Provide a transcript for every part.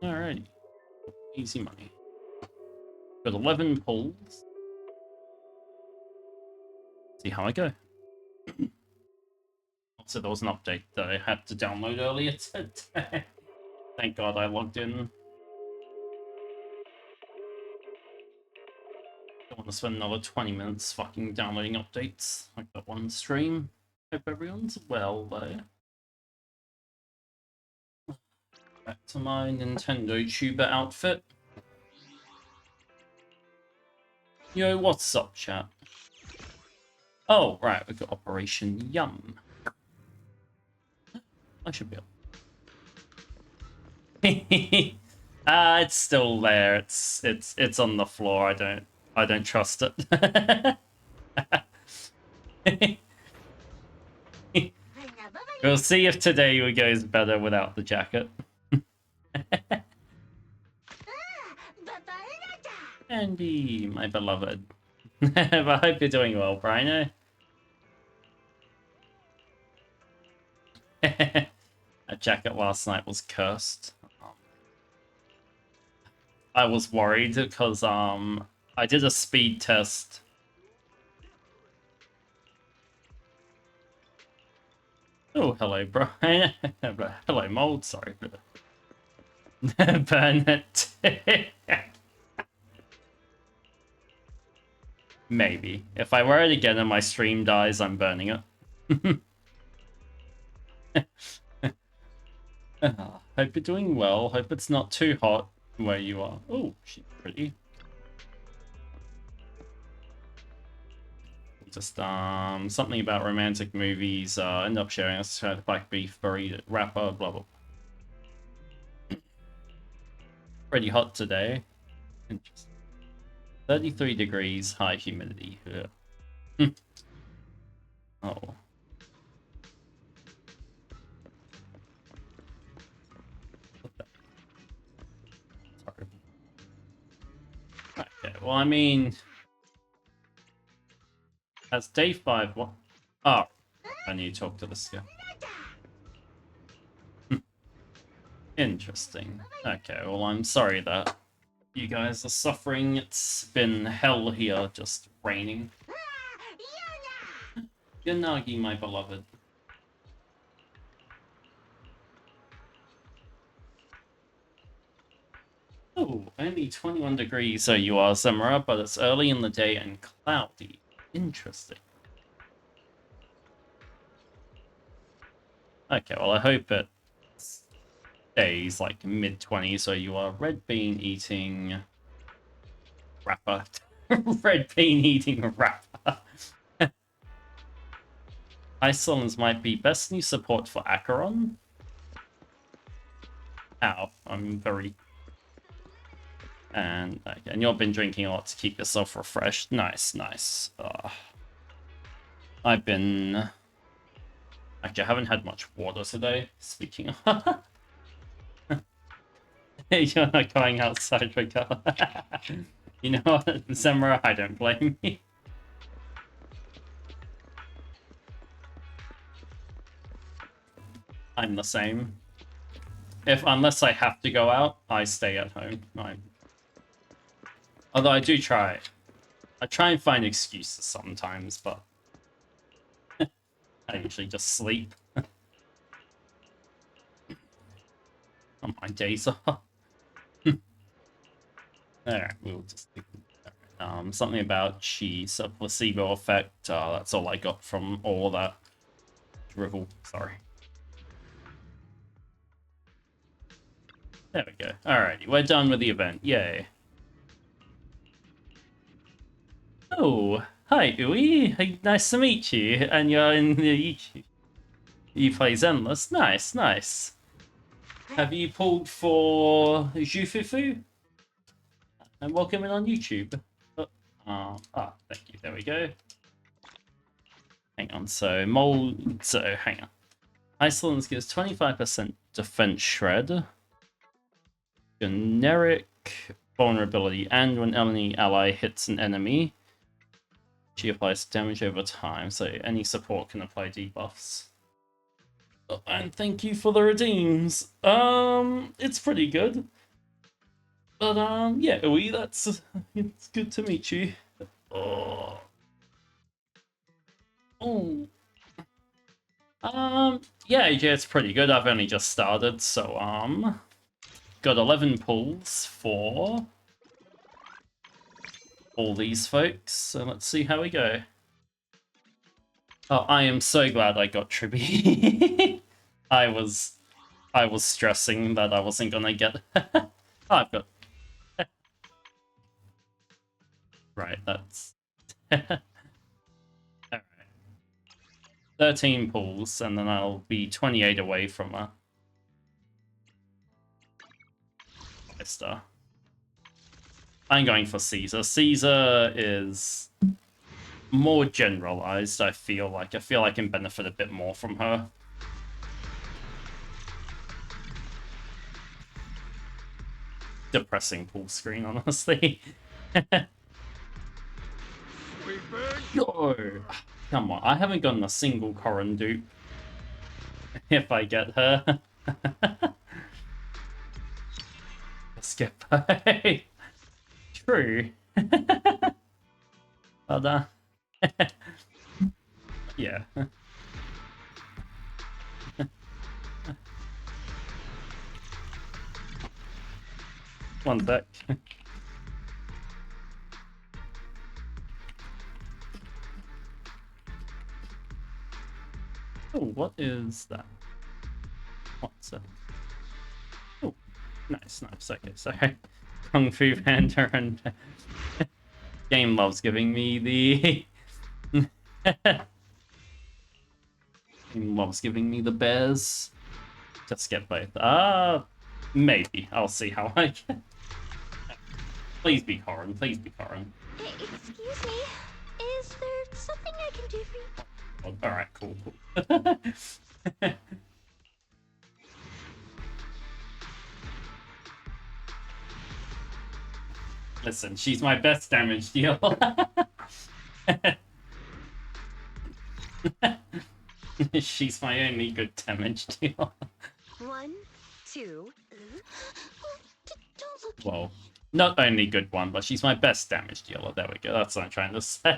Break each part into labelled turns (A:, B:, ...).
A: Alrighty. Easy money. Got 11 pulls. See how I go. Also, there was an update that I had to download earlier today. Thank God I logged in. Don't want to spend another 20 minutes fucking downloading updates like that one stream. Hope everyone's well, though. Back to my Nintendo tuber outfit. Yo, what's up, chat? Oh, right, we've got Operation Yum. I should be able. It's still there. It's on the floor. I don't trust it. We'll see if today goes better without the jacket. Andy, my beloved. But I hope you're doing well, Brino. A jacket last night was cursed. I was worried because I did a speed test. Oh, hello, Brian. Hello, Mold. Sorry. Burn it. Maybe. If I wear it again and my stream dies, I'm burning it. Hope you're doing well. Hope it's not too hot where you are. Oh, she's pretty. Just something about romantic movies. End up sharing us the black beef burrito wrapper. Blah blah. Pretty hot today. Interesting. 33 degrees, high humidity. Oh. Sorry. Okay, well, I mean, that's day 5. What? Oh, I need to talk to this guy. Interesting. Okay, well, I'm sorry that you guys are suffering. It's been hell here, just raining. Yanagi, my beloved. Oh, only 21 degrees, so you are, Samura, but it's early in the day and cloudy. Interesting. Okay, well, I hope it stays like mid-20s, so you are red bean eating rapper. Red bean eating rapper. Iceland's might be best new support for Acheron. Ow, I'm very... And you've been drinking a lot to keep yourself refreshed. Nice, nice. I've been... Actually, I haven't had much water today, speaking of... You're not going outside, Rico. You know what, Zemra, I don't blame you. I'm the same. Unless I have to go out, I stay at home. Although I do try. I try and find excuses sometimes, but I usually just sleep. On my days off. Alright, we'll just something about cheese, a placebo effect. That's all I got from all of that drivel. Sorry. There we go. Alrighty, we're done with the event. Yay. Oh, hi, Uwe. Nice to meet you. And you're in the YouTube. You play Zenless. Nice, nice. Have you pulled for Jufufu? And welcome in on YouTube. Thank you. There we go. Hang on. So, hang on. Iceland gives 25% defense shred. Generic vulnerability, and when enemy ally hits an enemy, she applies damage over time, so any support can apply debuffs. And thank you for the redeems. It's pretty good. But yeah, Uwe, it's good to meet you. Oh. Oh. Yeah, it's pretty good. I've only just started, so got 11 pulls for all these folks. So let's see how we go. Oh, I am so glad I got Tribby. I was stressing that I wasn't gonna get. Oh, I've got. Right, that's. Alright. 13 pulls, and then I'll be 28 away from a 5-star. I'm going for Caesar. Caesar is more generalized, I feel like. I feel I can benefit a bit more from her. Depressing pull screen, honestly. Go! Come on, I haven't gotten a single Corrin dupe. If I get her. Skip. True. But, yeah. One sec. Oh, what is that? What's that? Oh, nice. Okay, sorry. Kung Fu Panda and game loves giving me the game loves giving me the bears. Just get both. Maybe. I'll see how I can. Please be Corrin. Please be Corrin.
B: Excuse me. Is there something I can do for you?
A: Oh, alright, cool. Listen, she's my best damage deal. She's my only good damage deal.
B: 1, 2. Don't look.
A: Well, not only good one, but she's my best damage dealer. There we go. That's what I'm trying to say.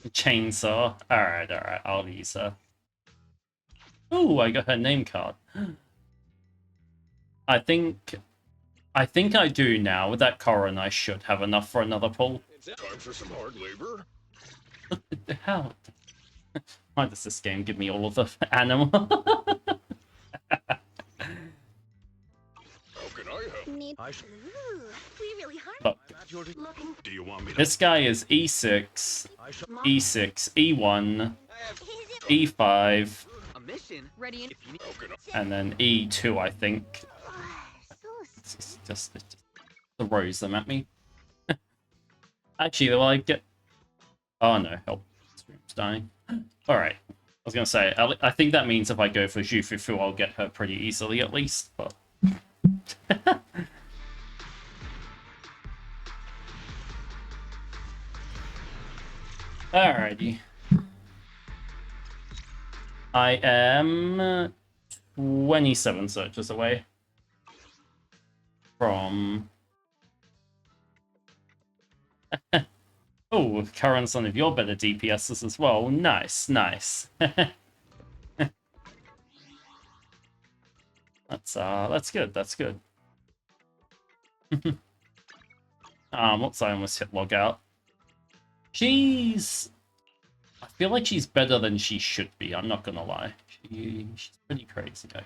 A: Chainsaw. Alright. I'll use her. Ooh, I got her name card. I think I do now. With that Corrin, I should have enough for another pull.
C: It's time for some hard labor.
A: How? Why does this game give me all of the animal?
C: How can I help?
B: Ooh, we really hard.
A: Look,
B: Looking.
C: Do you want me to?
A: this guy is E6, E6, E1, E5,
D: A mission ready in.
C: How can I?
A: and then E2, I think. It's just throws them at me. Actually, will I get... Oh no, help. Stream's dying. Alright. I was gonna say, I think that means if I go for Zhufufu, I'll get her pretty easily at least, but... Alrighty. I am 27 searches away from... Oh, Current's one of your better DPSs as well. Nice. That's good. Whoops, I almost hit log out. I feel like she's better than she should be, I'm not gonna lie. She's pretty crazy, okay.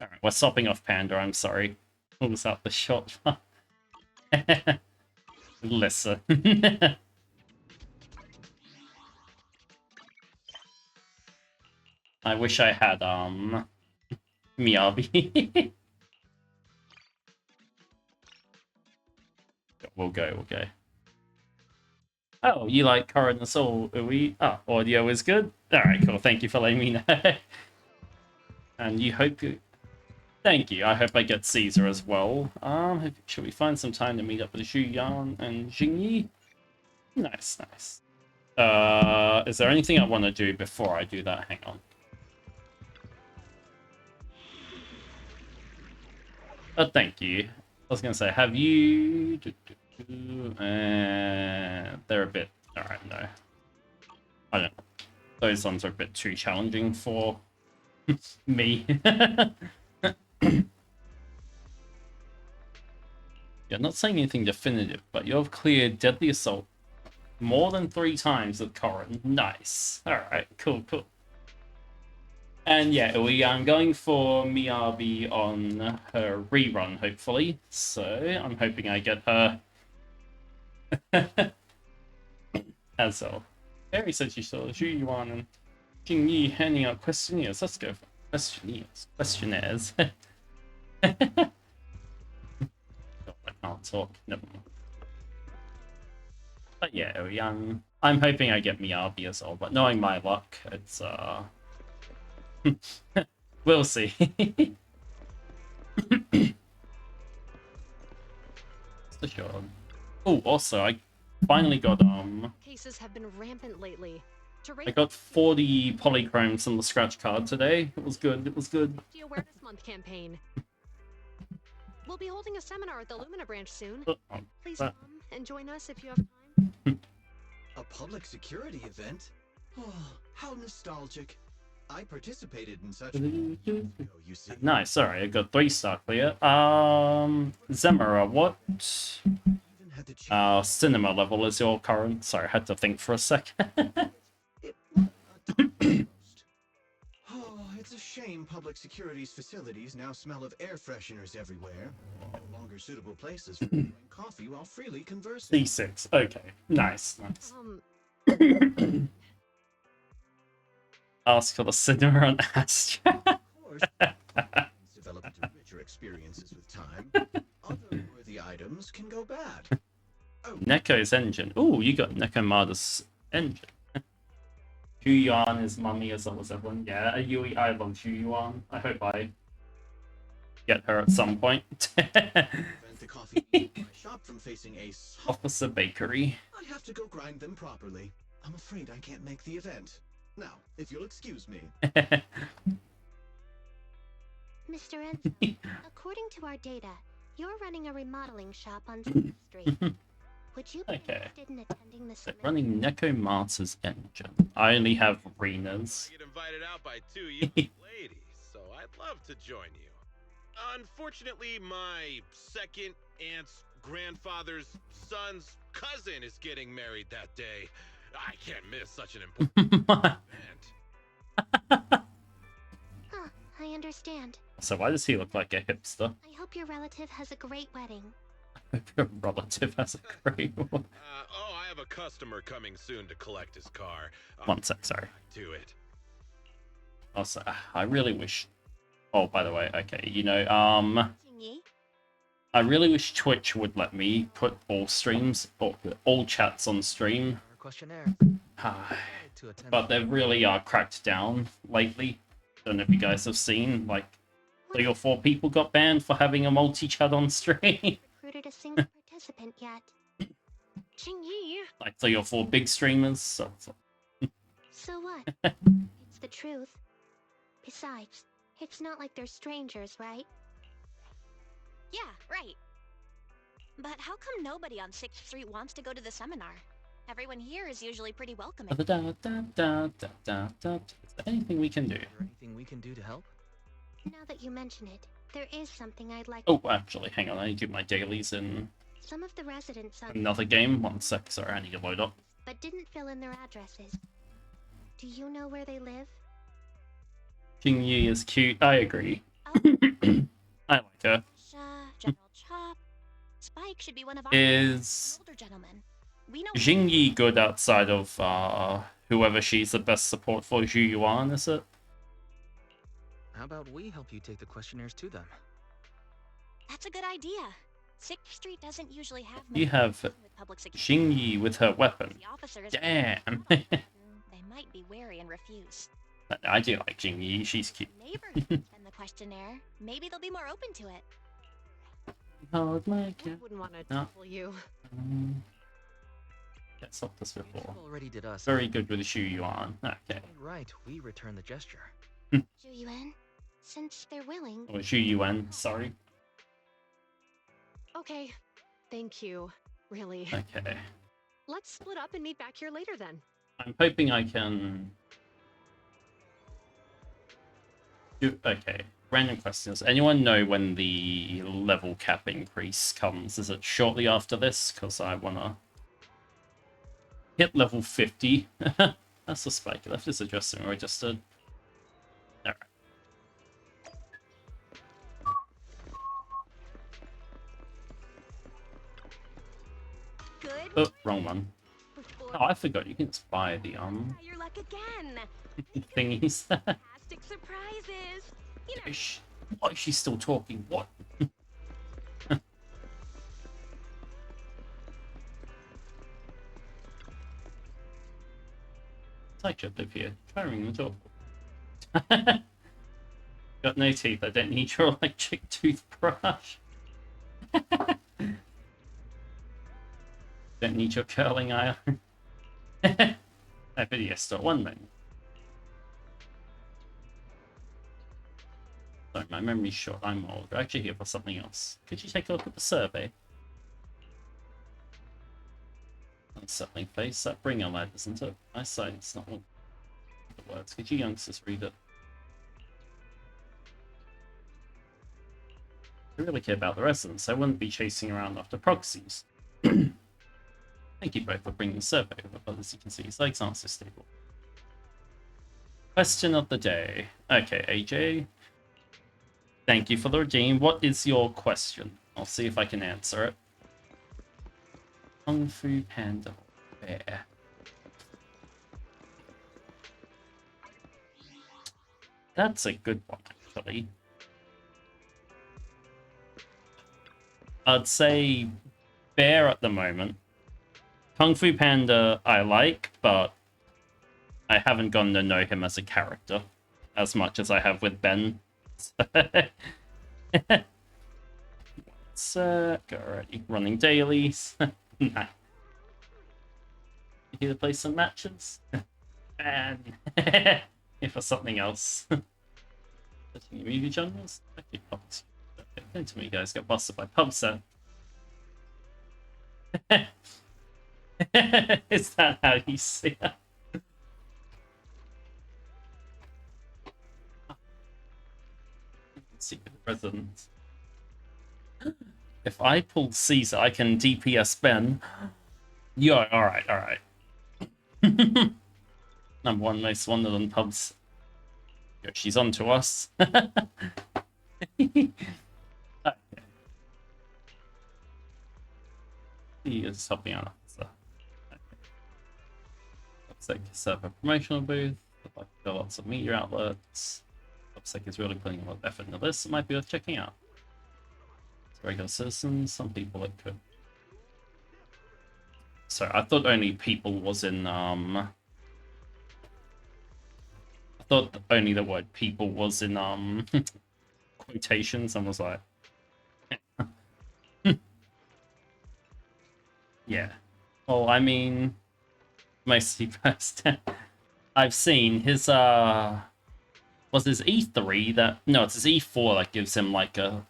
A: Alright, we're sopping off Panda, I'm sorry. What was that, the shot? Listen. I wish I had, Miyabi. We'll go. Oh, you like Corrin and Soul? Audio is good? Alright, cool. Thank you for letting me know. And you hope you... Thank you. I hope I get Caesar as well. Should we find some time to meet up with Zhu Yan and Jingyi? Nice. Is there anything I want to do before I do that? Hang on. Oh, thank you. I was gonna say, have you? They're a bit. All right, no. I don't. Those ones are a bit too challenging for me. You're not saying anything definitive, but you have cleared deadly assault more than 3 times with Corin. Nice. All right, cool, cool. And yeah, we are going for Miyabi on her rerun, hopefully. So I'm hoping I get her as well. Harry said she saw Zhu Yuan and Jing Yi handing out questionnaires. Let's go for questionnaires. Questionnaires. God, I can't talk. Never mind. But yeah, I'm hoping I get Miyabi as well. But knowing my luck, it's we'll see. For sure. Oh, also, I finally got
D: Cases have been rampant lately.
A: I got 40 polychromes on the scratch card today. It was good. It was good.
D: The Awareness Month campaign. We'll be holding a seminar at the Lumina branch soon. Please come and join us if you have time.
E: A public security event? Oh, how nostalgic. I participated in such you see.
A: Nice. Sorry, I got 3-star clear. Zemara, what cinema level is your current? Sorry, I had to think for a second.
E: Oh, it's a shame public security's facilities now smell of air fresheners everywhere. No longer suitable places for drinking coffee while freely conversing.
A: C6. Okay. Nice. Nice. Ask for the cinema on Astra.
E: Of course, develop into richer experiences with time. Other worthy items can go bad. Oh,
A: Neko's engine. Oh, you got Nekomada's engine. Zhu Yuan is mummy as well as everyone. Yeah, Yui, I love Zhu Yuan. I hope I get her at some point.
E: prevent the coffee in my shop from facing a
A: Officer Bakery.
E: I have to go grind them properly. I'm afraid I can't make the event. Now, if you'll excuse me.
B: Mr. Enzo, according to our data, you're running a remodeling shop on 6th Street. Would you be interested in attending the seminar?
A: Running Nekomata's engine. I only have Rena's.
C: I get invited out by 2 young ladies, so I'd love to join you. Unfortunately, my second aunt's grandfather's son's cousin is getting married that day. I can't miss such an important event.
B: Huh, I understand.
A: So why does he look like a hipster?
B: I hope your relative has a great wedding.
A: Your relative has a great one.
C: Oh, I have a customer coming soon to collect his car.
A: One sec, sorry.
C: To it.
A: Also, I really wish... Oh, by the way, okay, you know,
B: Jingy?
A: I really wish Twitch would let me put all streams, or all chats on stream.
F: Questionnaire.
A: But they really are cracked down lately. Don't know if you guys have seen, like, 3 or 4 people got banned for having a multi-chat on stream.
B: Recruited a single participant yet.
D: Jingy.
A: Like 3 or 4 big streamers. So
B: So what? It's the truth. Besides, it's not like they're strangers, right?
G: Yeah, right. But how come nobody on 6th Street wants to go to the seminar? Everyone here is usually pretty welcoming.
A: Is there anything we can do?
F: Is there anything we can do to help?
B: Now that you mention it, there is something I'd like.
A: Oh, actually, hang on. I need to do my dailies in
B: Some of the residents on
A: another game. 1 sec. Sorry, I need to load up.
B: but didn't fill in their addresses. Do you know where they live?
A: King Yi is cute. I agree.
G: Oh,
A: I like her.
G: General Chop. Spike should be one of our
A: Is
G: older gentlemen. We know
A: Jingyi good outside of whoever she's the best support for? Zhu Yuan, is it?
F: How about we help you take the questionnaires to them?
G: that's a good idea. 6th Street doesn't usually have
A: You have
G: with public security.
A: Jingyi with her weapon.
G: The officers
A: Damn.
G: they might be wary and refuse.
A: I do like Jingyi. She's cute.
G: Neighbors can spend the questionnaire. Maybe they'll be more open to it.
A: Hold my
D: I
A: cat.
D: wouldn't want to
A: No.
D: trouble you.
A: Get stopped this before.
F: You already did us.
A: Very good with Zhu Yuan. Okay.
F: Right, we return the gesture.
B: Zhu Yuan? Since they're willing,
A: Or Zhu Yuan, sorry.
D: Okay, thank you. Really.
A: Okay.
D: Let's split up and meet back here later then.
A: I'm hoping I can... Okay, random questions. Anyone know when the level cap increase comes? Is it shortly after this? Because I want to hit level 50. That's a spike. Left is adjusting registered. Alright.
G: Good.
A: Oh, wrong one.
G: Before
A: Oh, I forgot you can just buy the
G: try your luck again.
A: thingies.
G: Fantastic surprises. You know.
A: Why is she still talking? What? I should live here. Try ringing the door. Got no teeth. I don't need your electric toothbrush. Don't need your curling iron. Video store. 1 moment. Sorry, my memory's short. I'm old. We're actually here for something else. Could you take a look at the survey? Unsettling face. That bringer lad, isn't it? My sight's not one of the words. Could you youngsters read it? If I really care about the residents, I wouldn't be chasing around after proxies. Thank you both for bringing the survey over, but as you can see, his legs aren't so stable. Question of the day. Okay, AJ. Thank you for the redeem. What is your question? I'll see if I can answer it. Kung Fu Panda Bear. That's a good one, actually. I'd say Bear at the moment. Kung Fu Panda I like, but I haven't gotten to know him as a character as much as I have with Ben. Let's go already. Running dailies. Nice. You here to play some matches? And if for something else. Movie genres? Okay, pubs. Don't tell me you guys got busted by PubSec. Is that how you see it? Secret Resident. If I pull Caesar, I can DPS Ben. Yo, alright, alright. Number one most wanted on pubs. Yo, she's on to us. Okay. He is helping out. So. Okay. Looks like a server promotional booth. Looks like there are lots of media outlets. Looks like he's really putting a lot of effort into this. It might be worth checking out. It's regular citizens, some people it could. So I thought only people was in I thought only the word people was in quotations and was like yeah. Well, I mean mostly first I've seen his was his E3 that no, it's his E4 that gives him like a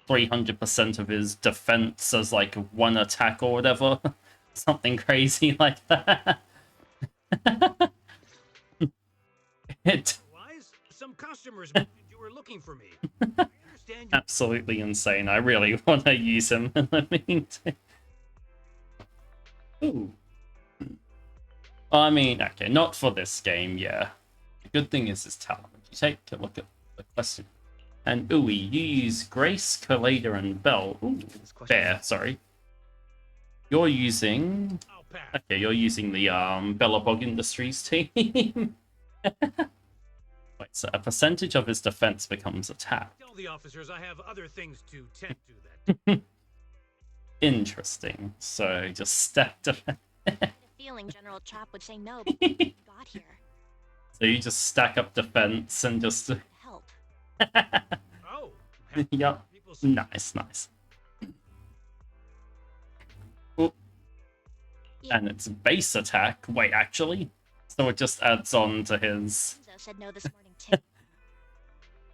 A: 300% of his defense as like one attack or whatever. Something crazy like that.
H: Some customers mentioned you were looking for me. I understand you...
A: Absolutely insane. I really want to use him in the meantime. Ooh. I mean, okay, not for this game, yeah. The good thing is his talent. You take a look at the question. And Ooey, you use Grace, Colada, and Bell. Ooh, Bear, sorry. You're using... Okay, you're using the Bellabog Industries team. Wait, so a percentage of his defense becomes attack.
H: Tell the officers I have other things to tend to that.
A: Interesting. So just stack defense.
G: The feeling General Chop would say no before we got here.
A: So you just stack up defense and just...
G: Help.
H: Oh.
A: Yep. Nice, nice. Oh.
G: Yeah.
A: And it's base attack. Wait, actually? So it just adds on to his...
G: Enzo said no this morning too.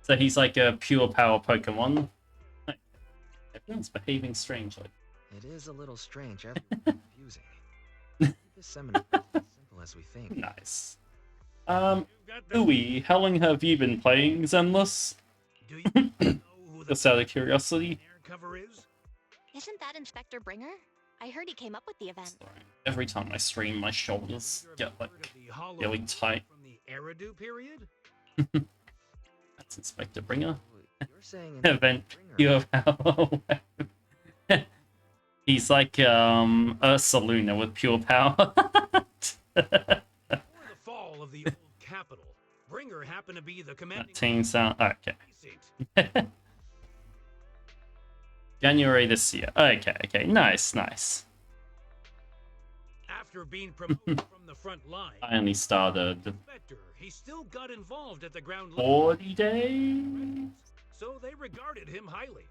A: So he's like a pure power Pokemon. It's behaving strangely.
F: It is a little strange, everyone's confusing. Keep this seminar as simple as we think.
A: Nice. Uwe, how long have you been playing Zenless?
H: Do you know who the
A: Just out of curiosity.
H: air cover is?
G: Isn't that Inspector Bringer? I heard he came up with the event.
A: Sorry. Every time I stream, my shoulders get like really tight.
H: From the Eridu period?
A: That's Inspector Bringer.
F: You're saying
A: Event
F: Bringer.
A: pure power. He's like Ursa Luna with pure power.
H: Before the fall of the old capital, Bringer happened to be the commanding
A: That team sound okay.
H: seat.
A: January this year. Okay, nice.
H: After being promoted from the front line,
A: I only started
H: Inspector, he still got involved at the ground level,
A: 40 days.
H: so they regarded him highly.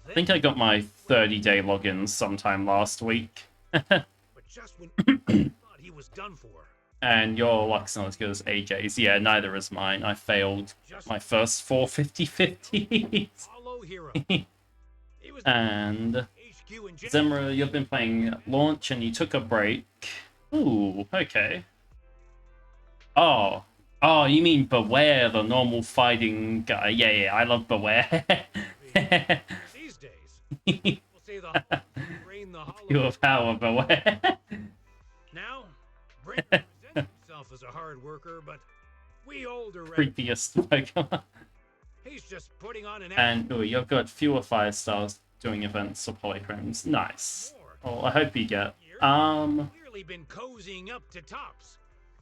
A: I think I got my 30-day login sometime last week.
H: But just when he thought he was done for,
A: And your luck's not as good as AJ's. Yeah, neither is mine. I failed
H: just
A: my first 450-50s.
H: follow hero. He was
A: And
H: HQ in January.
A: Zemra, you've been playing launch and you took a break. Ooh, okay. Oh, you mean Beware, the normal fighting guy. Yeah, I love Beware.
H: These days, people say the hollow drain the hollow.
A: Pure power, Beware.
H: Now, Bringer presents himself as a hard worker, but we older
A: Creepiest Pokemon.
H: he's just putting on an
A: And ooh, you've got fewer 5 stars doing events or polychromes. Nice.
H: more.
A: Well, I hope you get.
H: Clearly been cozying up to tops.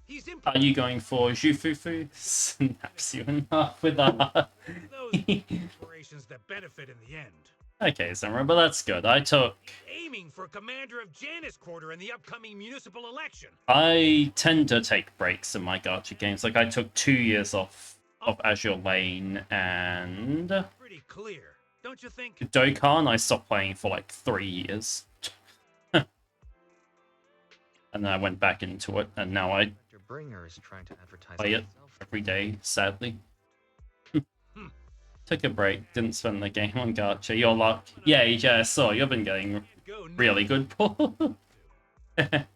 H: He's
A: Are you going for Jufufu? Snaps you in half with a.
H: those operations that benefit in the end.
A: Okay, Zemra, but that's good. I
H: Aiming for commander of Janus Quarter in the upcoming municipal election.
A: tend to take breaks in my gacha games. Like I took 2 years off of Azure Lane and
H: Pretty clear, don't you think?
A: Dokkan. I stopped playing for like 3 years. And then I went back into it, and now I
F: Dr. Bringer is trying to advertise
A: play it
F: himself.
A: every day, sadly. Took a break, didn't spend the game on gacha. Your luck. Yeah, EJ, I saw. You've been getting
H: Go now.
A: really good, Paul.
G: Thanks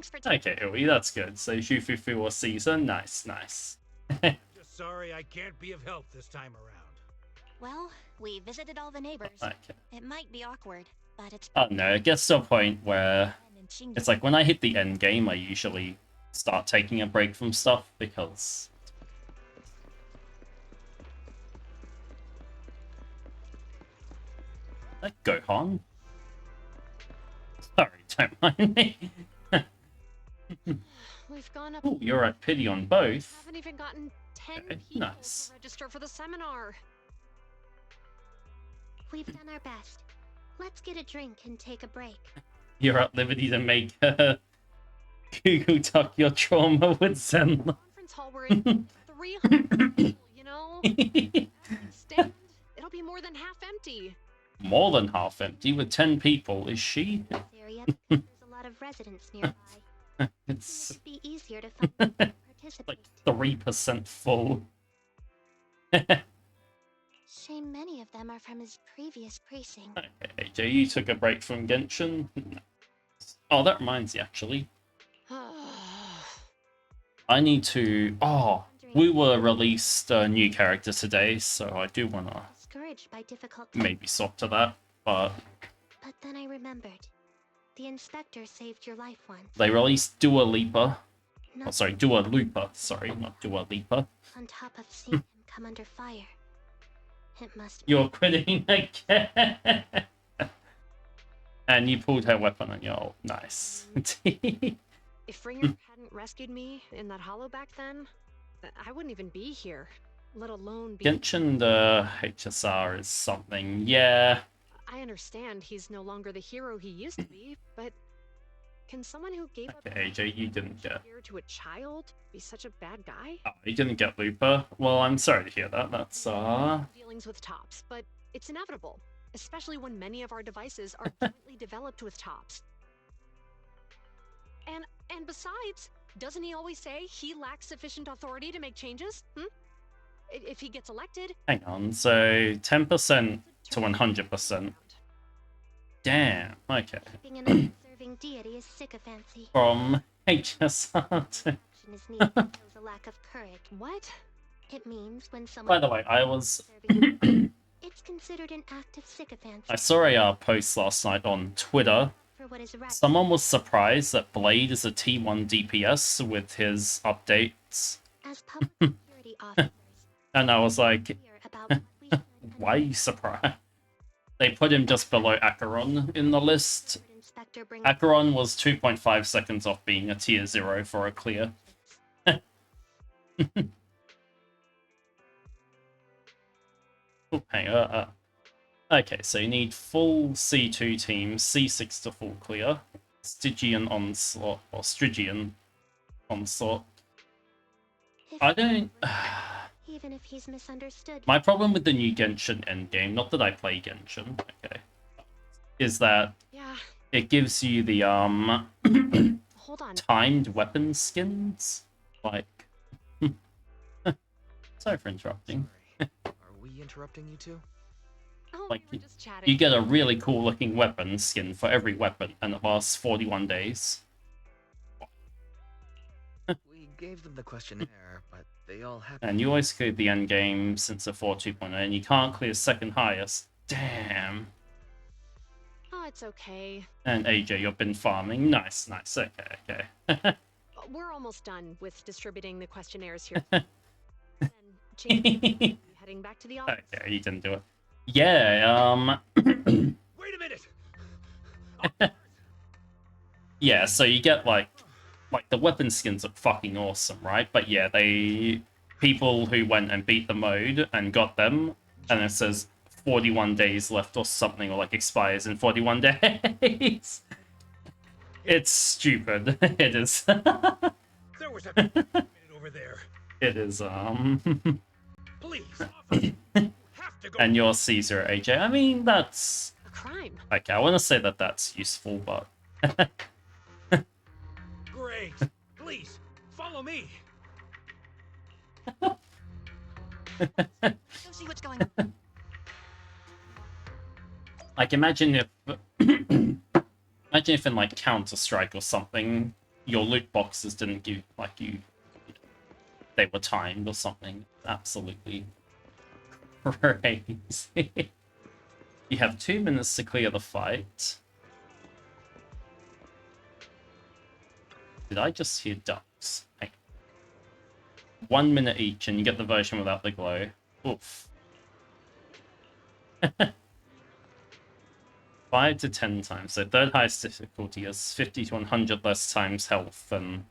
G: for taking
A: Okay, Uwe, that's good. So Jufufu or Caesar, nice.
H: Just sorry I can't be of help this time around.
G: Well, we visited all the neighbors.
A: Okay.
G: It might be awkward, but it's
A: Oh no, it gets to a point where
G: and Shinji.
A: it's like when I hit the end game, I usually start taking a break from stuff because. That Gohan? Sorry, don't mind me.
D: We've gone up.
A: Oh, you're at pity on both.
D: Haven't even gotten 10
A: Okay,
D: people
A: nice.
D: to register for the seminar.
B: We've done our best. Let's get a drink and take a break.
A: You're at liberty to make Google Duck your trauma with Zenla.
D: Conference hall we're in 300 people, you know? Stand. It'll be more than half empty.
A: More than half empty with 10 people, is she?
B: This area because there's a lot of residents nearby.
A: It's
B: It'd be easier to find people to
A: like
B: participate.
A: 3% full.
B: Shame many of them are from his previous precinct.
A: Okay, AJ, you took a break from Genshin. Oh, that reminds me, actually. I need to... Oh, we were released a new character today, so I do want to
B: Discouraged by difficult
A: maybe swap to that, but
B: But then I remembered. The inspector saved your life once.
A: they released Dua Lipa. Oh,
B: Not
A: sorry, Dua Lipa. Sorry, not Dua Lipa.
B: on top of seeing him come under fire. It must be.
A: You're quitting again. And you pulled her weapon on your... Nice.
D: If Ringer hadn't rescued me in that hollow back then, I wouldn't even be here, let alone be...
A: Genshin, the HSR is something, yeah.
D: I understand he's no longer the hero he used to be, but can someone who gave up
A: Okay, AJ, you didn't get...
D: here to a child be such a bad guy?
A: Oh, you didn't get Lupa? Well, I'm sorry to hear that. That's,
D: Dealings with tops, but it's inevitable, especially when many of our devices are jointly developed with tops. And besides, doesn't he always say he lacks sufficient authority to make changes? If he gets elected.
A: Hang on, so 10% to 100%. Damn, okay.
B: Keeping an undeserving deity is sycophancy.
A: From HSR to...
B: Action is needed shows a lack of courage.
D: What?
B: It means when someone...
A: By the way, I was...
B: It's considered an act of sycophancy.
A: I saw a post last night on Twitter.
B: For what is right.
A: Someone was surprised that Blade is a T1 DPS with his updates.
B: As public security officers,
A: And I was like,
B: clear about what we should and
A: why are you surprised? They put him just below Acheron in the list.
B: Inspector brings
A: Acheron was 2.5 seconds off being a tier 0 for a clear. Oh, hang on. Okay, so you need full C2 team, C6 to full clear, Stygian onslaught, or Stygian onslaught. I don't...
B: even if he's misunderstood.
A: My problem with the new Genshin endgame, not that I play Genshin, okay, is that
D: Yeah.
A: it gives you the
D: Hold on.
A: timed weapon skins. Like, sorry for interrupting.
F: Are we interrupting you two?
D: Oh,
A: Like,
D: we were just chatting.
A: You get a really cool looking weapon skin for every weapon, and it lasts 41 days.
F: We gave them the questionnaire, but they all have.
A: And you always cleared the end game since the 4.2.0, and you can't clear second highest. Damn.
D: Oh, it's okay.
A: And AJ, you've been farming. Nice, nice. Okay, okay.
D: We're almost done with distributing the questionnaires here. And James, heading back to the office.
A: Okay, you didn't do it. Yeah,
H: Wait a minute.
A: yeah, so you get like the weapon skins are fucking awesome, right? But yeah, people who went and beat the mode and got them, and it says 41 days left or something, or like expires in 41 days. It's stupid. It is.
H: There was a minute over there.
A: It is,
H: Please, officer, you have to go.
A: and you're Caesar, AJ. I mean, that's...
D: A crime.
A: Okay, I want to say that that's useful, but...
H: Great. Please, follow me.
G: Go see what's going on.
A: Like, imagine if... imagine if in, like, Counter-Strike or something, your loot boxes didn't give, like, they were timed or something. Absolutely crazy. You have 2 minutes to clear the fight. Did I just hear ducks? Hang on. 1 minute each, and you get the version without the glow. Oof. 5 to 10 times. So third highest difficulty is 50 to 100 less times health, and...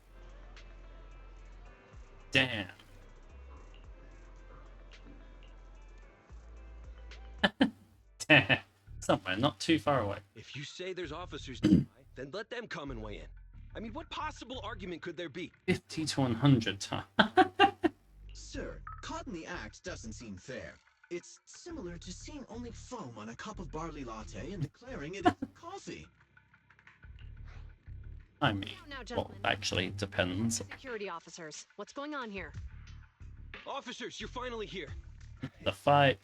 A: Damn. Damn. Somewhere not too far away.
I: If you say there's officers nearby, then let them come and weigh in. I mean, what possible argument could there be?
A: 50 to 100 times.
E: Sir, caught in the act doesn't seem fair. It's similar to seeing only foam on a cup of barley latte and declaring it is coffee.
A: I mean,
D: Now,
A: well,
D: gentlemen.
A: actually, it depends.
D: Security officers, what's going on here?
I: Officers, you're finally here.
A: The fight.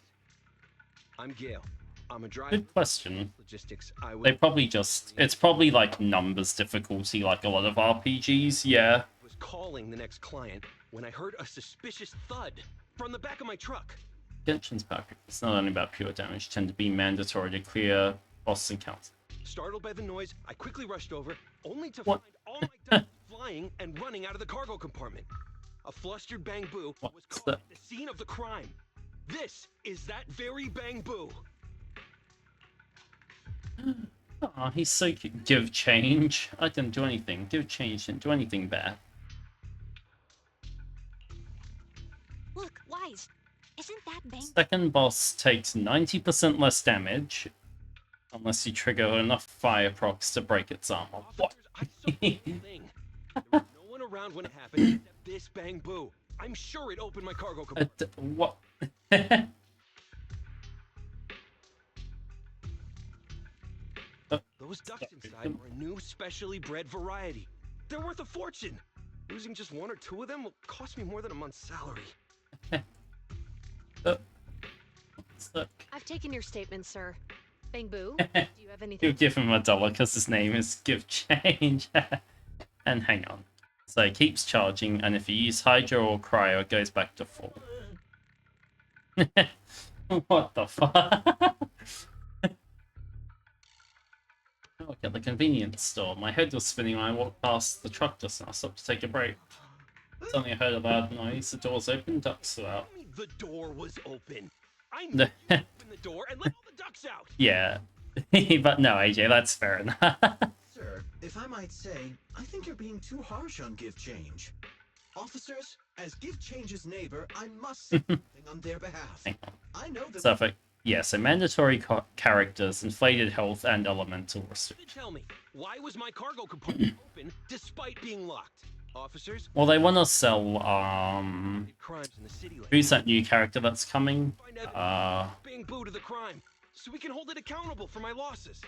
I: I'm Gale. I'm a driver.
A: Good question.
I: Logistics.
A: They probably just... It's probably like numbers difficulty, like a lot of RPGs, yeah.
I: Was calling the next client when I heard a suspicious thud from the back of my truck.
A: Genshin's pack. It's not only about pure damage, tend to be mandatory to clear boss encounters.
I: Startled by the noise, I quickly rushed over, only to
A: What?
I: find all my ducks flying and running out of the cargo compartment. A flustered Bang Boo was
A: What's
I: caught
A: that?
I: at the scene of the crime. This is that very Bang Boo.
A: Aw, he's so cute. Give change. I didn't do anything. Give change. Didn't do anything bad.
G: Look, Wise. Isn't that Bang?
A: Second boss takes 90% less damage unless you trigger enough fire procs to break its armor. What?
I: Officers, I saw the whole thing. There was no one around when it happened except this Bang Boo. I'm sure it opened my cargo compartment.
A: What?
I: Those ducks inside were a new, specially bred variety. They're worth a fortune. Losing just 1 or 2 of them will cost me more than a month's salary.
A: Look.
D: I've taken your statement, sir. Bang Boo, do you have anything?
A: You'll give him $1 because his name is Give Change. And hang on. So it keeps charging, and if you use Hydro or Cryo, it goes back to full. What the fuck? Oh, at the convenience store. My head was spinning when I walked past the truck just now. I stopped to take a break. Suddenly I heard a loud noise. The doors open, ducks flew out.
I: The door was open. I know you opened the door and let all the ducks out.
A: Yeah. But no, AJ, that's fair enough.
E: Sir, if I might say, I think you're being too harsh on Give Change. Officers, as Give Change's neighbor, I must say something on their behalf. I know that...
A: Suffolk. Yeah, so mandatory characters, inflated health, and elemental restriction.
I: Tell me, why was my cargo compartment open despite being locked? Officers?
A: Well, they want to sell,
I: crimes in the city.
A: Who's that new character that's coming?
I: Bang Boo to the crime, so we can hold it accountable for my losses.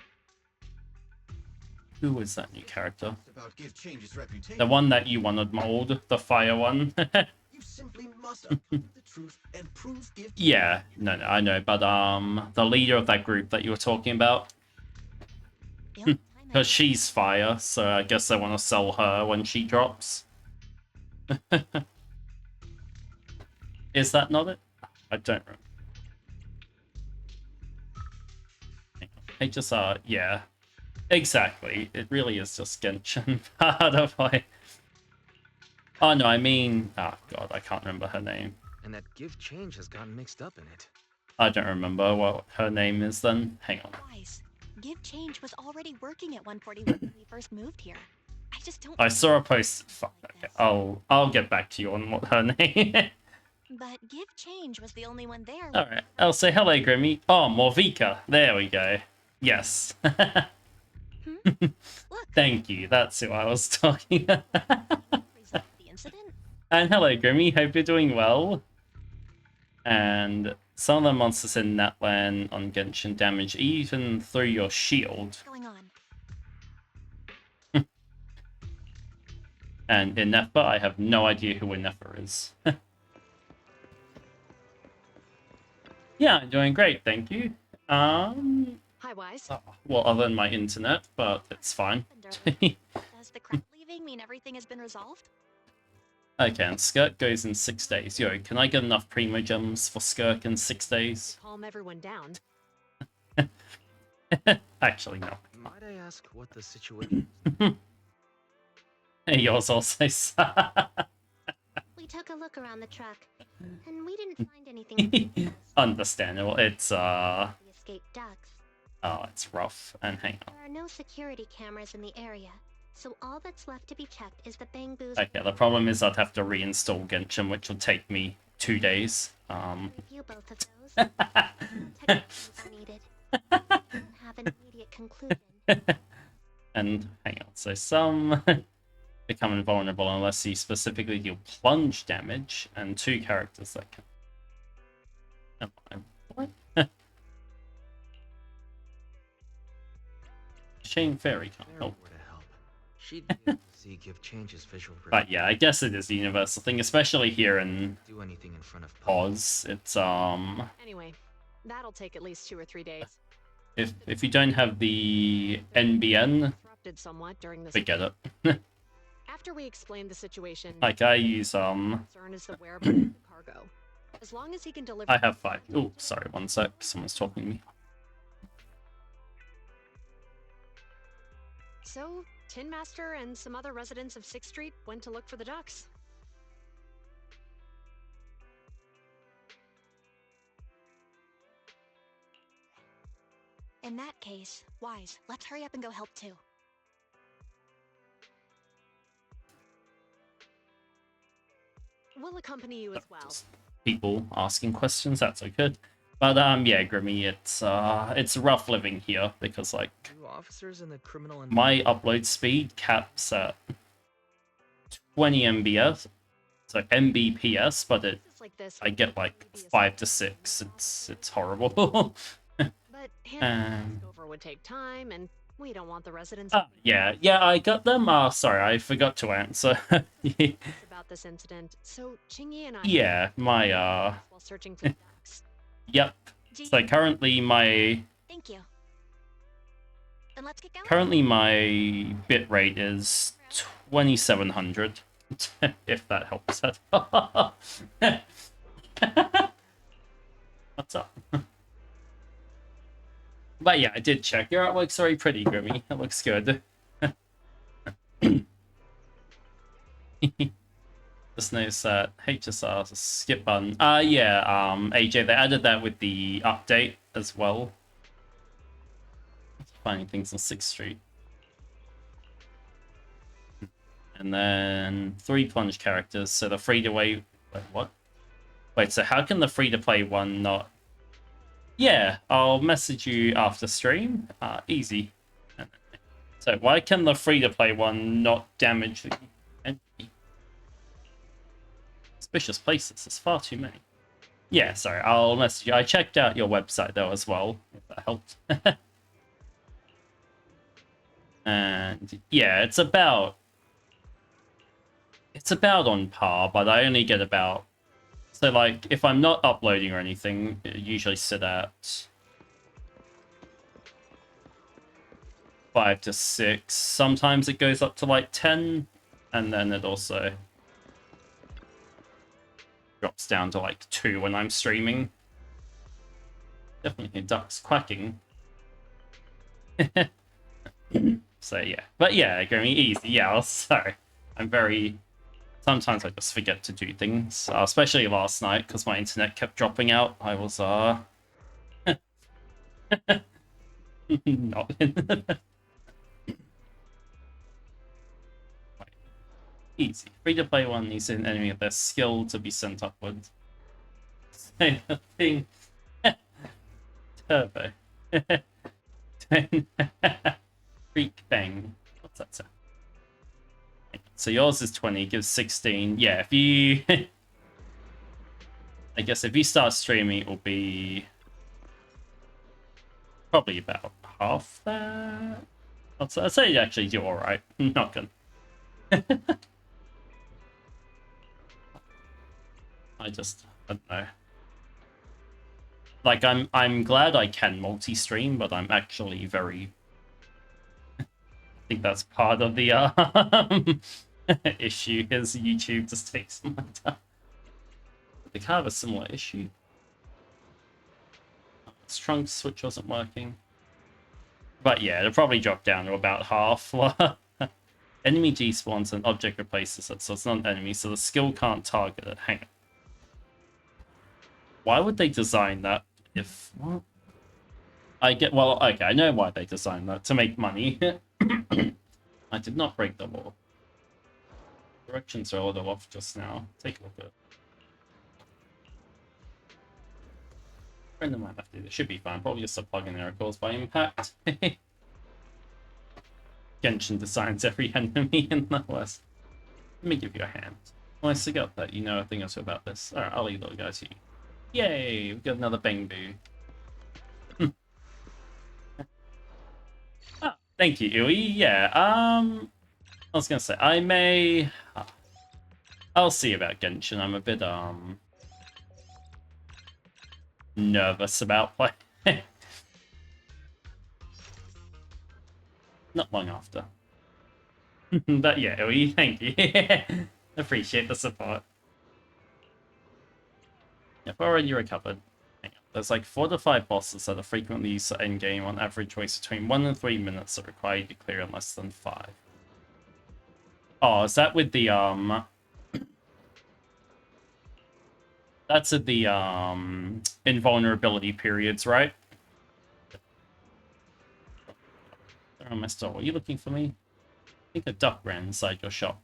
A: Who is that new character?
E: About Give Change's reputation.
A: The one that you wanted mold, the fire one.
E: You simply must uncover the truth and prove Give Change.
A: Yeah, no, I know, but the leader of that group that you were talking about, because she's fire, so I guess they want to sell her when she drops. Is that not it? I don't remember. HSR, yeah. Exactly. It really is just Genshin part of like... Oh no, I mean... Oh god, I can't remember her name.
F: And that Give Change has gotten mixed up in it.
A: I don't remember what her name is then. Hang on.
G: Guys, Give Change was already working at 141 when we first moved here. I just don't...
A: I saw a post... Fuck, okay. I'll get back to you on what her name.
G: But Give Change was the only one there.
A: Alright, I'll say hello, Grimmy. Oh, Morvika. There we go. Yes. Thank you. That's who I was talking about. And hello, Grimmy. Hope you're doing well. And some of the monsters in Natlan on Genshin damage even through your shield.
G: What's going on?
A: And Inefa, I have no idea who Inefa is. Yeah, I'm doing great, thank you.
D: Hi, Wise.
A: Well, other than my internet, but it's fine.
G: Does the crowd leaving mean everything has been resolved?
A: Okay, and Skirk goes in 6 days. Yo, can I get enough Primo Gems for Skirk in 6 days?
D: Calm everyone down.
A: Actually, no.
F: Might I ask what the situation
A: Hey, yours also.
B: We took a look around the truck, and we didn't find anything.
A: Understandable. It's
B: The escaped ducks.
A: Oh, it's rough. And hang on.
B: There are no security cameras in the area, so all that's left to be checked is the Bang Boo's...
A: Okay, the problem is I'd have to reinstall Genshin, which will take me 2 days.
B: Review both of those. Techniques needed. Have an immediate conclusion.
A: And hang on, so some become invulnerable unless you specifically deal plunge damage, and 2 characters that can... What? Shane Fairy can't help.
F: She'd be able to see Give Change's visual.
A: But yeah, I guess it is the universal thing, especially here in
F: do anything in front of
A: Oz. It's
D: Anyway, that'll take at least 2 or 3 days.
A: if you don't have the NBN,
D: Disrupted somewhat during this.
A: forget it.
D: After we explained the situation,
A: Like I use
D: concern is the whereabouts of the cargo. As long as he can deliver.
A: I have 5. Oh, sorry, one sec. Someone's talking to me.
D: So, Tin Master and some other residents of 6th Street went to look for the ducks.
G: In that case, Wise, let's hurry up and go help too.
D: We'll accompany you as well.
A: Just people asking questions, that's so good. But yeah, Grimmy, it's rough living here because like
F: do officers in the criminal
A: my upload speed caps at 20 MBS, so Mbps, but I get like 5 to 6. It's horrible.
D: But handing over would take time, and we don't want the residents.
A: Yeah, I got them. Sorry, I forgot to answer.
D: About this incident. So Chingy and I.
A: Yeah, my
D: while searching for the ducks.
A: Yep. So currently my
G: Thank you. Then let's get going.
A: currently my bit rate is 2700. If that helps at all. What's up? But yeah, I did check. Your artwork's very pretty, Grimmy. It looks good. Just noticed that HSR is a skip button. Yeah, AJ, they added that with the update as well. Finding things on 6th Street. And then 3 plunge characters, so the free-to-play... Wait, what? Wait, so how can the free-to-play one not... Yeah, I'll message you after stream. Easy. So why can the free-to-play one not damage the entity? Suspicious places, there's far too many. Yeah, sorry, I'll message you. I checked out your website though as well, if that helped. And yeah, it's about on par, but I only get about... So like, if I'm not uploading or anything, it usually sit at 5 to 6. Sometimes it goes up to like 10, and then it also drops down to like 2 when I'm streaming. Definitely hear ducks quacking. So yeah, but yeah, going easy. Yeah, sorry, I'm very... Sometimes I just forget to do things, especially last night because my internet kept dropping out. I was not easy. Free-to-play one needs an enemy of their skill to be sent upwards. Say the thing. Turbo. Freak bang. What's that sound? So yours is 20, gives 16. Yeah, if you... I guess if you start streaming, it will be... probably about half that. I'd say you actually do alright. I'm not gonna... I don't know. Like, I'm glad I can multi-stream, but I'm actually very... I think that's part of the issue, is YouTube just takes my time. They kind of have a similar issue. Its trunk switch wasn't working. But yeah, it'll probably drop down to about half. Enemy despawns and object replaces it, so it's not an enemy, so the skill can't target it. Hang on. Why would they design that if... What? Well, okay, I know why they designed that. To make money. I did not break the law. Directions are a little off just now. Take a look at it. Friend of mine left it. It should be fine. Probably just a plugin error caused by impact. Genshin designs every enemy in the West. Let me give you a hand. Nice to get that you know a thing or two about this. Alright, I'll leave those guys to you. Yay! We've got another Bangbu. Ah, thank you, Uwe. Yeah, I was gonna say, I may... I'll see about Genshin. I'm a bit, nervous about playing. Not long after. But yeah, Uwe, thank you. Appreciate the support. I've already recovered. Hang on. There's like 4 to 5 bosses that are frequently used at endgame, on average waste between 1 and 3 minutes that require you to clear in less than 5. Oh, is that with the that's at the invulnerability periods, right? Where am I still? Are you looking for me? I think a duck ran inside your shop.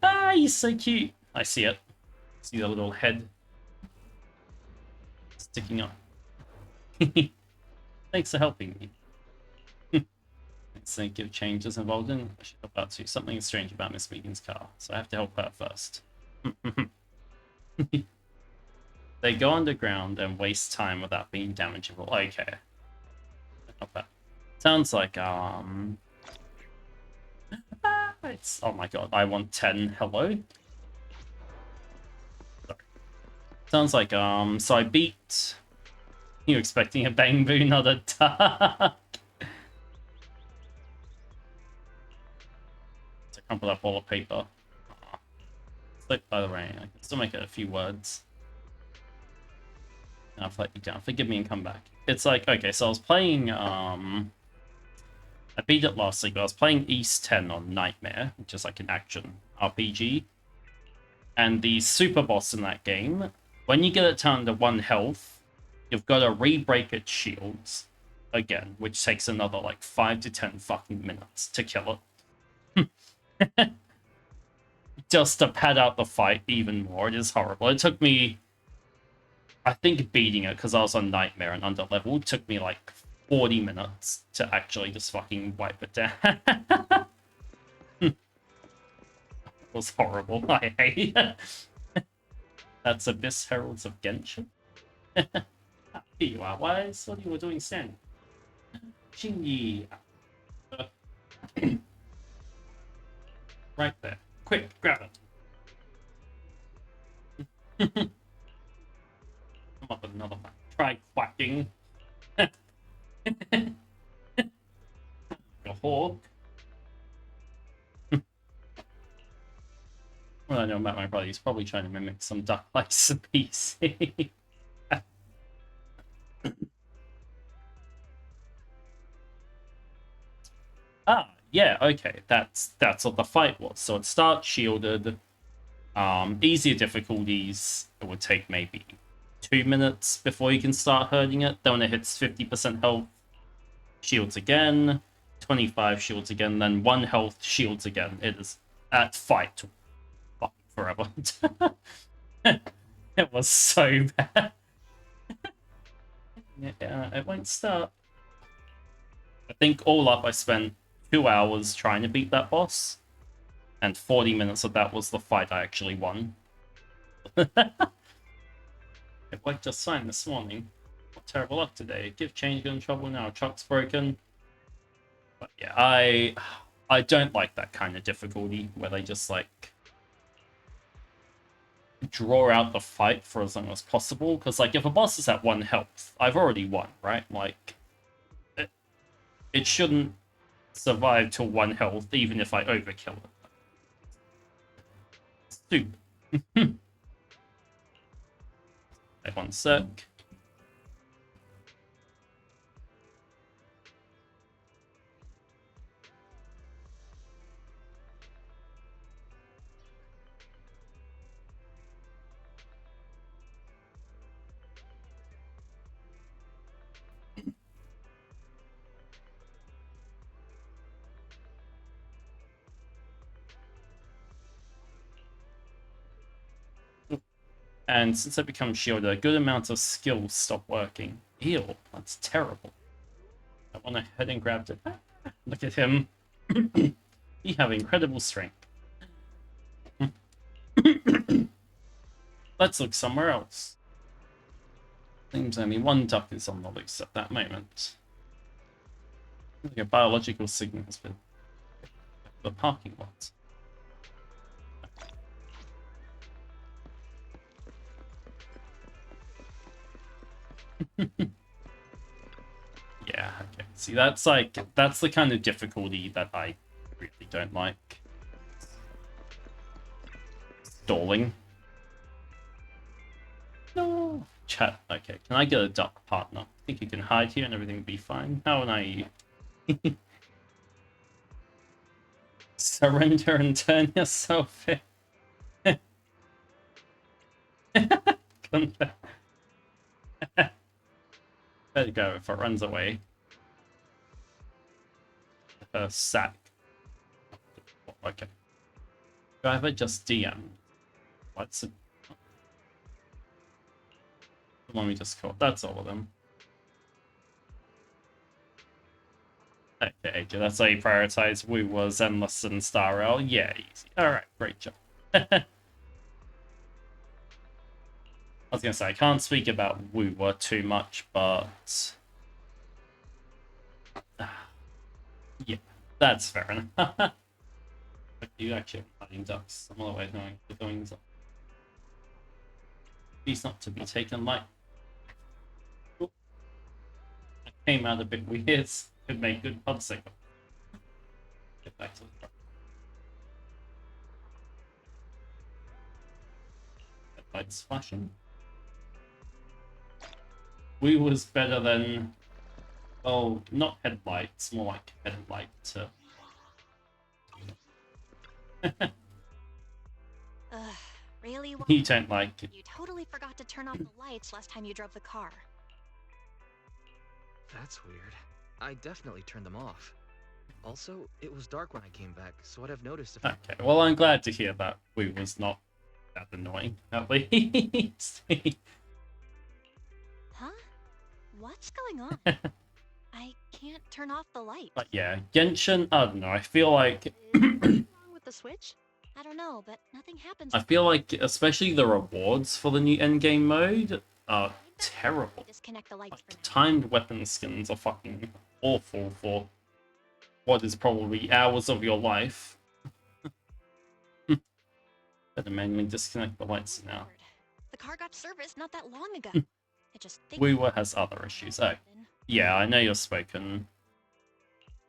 A: Ah, he's so cute. I see it. See the little head sticking up. Thanks for helping me. Incentive changes involved in. I should help out too. Something strange about Miss Megan's car, so I have to help her first. They go underground and waste time without being damageable. Okay. Not bad. Sounds like it's... Oh my god, I want 10. Hello? Sorry. Sounds like, so I beat... You expecting a bang boo, not a duck? So I crumpled up all the paper. Slip by the rain. I can still make it a few words. And I'll let you down. Forgive me and come back. It's like, okay, so I was playing, I beat it last week, but I was playing East 10 on Nightmare, which is like an action RPG. And the super boss in that game, when you get it down to 1 health, you've got to re-break its shields again, which takes another like 5 to 10 fucking minutes to kill it. Just to pad out the fight even more. It is horrible. It took me, I think beating it, because I was on Nightmare and under level, took me like 40 minutes to actually just fucking wipe it down. It was horrible. I hate it. That's Abyss Heralds of Genshin. Here you are. Why? What you were doing standing? Shinji. Right there. Quick, grab it. Come up with another one. Try quacking. A hawk. Well, I know about my brother. He's probably trying to mimic some duck-like species. Ah, yeah, okay. That's what the fight was. So it starts shielded. Easier difficulties, it would take maybe 2 minutes before you can start hurting it. Then when it hits 50% health, shields again. 25 shields again. Then 1 health, shields again. It is at fight forever. It was so bad. Yeah, it won't start. I think all up I spent 2 hours trying to beat that boss, and 40 minutes of that was the fight I actually won. It worked just fine this morning. What terrible luck today. Give change, get in trouble now. Truck's broken. But yeah, I don't like that kind of difficulty where they just like draw out the fight for as long as possible. Because like if a boss is at 1 health, I've already won, right? Like it shouldn't survive to 1 health even if I overkill it. Stupid. Wait 1 sec. And since I become shielded, a good amount of skills stop working. Ew, that's terrible. I went ahead and grabbed it. Look at him. He have incredible strength. Let's look somewhere else. Seems only 1 duck is on the loose at that moment. Like a biological signal has been the parking lot. Yeah, okay. See, that's the kind of difficulty that I really don't like. Stalling. No. Chat. Okay, can I get a duck partner? I think you can hide here and everything will be fine. How naive. Surrender and turn yourself in. There you go, if it runs away. Her sack. Okay. Driver just DM. What's it? The one we just caught. That's all of them. Okay, that's how you prioritize Wu was Endless and Star Rail. Yeah, easy. Alright, great job. I was gonna say, I can't speak about Wu too much, but yeah, that's fair enough. You actually have hunting ducks. Some other way of doing stuff. He's not to be taken light. Oop. That came out a bit weird. Could make good pubsec. Get back to the truck. Lights flashing. We was better than, oh, not headlights, more like headlight.
G: Really?
A: You don't like it.
G: You totally forgot to turn off the lights last time you drove the car.
F: That's weird. I definitely turned them off. Also, it was dark when I came back, so I'd have noticed if...
A: Okay, well, I'm glad to hear that we was not that annoying, at least.
G: Huh? What's going on? I can't turn off the light.
A: But yeah, Genshin, I don't know, I feel like...
D: Is something wrong with the switch?
G: I don't know, but nothing happens.
A: I feel like, especially the rewards for the new endgame mode are terrible.
G: Disconnect the lights
A: Like,
G: for now.
A: timed weapon skins are fucking awful for what is probably hours of your life. Better manually disconnect the lights now.
G: The car got serviced not that long ago. It just
A: Wuwa has other issues. Oh, yeah, I know you're spoken.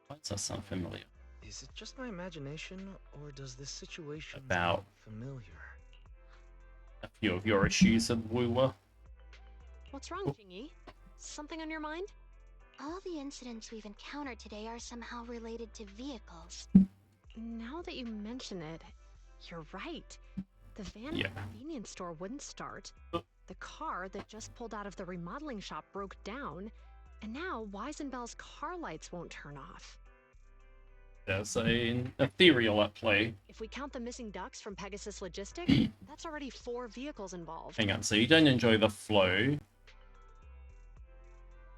A: Why does that sound familiar?
F: Is it just my imagination, or does this situation
A: About
F: sound familiar?
A: a few of your issues with Wuwa.
D: What's wrong, Jingyi? Something on your mind?
B: All the incidents we've encountered today are somehow related to vehicles.
D: Now that you mention it, you're right. The van at the convenience store wouldn't start. The car that just pulled out of the remodeling shop broke down. And now Weisenbell's car lights won't turn off.
A: There's an ethereal at play.
D: If we count the missing ducks from Pegasus Logistics, that's already 4 vehicles involved.
A: Hang on, so you don't enjoy the flow?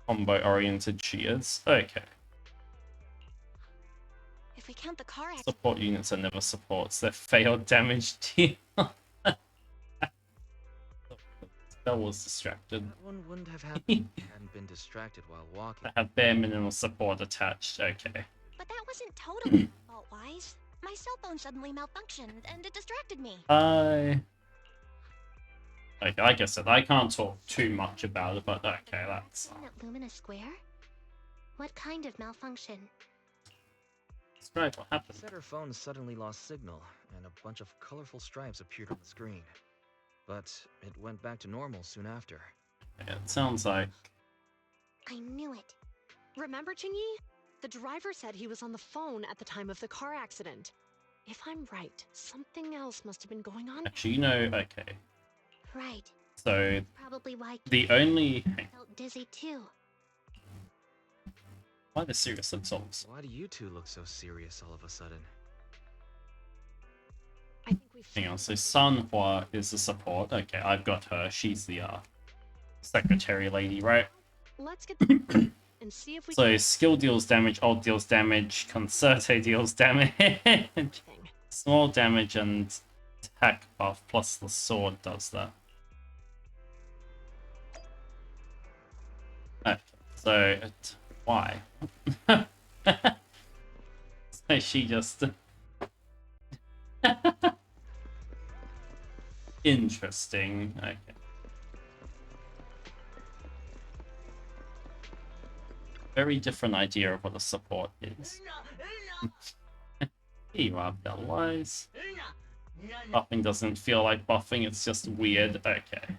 A: Combo-oriented cheers? Okay.
G: If we count the car accident,
A: Support units are never supports. They're failed damage deal. That was distracted.
F: That one wouldn't have happened if I hadn't been distracted while walking.
A: I have bare minimum support attached. Okay.
G: but that wasn't totally fault wise. My cell phone suddenly malfunctioned and it distracted me.
A: Okay, like I said, I can't talk too much about it, but okay, that's...
B: At Lumina Square? What kind of malfunction?
A: Describe what happened.
F: Said her phone suddenly lost signal, and a bunch of colorful stripes appeared on the screen. But it went back to normal soon after.
A: Yeah, it sounds like...
B: I knew it.
D: Remember, Jingyi? The driver said he was on the phone at the time of the car accident. If I'm right, something else must have been going on.
A: Actually, you know, okay.
B: Right.
A: So,
B: Probably why
A: the only...
B: felt dizzy too.
A: Why the serious themselves?
F: Why do you two look so serious all of a sudden?
D: I think we
A: Hang on, so Sanhua is the support. Okay, I've got her. She's the secretary lady, right?
D: Let's get the and see if we
A: So skill deals damage, ult deals damage, concerte deals damage, small damage and attack buff plus the sword does that. Okay, so why? So she just interesting. Okay. Very different idea of what a support is. Here you are, Bellwise. Buffing doesn't feel like buffing, it's just weird. Okay.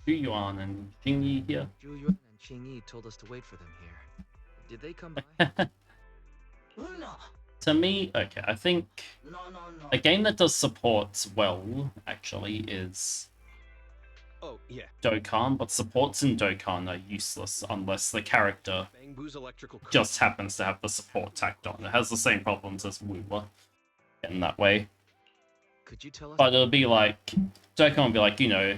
A: Juyuan and Jingyi here.
F: Juyuan and Qingyi told us to wait for them here. Did they come by?
A: To me, okay, I think a game that does supports well, actually, is
I: Oh, yeah.
A: Dokkan, but supports in Dokkan are useless unless the character
I: Bang Boo's electrical current.
A: just happens to have the support tacked on. It has the same problems as Wuwa in that way.
F: Could you tell us?
A: But it'll be like, Dokkan will be like, you know,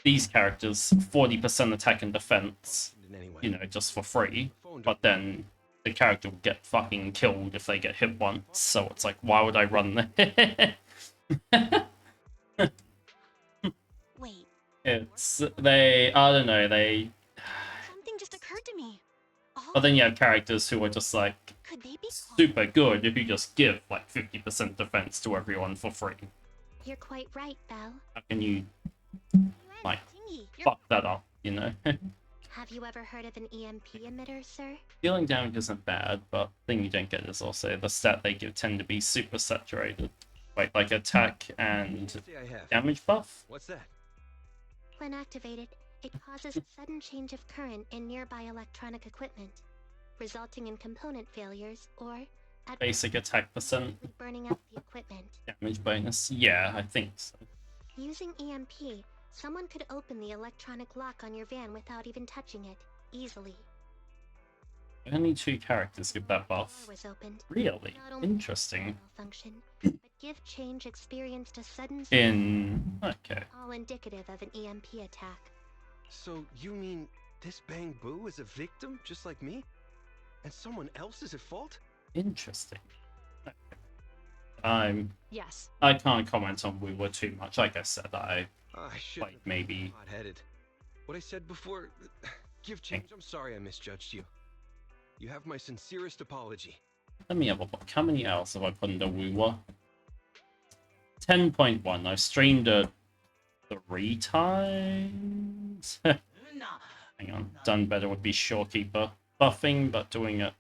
A: these characters, 40% attack and defense,
I: Anyway.
A: you know, just for free.
I: Phone
A: But then the character will get fucking killed if they get hit once. So it's like, why would I run there?
G: Wait,
A: It's, they, I don't know, they...
G: something just occurred to me. All
A: But then you have characters who are just like,
G: could they be
A: super good if you just give like 50% defense to everyone for free.
B: You're quite right, Belle.
A: How can you... like
G: Tingy, you're
A: fuck that up, you know?
B: Have you ever heard of an EMP emitter, sir?
A: Dealing damage isn't bad, but the thing you don't get is also the stat they give tend to be super saturated. Like attack and
I: Say I have.
A: damage buff.
I: What's that?
B: When activated, it causes a sudden change of current in nearby electronic equipment, resulting in component failures or, at
A: Basic attack percent,
B: burning up the equipment.
A: damage bonus. Yeah, I think so.
B: Using EMP, someone could open the electronic lock on your van without even touching it, easily.
A: Only 2 characters give that
B: The
A: buff.
B: door was opened.
A: Really?
B: Not only
A: Interesting.
B: malfunction, but gift change experienced a sudden
A: Okay.
B: all indicative of an EMP attack.
I: So you mean this Bang Boo is a victim just like me? And someone else is at fault?
A: Interesting.
D: Yes.
A: I can't comment on We Were too much. Like I said, I
I: should
A: like maybe
I: hot-headed. What I said before, give change. I'm sorry I misjudged you. You have my sincerest apology.
A: let me have a look. How many hours have I put into We Were? 10.1. I've streamed it 3 times. Hang on. Done better would be Shorekeeper. Buffing, but doing it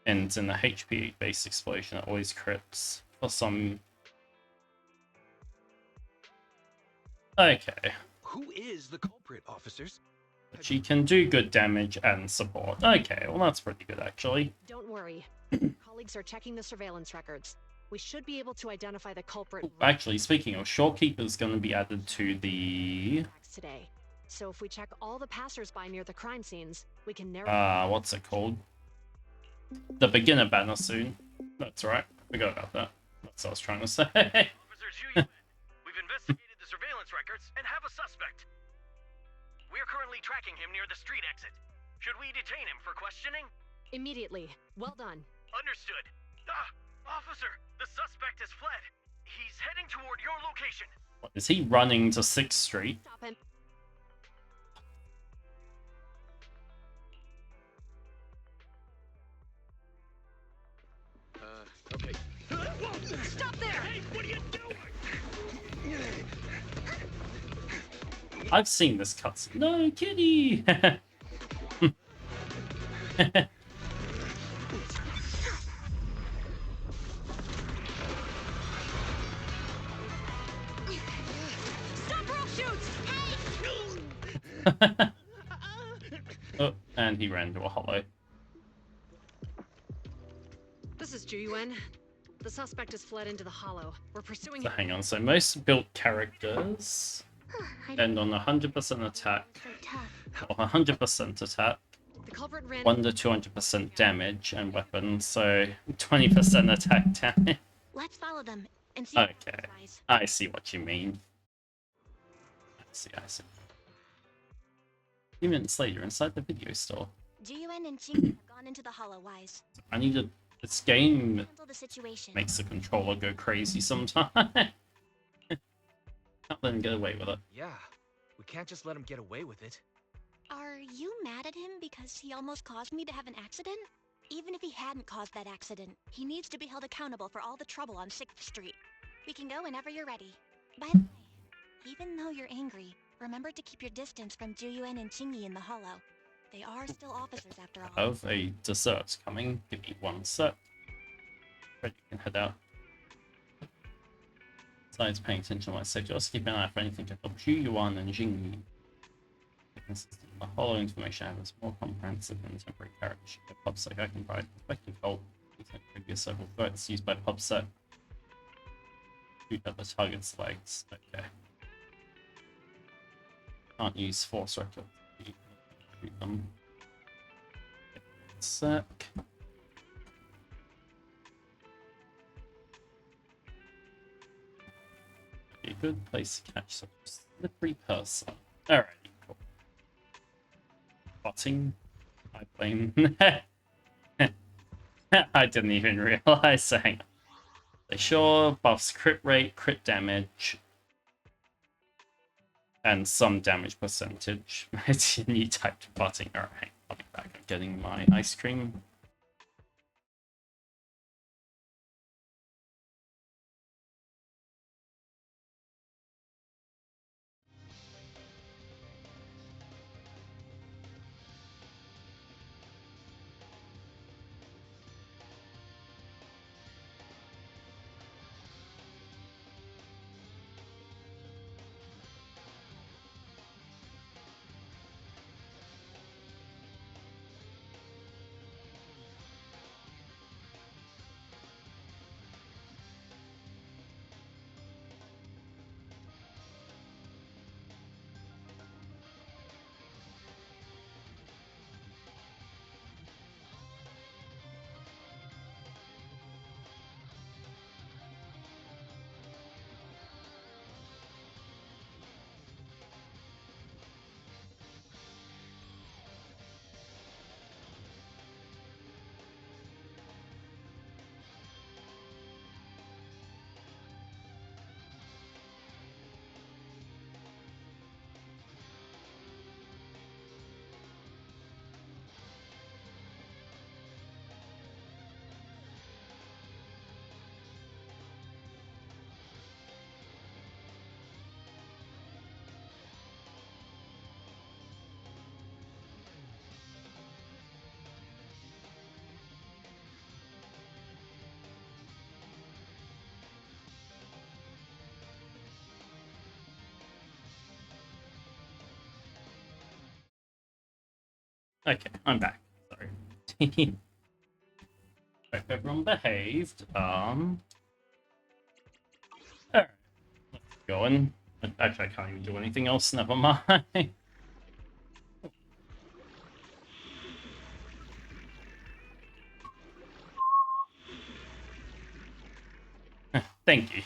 A: ends in the HP base explosion. It always crits for some. Okay.
I: Who is the culprit, officers?
A: But she can do good damage and support. Okay, well that's pretty good actually.
D: Don't worry. Colleagues are checking the surveillance records. We should be able to identify the culprit
A: Actually, speaking of, Shorekeeper's going to be added to the
D: today. So if we check all the passersby near the crime scenes, we can narrow.
A: what's it called? The beginner banner soon. That's right. I forgot about that. That's what I was trying to say.
H: Officers Yu, we've investigated the surveillance records and have a suspect. We're currently tracking him near the street exit. Should we detain him for questioning?
D: Immediately. Well done.
H: Understood. Officer, the suspect has fled. He's heading toward your location.
A: What, is he running to 6th Street?
D: Stop him.
I: Okay.
D: Stop there!
H: Hey, what are you doing?
A: I've seen this cutscene. No, kitty!
D: Stop or I'll shoot!
A: Oh, and he ran to a hollow.
D: This is Juyuan. The suspect has fled into the hollow. We're pursuing
A: So
D: him.
A: hang on, so most built characters end on 100% attack,
B: So tough.
A: or 100% attack,
D: The culprit ran
A: 1 to 200% damage and weapons, so 20% attack damage.
B: Let's follow them and see.
A: Okay, I see what you mean. I see. A few minutes later, inside the video store.
G: Jiyuan and Qing have gone into the Hollow Wise.
A: I need a... This game
G: Handle the situation.
A: makes the controller go crazy sometimes. Can't let him get away with it.
F: Yeah, we can't just let him get away with it.
G: Are you mad at him because he almost caused me to have an accident? Even if he hadn't caused that accident, he needs to be held accountable for all the trouble on 6th Street. We can go whenever you're ready. By the way, even though you're angry, remember to keep your distance from Juyuan and Qingyi in the Hollow. They are still officers after all.
A: I have a dessert coming. Give me 1 sec. Ready, you can head out. Besides paying attention to my safety, just keep an eye for anything to help Yuan and Jingyi. The hollow information I have is more comprehensive than temporary character. PubSec I can provide effective help using previous several threats used by PubSec. Shoot at the target's legs. Okay. Can't use force record. Shoot them. Sec. A good place to catch such a slippery person. Alrighty, cool. Botting. I blame. I didn't even realize. Hang on. They sure buffs crit rate, crit damage, and some damage percentage. It's a new type of botting. Alright, I'll be back. I'm getting my ice cream. Okay, I'm back. Sorry. Hope everyone behaved. Alright. Let's go on. Actually, I can't even do anything else. Never mind. Thank you.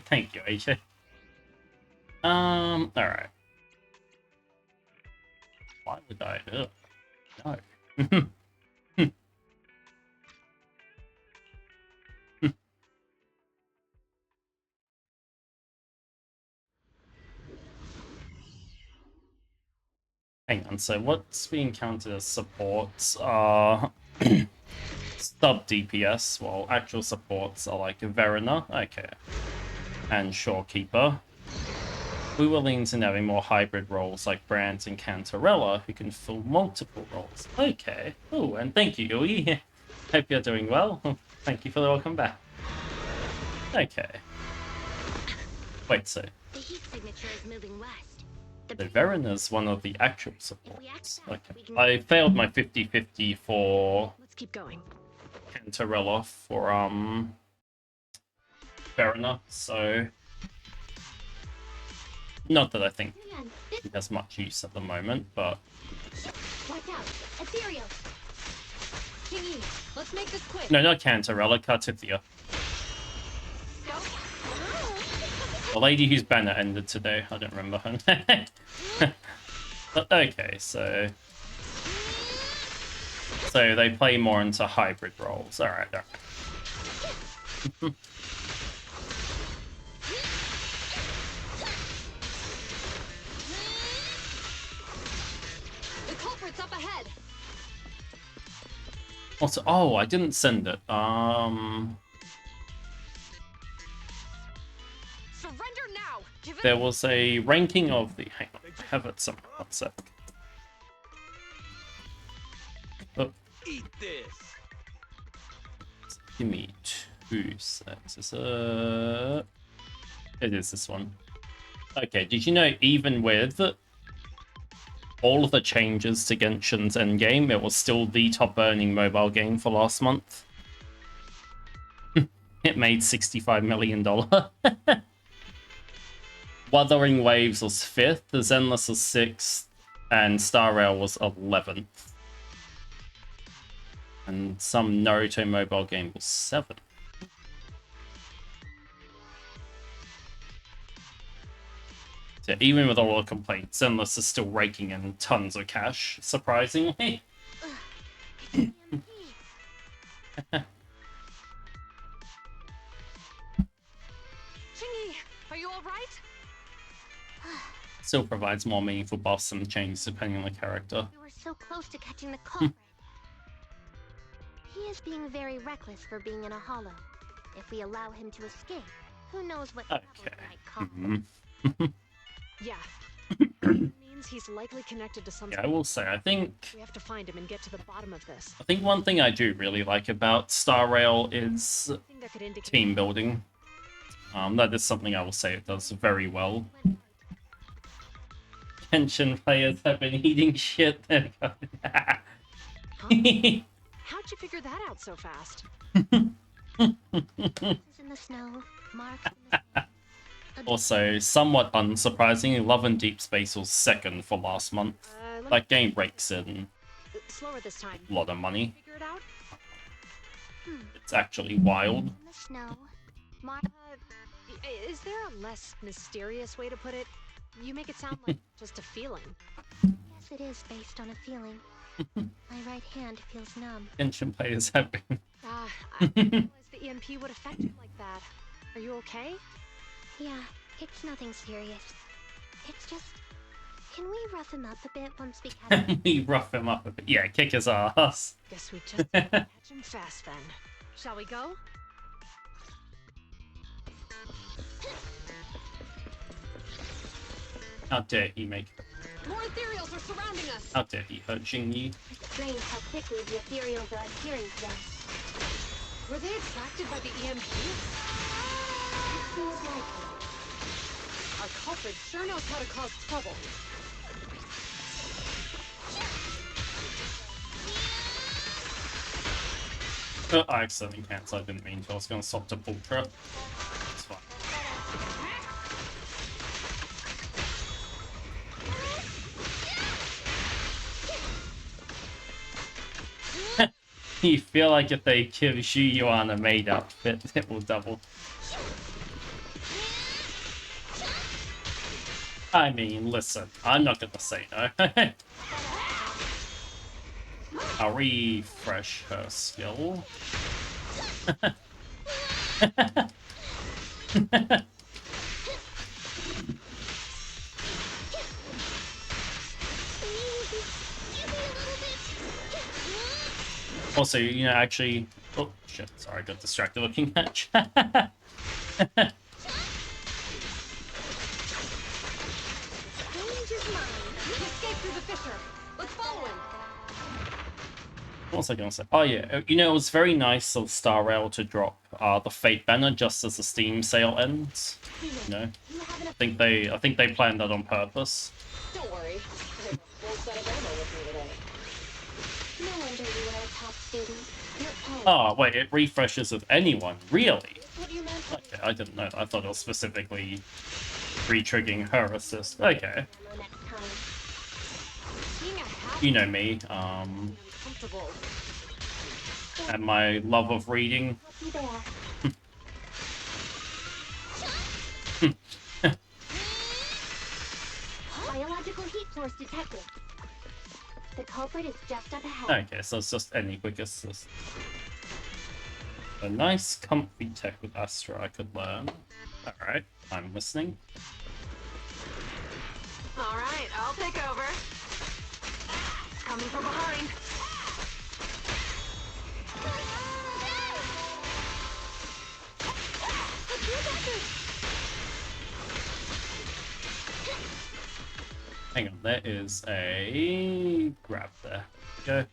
A: Thank you, AJ. Alright. Why would I? Ugh. No. Hang on, so what's being counted as supports are sub DPS, while actual supports are like Verena, okay, and Shorekeeper. We will lean into having more hybrid roles like Brandt and Cantarella, who can fill multiple roles. Okay. Oh, and thank you, Yui. Hope you're doing well. Thank you for the welcome back. Okay. Wait, so
B: The heat signature is moving west.
A: the Verena's one of the actual supports. Okay. I failed my 50-50 for
D: Let's keep going.
A: Cantarella for Verena, so not that I think he has much use at the moment, but
B: Watch out! Ethereal!
D: Kingy, let's make this quick.
A: no, not Cantarella, Cartithia. The lady whose banner ended today, I don't remember her name. But okay, so they play more into hybrid roles. Alright, alright.
D: The culprit's up ahead.
A: Also, oh, I didn't send it.
D: Surrender now. Give it.
A: There was a ranking of the. Hang on, I have it somewhere. One sec. Oh,
I: Eat this.
A: give me 2 secs. It is this one. Okay, did you know even with all of the changes to Genshin's endgame, it was still the top earning mobile game for last month? It made $65 million. Wuthering Waves was 5th, The Zenless was 6th, and Star Rail was 11th. And some Naruto mobile game was 7th. So even with all the complaints, Zenless is still raking in tons of cash, surprisingly.
B: Chingy,
D: are you all right?
A: Still provides more meaningful buffs and changes depending on the character.
B: we were so close to catching the culprit. He is being very reckless for being in a hollow. If we allow him to escape, who knows what trouble
A: Okay.
B: might come.
D: Yeah. Means he's likely connected to some.
A: Yeah, I will say, I think
D: We have to find him and get to the bottom of this.
A: one thing I do really like about Star Rail is
D: Thing that could indicate.
A: team building. That is something I will say it does very well. Genshin players have been eating shit. There we go.
D: How'd you figure that out so fast?
B: In the snow, marks in the snow.
A: Also, somewhat unsurprisingly, Love and Deep Space was 2nd for last month. That game rakes in
D: Slower this time.
A: a lot of money.
D: Figure it out.
A: It's actually wild.
B: In the snow, mark.
D: Is there a less mysterious way to put it? You make it sound like just a feeling.
B: Yes, it is based on a feeling. My right hand feels numb.
A: Genshin players have been.
D: I didn't realize the EMP would affect you like that. Are you okay?
B: Yeah, it's nothing serious. It's just... Can we rough him up a bit once we catch him?
A: We rough him up a bit. Yeah, kick his ass.
D: Guess we just have to catch him fast then. Shall we go?
A: How dare he make it?
D: More ethereals are surrounding us!
A: How dare he hurt Xingyi?
B: It's strange how quickly the ethereals are adhering to them.
D: Were they attracted by the EMP?
B: Seems likely.
D: Our culprit sure knows how to cause trouble.
A: I accidentally cancelled. I didn't mean to. I was going to swap to Ultra. It's fine. You feel like if they give Xu Yuan a maid outfit, it will double. I mean, listen, I'm not gonna say no. I'll refresh her skill. Also, you know, actually... Oh, shit, sorry, I got distracted looking at chat. What was I gonna say? Oh yeah, you know, it was very nice of Star Rail to drop the Fate banner just as the Steam sale ends. You know, I think they planned that on purpose.
B: Don't worry. I have a full set of ammo with me today. No wonder you are a top student.
A: Oh wait, it refreshes with anyone, really?
B: What you meant?
A: Okay, I didn't know that. I thought it was specifically re-triggering her assist. Okay. You know me, and my love of reading.
B: Biological heat source detected. The culprit is just up ahead.
A: Okay, so it's just any quick assist. A nice comfy tech with Astra I could learn. Alright, I'm listening.
D: Alright, I'll take over. Coming from behind.
A: Hang on, there is a grab there. Go.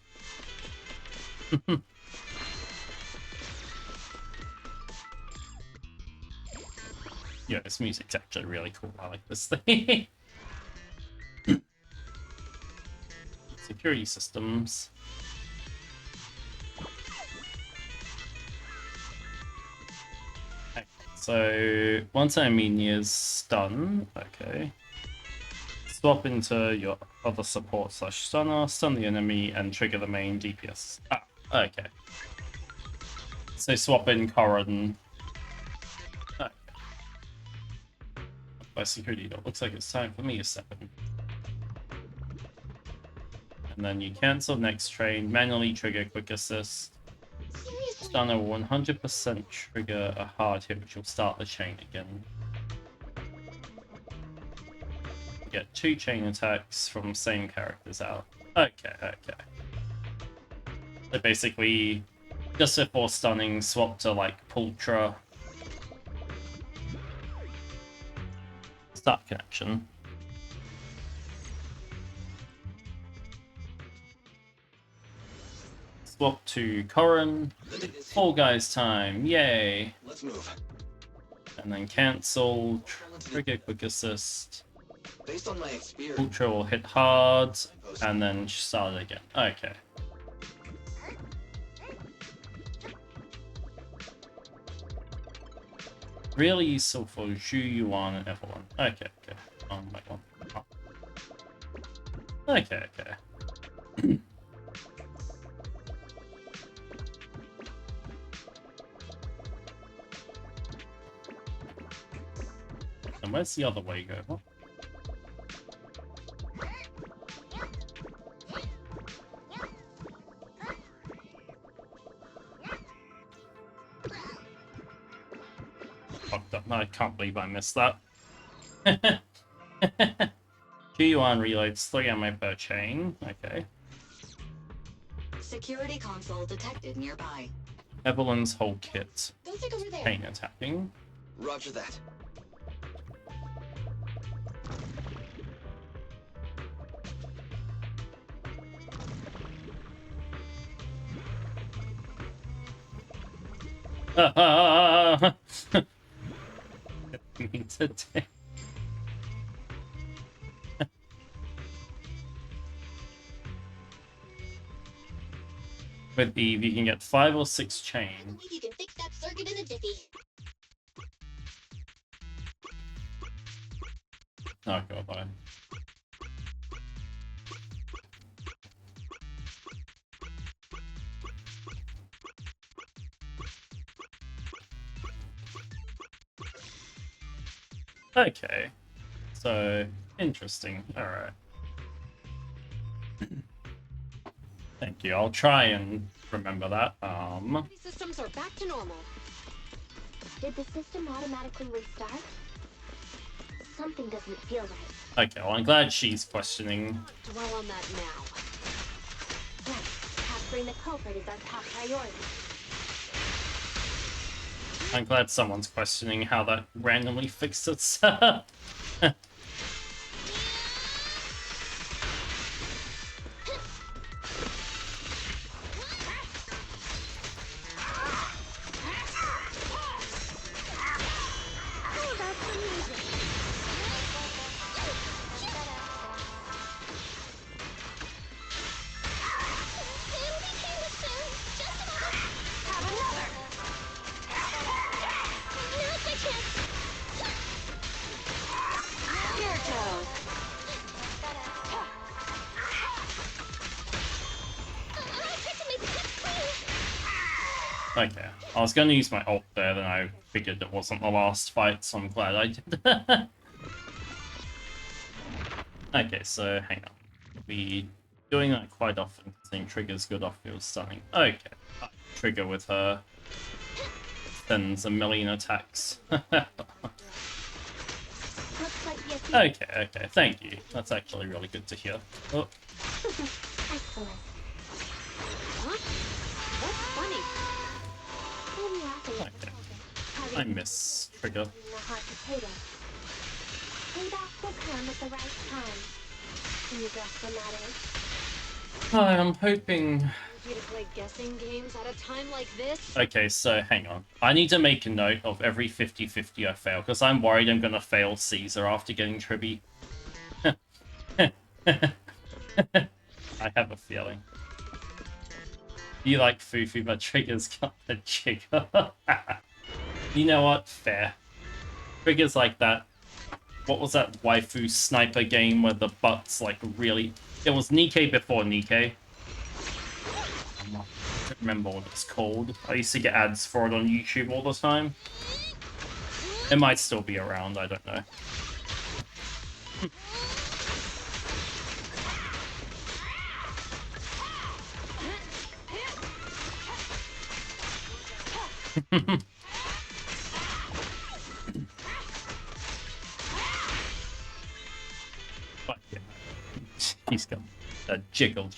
A: Yeah, this music's actually really cool. I like this thing. Security systems. Okay, so once enemy is stunned, okay. Swap into your other support / stunner, stun the enemy, and trigger the main DPS. Ah, okay. So swap in Corrin. Okay. By security, it looks like it's time for me to step in. And then you cancel next train, manually trigger quick assist. Stunner will 100% trigger a hard hit, which will start the chain again. Get 2 chain attacks from same characters out. Okay, okay. So basically, just before stunning, swap to like Pultra. Start connection. Swap to Corrin. Fall Guys time, yay!
E: Let's move.
A: And then cancel, trigger quick assist.
E: Based on my experience,
A: Ultra will hit hard, and then start it again. Okay. Really useful for Xu Yuan and everyone. Okay, okay. Oh my god. Oh. Okay, okay. And where's the other way go? What? Fucked up. I can't believe I missed that. G1 reloads 3 ammo per chain. Okay.
B: Security console detected nearby.
A: Evelyn's whole kit.
B: Go take over there.
A: Chain attacking.
E: Roger that.
A: Me today. With Eve, you can get 5 or 6
B: I
A: chain.
B: believe you can fix that circuit in a jiffy.
A: Oh god, bye. Okay. So, interesting. Alright. Thank you. I'll try and remember that.
D: Systems are back to normal.
B: Did the system automatically restart? Something doesn't feel right.
A: Okay, well, I'm glad she's questioning.
D: Dwell on that now.
B: Right, capturing the culprit is our top priority.
A: I'm glad someone's questioning how that randomly fixed itself. Okay, I was going to use my ult there, then I figured it wasn't the last fight, so I'm glad I did. Okay, so hang on. We doing that quite often, seeing triggers good off field stunning. Okay, trigger with her sends a million attacks. Okay, thank you. That's actually really good to hear. Oh.
B: Excellent.
D: Huh? What's funny?
A: Okay. I miss trigger.
B: A hot potato. Payback will come at the right time. Can you guess when that is?
A: Hi, I'm hoping.
D: You to play guessing games at a time like this?
A: Okay, so hang on. I need to make a note of every 50-50 I fail, because I'm worried I'm going to fail Caesar after getting Tribby. I have a feeling. You like Fufu, but Trigger's got the jigger. You know what? Fair. Trigger's like that. What was that waifu sniper game where the butts like really... It was Nikkei before Nikkei. I don't remember what it's called. I used to get ads for it on YouTube all the time. It might still be around, I don't know. But yeah, he's got a jiggle.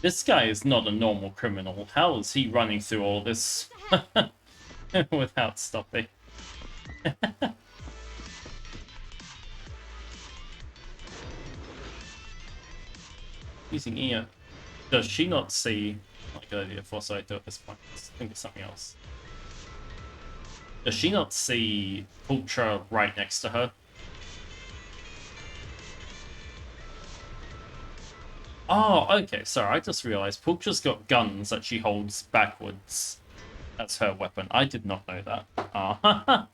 A: This guy is not a normal criminal. How is he running through all this without stopping? Using Io. Does she not see... Like, good idea, foresight at this point. I think it's something else. Does she not see Ultra right next to her? Oh, okay, sorry, I just realized Pulcha's got guns that she holds backwards as her weapon. I did not know that. Ah,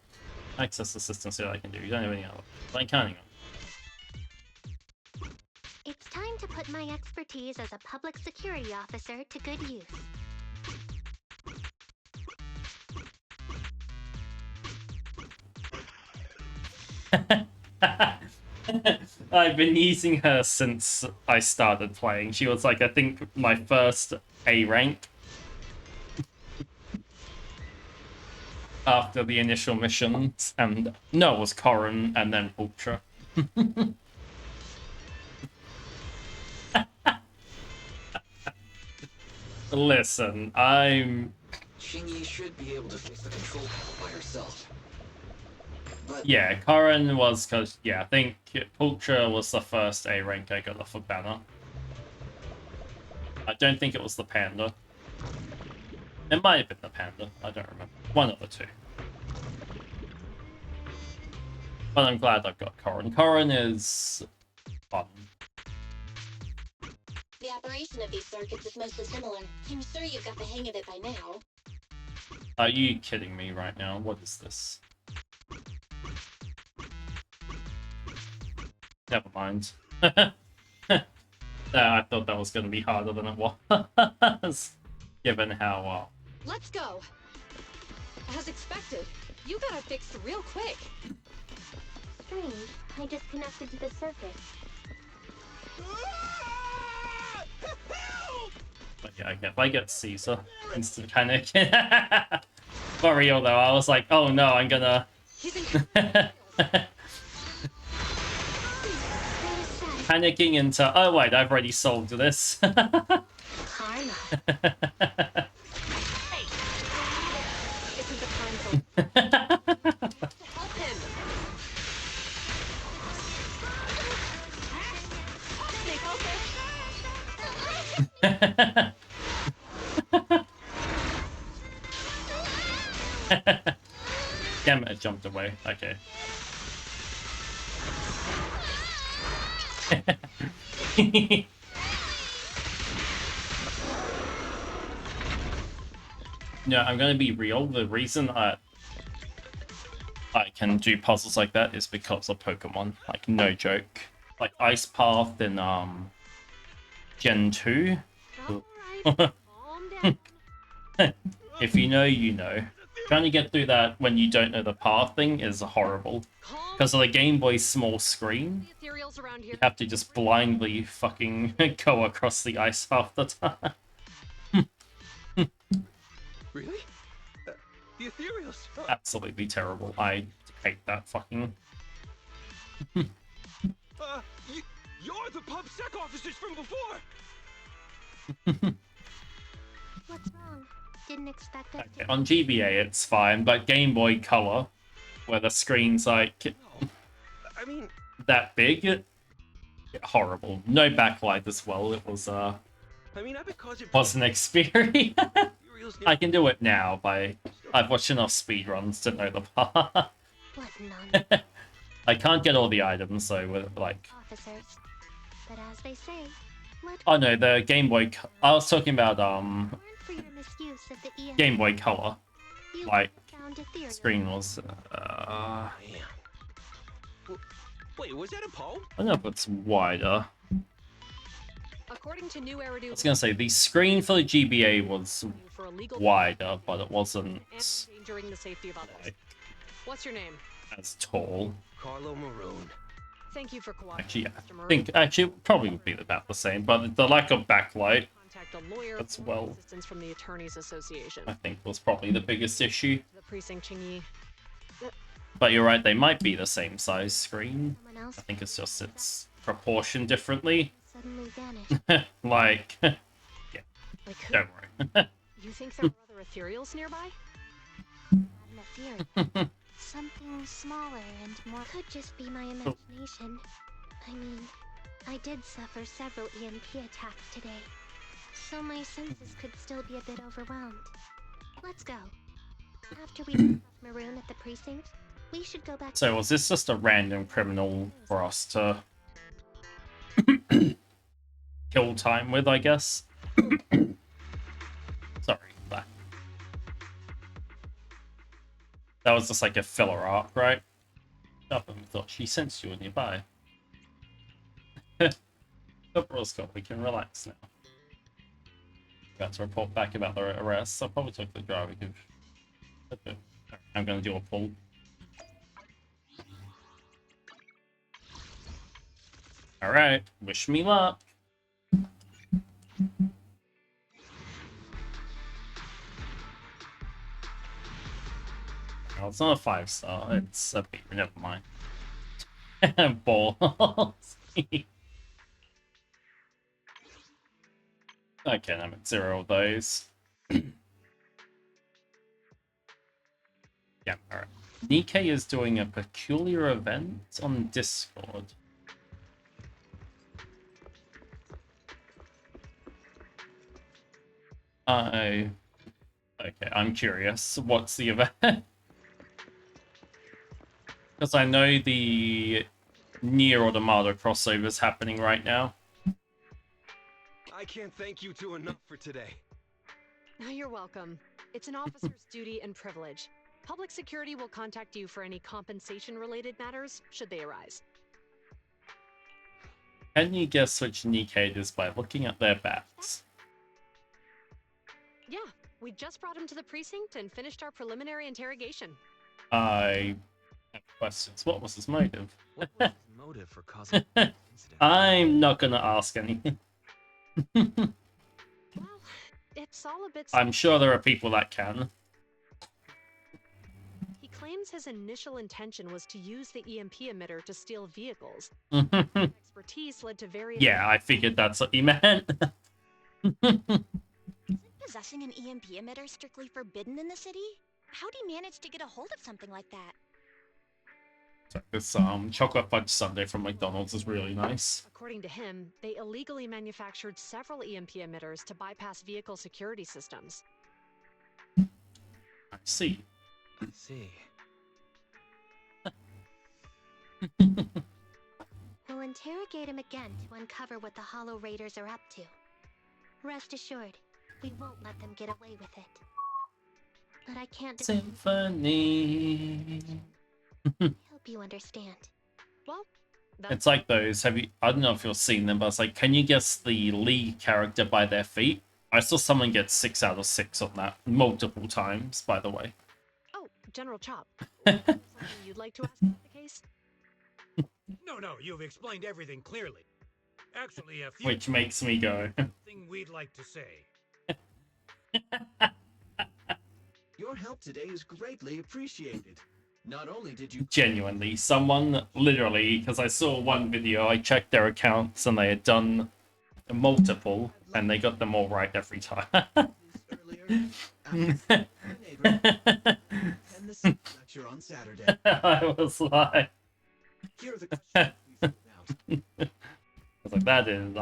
A: access assistance that I can do. You don't have any other. I'm counting on.
B: It's time to put my expertise as a public security officer to good use.
A: I've been using her since I started playing. She was like, I think, my first A rank. After the initial missions, and no, it was Corrin and then Ultra. Listen,
E: Xingyi should be able to fix the control panel by herself. But
A: yeah, Corrin was because, yeah, I think Ultra was the first A rank I got off of banner. I don't think it was the Panda. It might have been the Panda, I don't remember. One of the two. But I'm glad I've got Corrin. Corrin is fun.
G: The The operation of these circuits is mostly similar. I'm sure you've got the hang of it by now.
A: Are you kidding me right now? What is this? Never mind. I thought that was going to be harder than it was, given how...
D: Let's go. As expected, you got it fixed real quick.
B: Strange. I disconnected to the circuit.
A: But yeah, if I get Caesar, instant panic. For real though, I was like, oh no, I'm gonna... Panicking into, oh wait, I've already solved this.
D: Karma. Hey. Isn't the time to help him?
A: Damn it, I jumped away. Okay. No, I'm gonna be real. The reason I can do puzzles like that is because of Pokemon. Like, no joke. Like Ice Path in Gen 2.
D: Calm down.
A: If you know, you know. Trying to get through that when you don't know the path thing is horrible. Because of the Game Boy's small screen,
D: Ethereals around here.
A: you have to just blindly fucking go across the ice half the time.
I: Really? The Ethereals?
A: Absolutely terrible. I hate that fucking...
I: You're the PubSec officers from before!
B: What's wrong? Didn't expect us
A: Okay, on GBA it's fine, but Game Boy Color, where the screen's like...
I: I mean...
A: that big, horrible. No backlight as well. It was was an experience. I can do it now I've watched enough speedruns to know the part.
B: What nonsense.
A: I can't get all the items, so with like...
B: Officers. But as they say, let
A: Oh no, the Game Boy... I was talking about
B: for your misuse of the EM.
A: Game Boy Color.
B: You
A: Like,
B: found ethereal.
A: screen was...
I: Wait, was that a poem?
A: I don't know if it's wider.
D: According to new Eridu,
A: I was gonna say, the screen for the GBA was
D: for illegal
A: wider, but it wasn't
D: and endangering the safety of others.
A: like,
D: What's your name?
A: as tall.
I: Carlo Maroon.
D: Thank you for cooperating.
A: Actually, yeah,
D: Mr.
A: I
D: Maroon.
A: think actually it probably would be about the same, but the lack of backlight,
D: Contact a lawyer
A: as
D: or
A: well.
D: assistance from the Attorneys Association.
A: I think was probably the biggest issue.
D: The precinct Chingy.
A: But you're right, they might be the same size screen.
B: Someone else
A: I think it's just it's proportioned differently.
B: suddenly vanished.
A: Like,
D: Like who?
A: don't worry.
D: You think there are other ethereals nearby?
B: An ethereal. Something smaller and more. Could just be my imagination. I mean, I did suffer several EMP attacks today, so my senses could still be a bit overwhelmed. Let's go. After we drop off Maroon at the precinct, we should go back.
A: So was this just a random criminal for us to kill time with, I guess? Sorry, that was just like a filler arc, right? Up and thought she sensed you were nearby. Scott, we can relax now. Got to report back about the arrest. I probably took the driver. I'm gonna do a pull. Alright, wish me luck. Well, it's not a 5-star, it's a B. Never mind. Balls. Okay, I'm at 0 of those. Yeah, alright. Nikkei is doing a peculiar event on Discord. Okay, I'm curious. What's the event? Because I know the Nier Automata crossover is happening right now.
I: I can't thank you two enough for today.
D: You're welcome. It's an officer's duty and privilege. Public security will contact you for any compensation-related matters, should they arise.
A: Can you guess which Nikkei it is by looking at their bats?
D: Yeah, we just brought him to the precinct and finished our preliminary interrogation.
A: I have questions. What was his motive?
F: What was his motive for causing the incident?
A: I'm not gonna ask anything.
D: Well, it's all a bit...
A: I'm sure there are people that can.
D: He claims his initial intention was to use the EMP emitter to steal vehicles.
A: Yeah,
D: Expertise led to various...
A: I figured that's what he meant.
G: Isn't possessing an EMP emitter strictly forbidden in the city? How'd he manage to get a hold of something like that?
A: So this chocolate fudge sundae from McDonald's is really nice.
D: According to him, they illegally manufactured several EMP emitters to bypass vehicle security systems.
A: I see.
F: I see.
B: We'll interrogate him again to uncover what the Hollow Raiders are up to. Rest assured, we won't let them get away with it. But I can't
A: Symphony.
B: hope you understand.
D: Well,
A: It's like those. I don't know if you've seen them, but it's like, can you guess the lead character by their feet? I saw someone get 6 out of 6 on that multiple times, by the way.
D: Oh, General Chop. Something you'd like to ask about the case?
J: No, you've explained everything clearly. Actually, a few
A: Which makes me go.
J: thing we'd like to say.
E: Your help today is greatly appreciated. Not only did you
A: Genuinely, someone literally, because I saw one video, I checked their accounts and they had done multiple, and they got them all right every time.
E: earlier, after my neighbor, and the secret lecture on Saturday.
A: I was like,
E: Here are the questions we filled out.
A: I was like, that is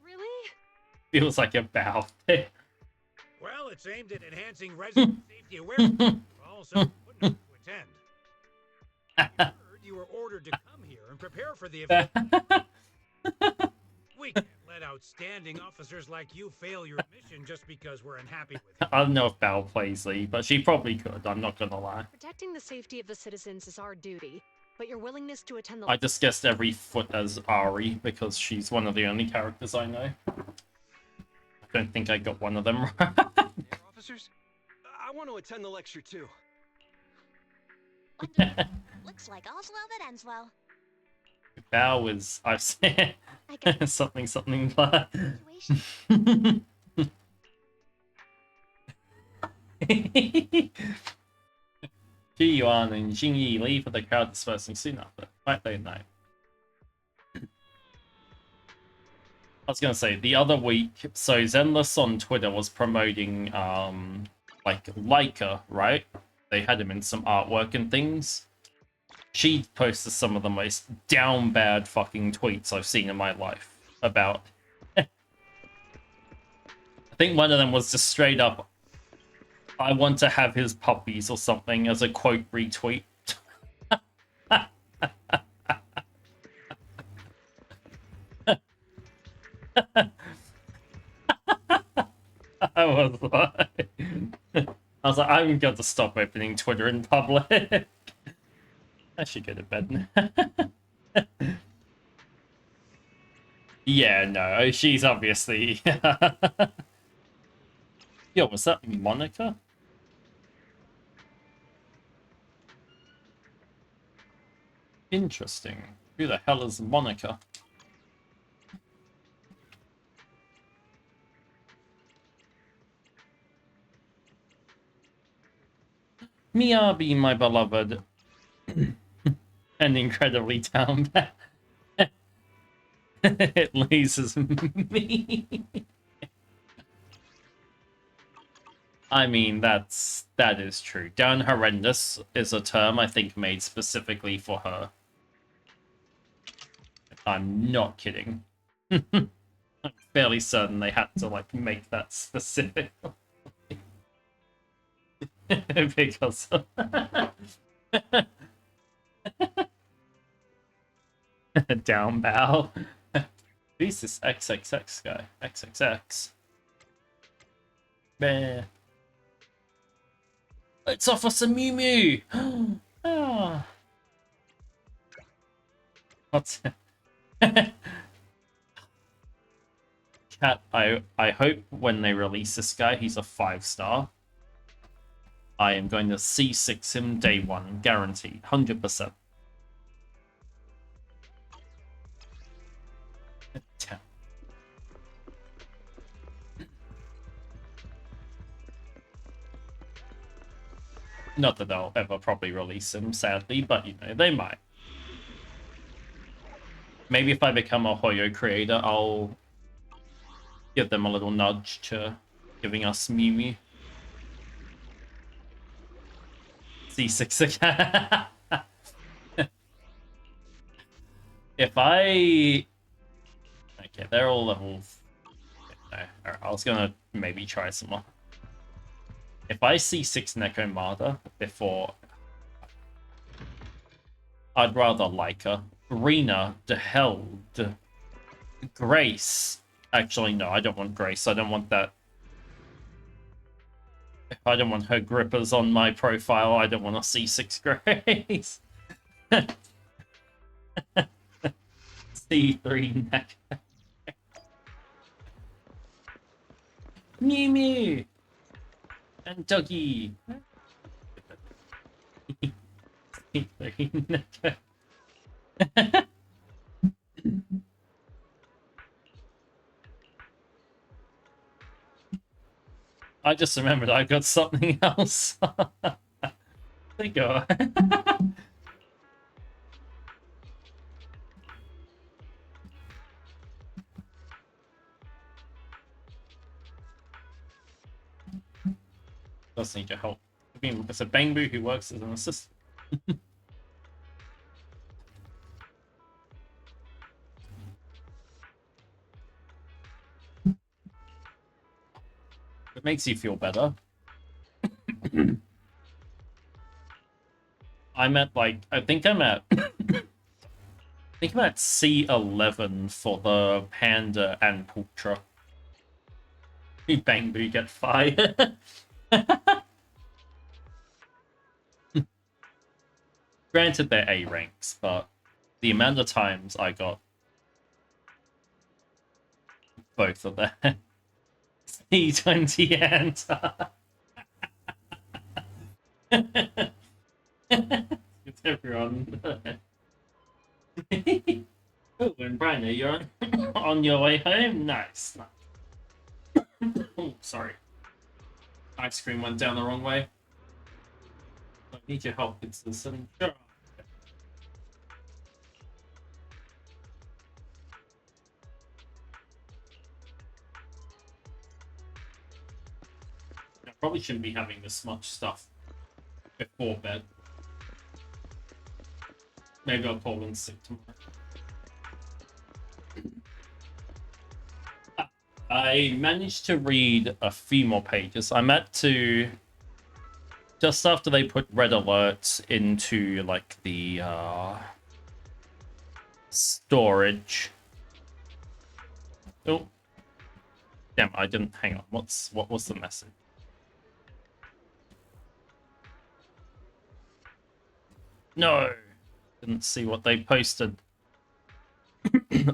D: Really?
A: feels like a bow.
J: Well, it's aimed at enhancing resident safety awareness for all so wouldn't have to attend. I heard you were ordered to come here and prepare for the event. We can't let outstanding officers like you fail your mission just because we're unhappy with you.
A: I don't know if Belle plays Lee, but she probably could, I'm not gonna lie.
D: Protecting the safety of the citizens is our duty, but your willingness to attend the...
A: I just guessed every foot as Ari because she's one of the only characters I know. I don't think I got one of them right.
I: Air officers? I want to attend the lecture too.
G: Wonderful. Looks like all's well that ends well.
A: Bow is, I've said
B: I got
A: something like
B: situation.
A: 去yuan and Jingyi leave for the crowd dispersing soon after. Quite late night. I was gonna say the other week, so Zenless on Twitter was promoting like Leica, right? They had him in some artwork and things. She posted some of the most down bad fucking tweets I've seen in my life about. I think one of them was just straight up, I want to have his puppies or something as a quote retweet. I was like, I'm going to stop opening Twitter in public. I should go to bed now. Yeah, no, she's obviously... Yo, was that Monica? Interesting. Who the hell is Monica? Miyabi, my beloved. And incredibly down bad. It loses me. I mean, that is true. Down horrendous is a term I think made specifically for her. I'm not kidding. I'm fairly certain they had to like make that specific. Because down bow. Who's this XXX guy? XXX. Meh. Let's offer some Mew Mew! Ah. What's Cat, I hope when they release this guy, he's a 5-star. I am going to C6 him day 1, guaranteed, 100%. Not that they'll ever probably release him, sadly, but you know, they might. Maybe if I become a Hoyo creator, I'll give them a little nudge to giving us Mew Mew. C6 again. If I... Okay, they're all level... No, alright, I was gonna maybe try some more. If I see 6 Nekomata before... I'd rather Leica. Rena, Deheld, Grace. Actually, no, I don't want Grace. I don't want that. If I don't want her grippers on my profile, I don't want a C6 Grace. C3 neck. Mew Mew! And Dougie! C3 neck. I just remembered I've got something else. There you go. Does need your help. I mean, it's a Bangbu who works as an assistant. It makes you feel better. I'm at like, I think I'm at C11 for the Panda and Pultra. Bangbu get fired. Granted, they're A ranks, but the amount of times I got both of them. C20 and it's everyone. Oh, and Brian, you're on your way home? Nice. Oh, sorry. Ice cream went down the wrong way. I need your help. It's the sudden. Sure. I probably shouldn't be having this much stuff before bed. Maybe I'll call in sick tomorrow. I managed to read a few more pages. I'm at to... Just after they put red alerts into, like, the, storage. Oh. Damn, I didn't... Hang on. What was the message? No! Didn't see what they posted.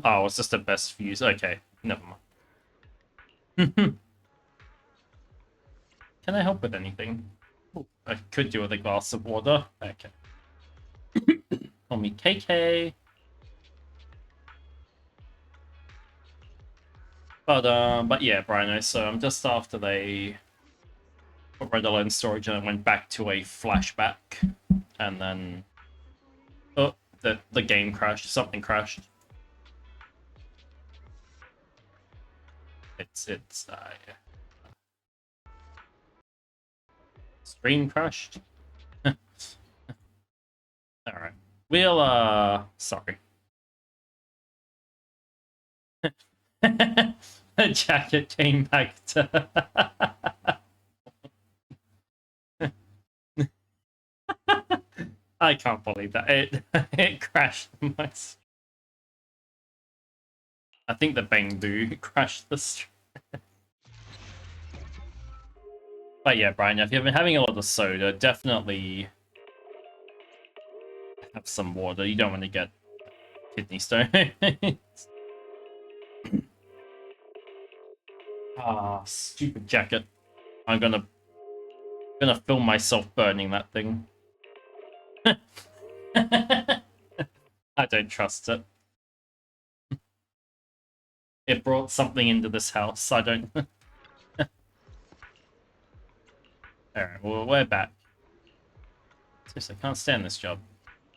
A: Oh, it's just the best views. Okay, never mind. Can I help with anything? Ooh, I could do with a glass of water. Okay. Call me KK. But yeah, Brino, so I'm just after they put red alert in storage and I went back to a flashback. And then... Oh, the game crashed. Something crashed. It's yeah. Stream crashed. Alright. We'll sorry. The jacket came back to I can't believe that. It crashed my I think the bamboo crashed the stream. But yeah, Brian, if you've been having a lot of soda, definitely have some water. You don't want to get kidney stone. Ah, stupid jacket. I'm gonna film myself burning that thing. I don't trust it. It brought something into this house. I don't. Alright, well, we're back. Seriously, I can't stand this job.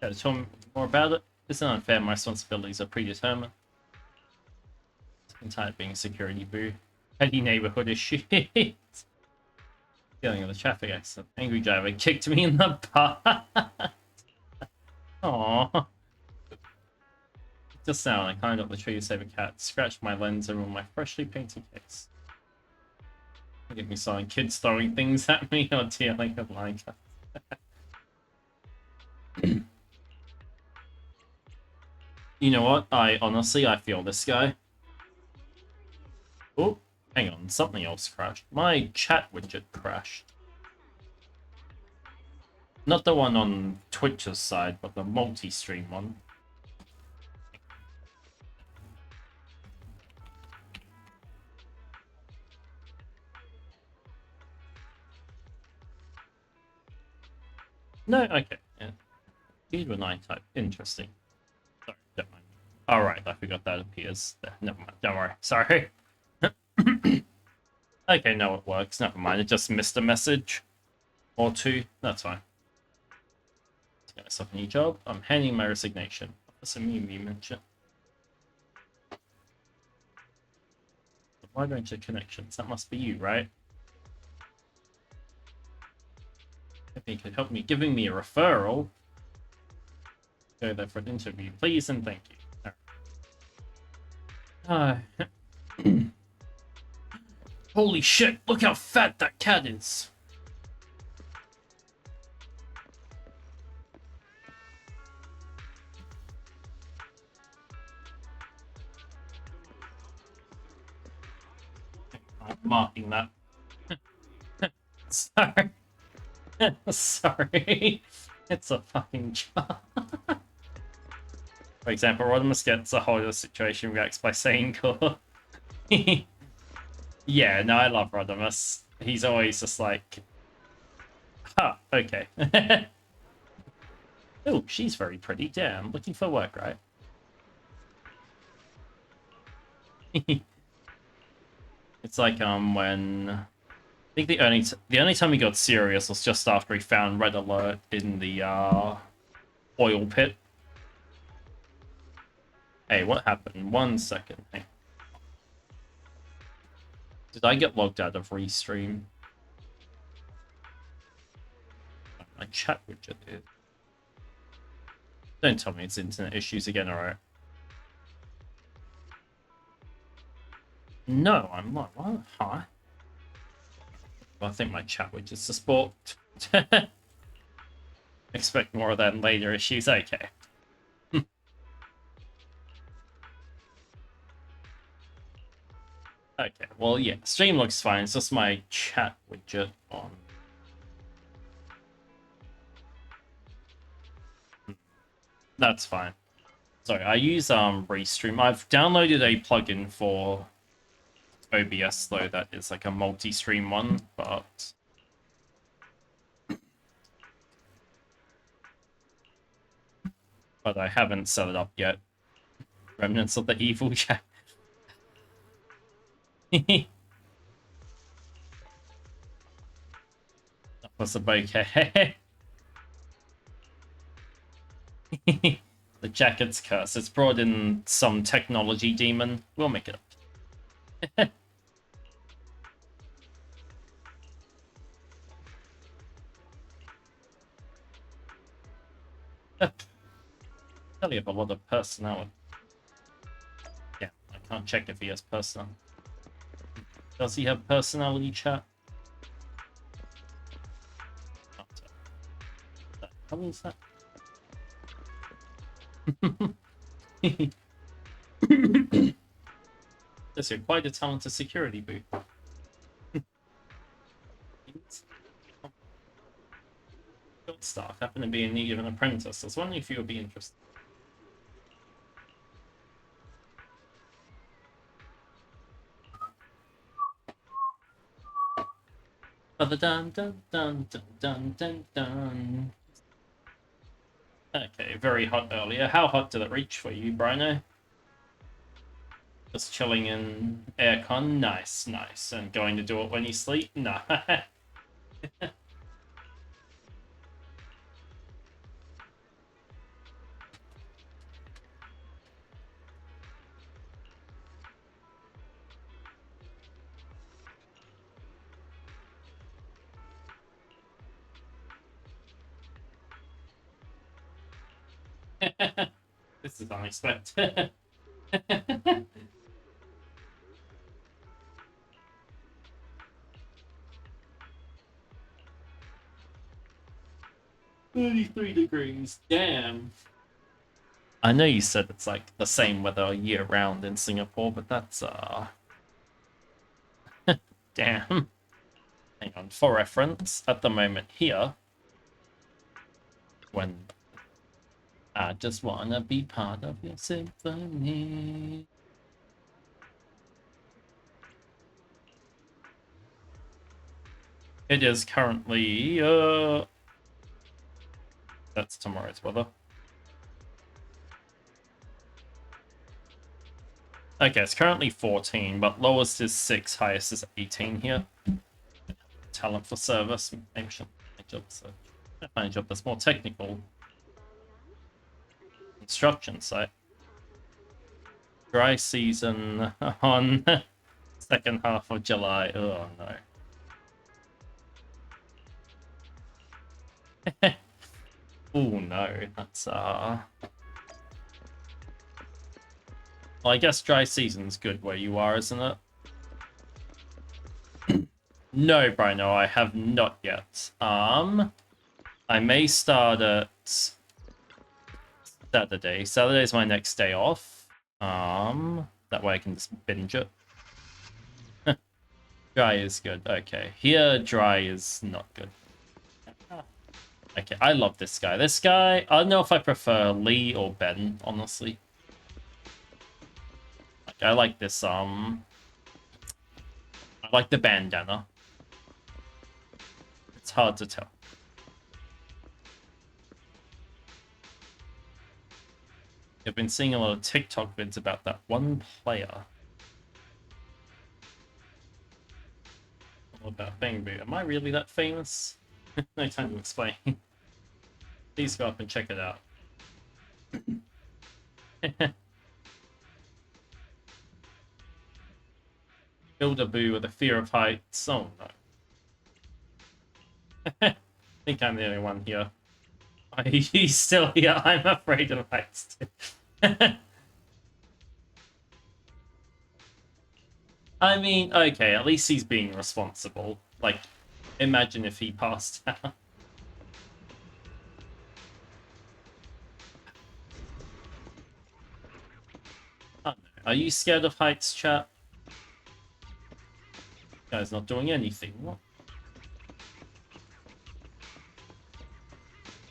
A: Gotta tell me more about it. It's not unfair. My responsibilities are predetermined. I'm tired of being a security boo. Petty neighborhood issue. Dealing with a traffic accident. Angry driver kicked me in the butt. Aww. Just now, I climbed up the tree to save a cat, scratched my lens and ruined my freshly painted case. Get me started. Kids throwing things at me or dealing with like. You know what? I feel this guy. Oh, hang on, something else crashed. My chat widget crashed. Not the one on Twitch's side, but the multi-stream one. No, okay. Yeah. These were 9 type. Interesting. Sorry, don't mind. Alright, I forgot that appears there. Never mind. Don't worry. Sorry. Okay, no, it works. Never mind. It just missed a message. Or 2. That's fine. Let's get myself a new job. I'm handing my resignation. That's a meme you mentioned. A wide range of connections. That must be you, right? If you could help me giving me a referral. Go there for an interview, please and thank you. Alright. Holy shit, look how fat that cat is. I'm marking that. Sorry. Sorry. It's a fucking job. For example, Rodimus gets a hold of the situation, reacts by saying cool. Yeah, no, I love Rodimus. He's always just like, huh, okay. Oh, she's very pretty. Damn, looking for work, right? It's like when I think the only time he got serious was just after he found Red Alert in the oil pit. Hey, what happened? 1 second. Hey. Did I get logged out of Restream? My chat widget is. Don't tell me it's internet issues again, alright? No, I'm not. What? Huh? I think my chat widget's a sport. Expect more of that in later issues. Okay. Okay, well, yeah, stream looks fine. It's just my chat widget on. That's fine. Sorry, I use Restream. I've downloaded a plugin for OBS though that is like a multi-stream one, but I haven't set it up yet. Remnants of the evil chat. That was a bouquet. The jacket's curse. It's brought in some technology demon. We'll make it up. Tell you have a lot of personality. Yeah, I can't check if he has personality. Does he have personality, chat? How means that? This is quite a talented security boot. Short staff happen to be in need of an apprentice. I was wondering if you would be interested. Dun dun dun dun dun dun dun. Okay, very hot earlier. How hot did it reach for you, Brino? Just chilling in aircon? Nice, nice. And going to do it when you sleep? Nah. This is unexpected. 33 degrees. Damn. I know you said it's like the same weather year round in Singapore, but that's damn. Hang on, for reference, at the moment here, when I just wanna be part of your symphony. It is currently that's tomorrow's weather. Okay, it's currently 14, but lowest is 6, highest is 18 here. Talent for service. Maybe should find a job that's more technical. Construction site. Dry season on second half of July. Oh no. Oh no, that's well, I guess dry season's good where you are, isn't it? No, Brino, I have not yet. I may start at Saturday. Saturday's my next day off. That way I can just binge it. Dry is good. Okay, here dry is not good. Okay, I love this guy. This guy, I don't know if I prefer Lee or Ben, honestly. Like, I like this, I like the bandana. It's hard to tell. I've been seeing a lot of TikTok vids about that one player. All about Bang Boo. Am I really that famous? No time to explain. Please go up and check it out. Build a boo with a fear of heights. Oh no. I think I'm the only one here. He's still here. I'm afraid of heights too. I mean, okay, at least he's being responsible. Like, imagine if he passed out. Oh, no. Are you scared of heights, chat? Guy's not doing anything. What?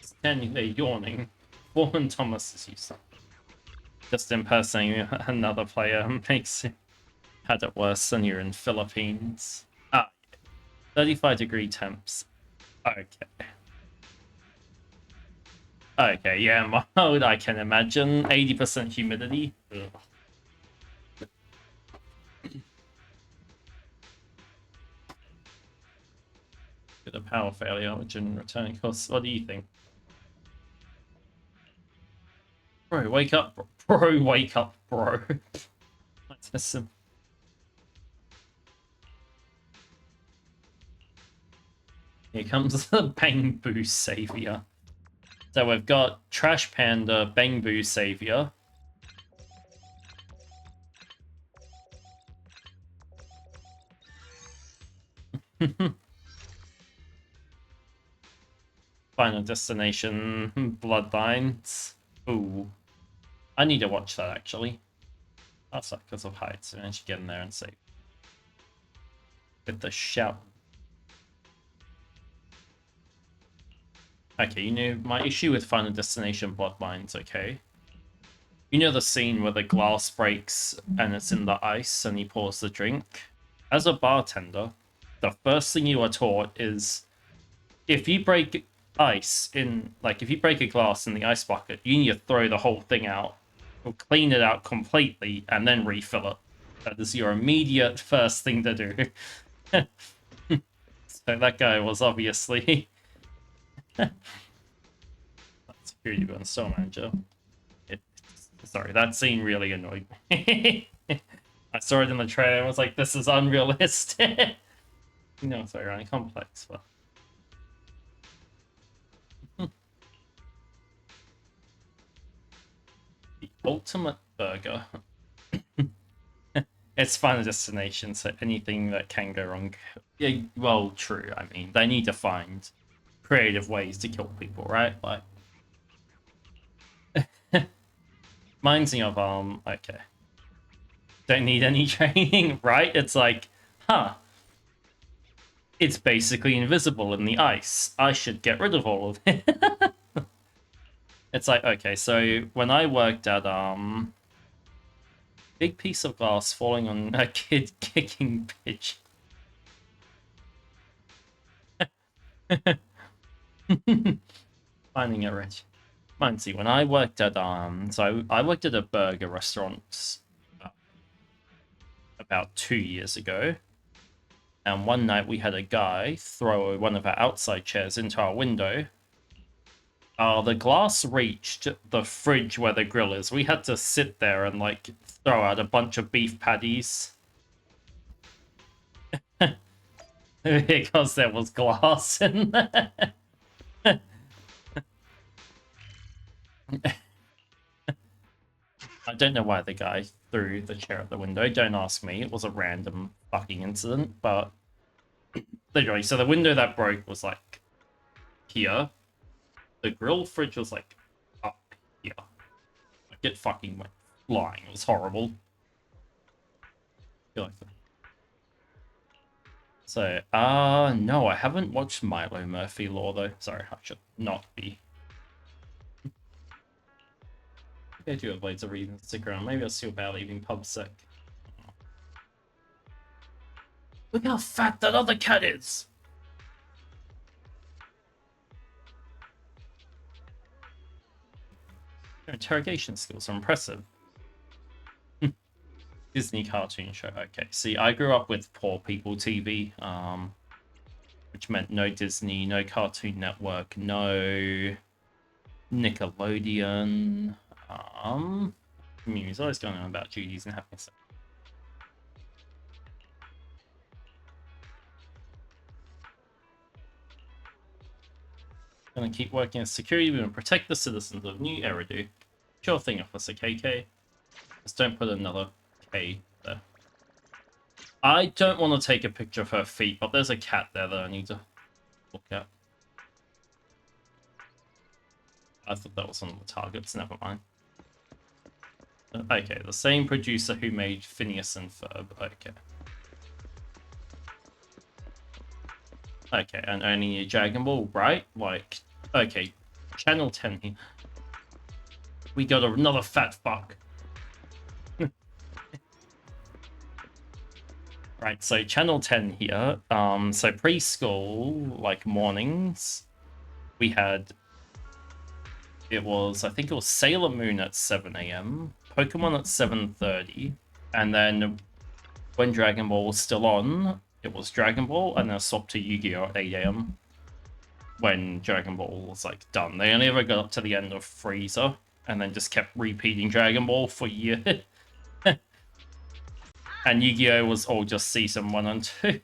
A: Standing there yawning. Foreman Thomas is used. Just impersonating another player makes it had it worse than you're in Philippines. Ah, 35-degree temps. Okay. Okay, yeah, mild, I can imagine. 80% humidity. Ugh. Bit of power failure, which in returning costs. What do you think? Bro, wake up, bro. Bro, wake up, bro. Let's listen. Here comes the Bang Boo Savior. So we've got Trash Panda, Bang Boo Savior. Final Destination, Bloodlines. Ooh. I need to watch that, actually. outside because of heights, and then she get in there and say, with the shout. Okay, you know, my issue with Final Destination Bloodlines, okay? You know the scene where the glass breaks and it's in the ice and he pours the drink? As a bartender, the first thing you are taught is if you break ice in, like, if you break a glass in the ice bucket, you need to throw the whole thing out, or clean it out completely, and then refill it. That is your immediate first thing to do. So that guy was obviously security and store manager. Sorry, that scene really annoyed me. I saw it in the trailer and was like, this is unrealistic. You know, it's very complex, but the ultimate burger. It's Final Destination, so anything that can go wrong. Yeah, well, true. I mean, they need to find creative ways to kill people, right? Like, reminds me of okay. Don't need any training, right? It's like, huh. It's basically invisible in the ice. I should get rid of all of it. It's like, okay, so when I worked at big piece of glass falling on a kid kicking pitch. Finding it rich. Mind see, when I worked at so I worked at a burger restaurant about 2 years ago. And one night we had a guy throw one of our outside chairs into our window. The glass reached the fridge where the grill is. We had to sit there and, like, throw out a bunch of beef patties. Because there was glass in there. I don't know why the guy threw the chair at the window. Don't ask me. It was a random fucking incident, but literally, so the window that broke was like here. The grill fridge was like up here. Like it fucking went flying. It was horrible. Feel like so, no, I haven't watched Milo Murphy Law though. Sorry, I should not be. I do have loads of reasons to stick around. Maybe I'll see about leaving PubSec. Look how fat that other cat is! Your interrogation skills are impressive. Disney cartoon show. Okay, see, I grew up with poor people TV, which meant no Disney, no Cartoon Network, no Nickelodeon. He's always going on about Judy's and happiness. Gonna keep working as security. We're gonna protect the citizens of New Eridu. Sure thing, Officer KK. Just don't put another K there. I don't want to take a picture of her feet, but there's a cat there that I need to look at. I thought that was one of the targets, never mind. Okay, the same producer who made Phineas and Ferb. Okay. Okay, and only a Dragon Ball, right? Like, okay, Channel 10 here. We got another fat fuck. Right, so Channel 10 here. So preschool, like mornings, we had, I think it was Sailor Moon at 7 AM, Pokemon at 7:30, and then when Dragon Ball was still on, it was Dragon Ball, and then swapped to Yu-Gi-Oh! At 8 AM. When Dragon Ball was, like, done. They only ever got up to the end of Frieza, and then just kept repeating Dragon Ball for years. And Yu-Gi-Oh! Was all just Season 1 and 2.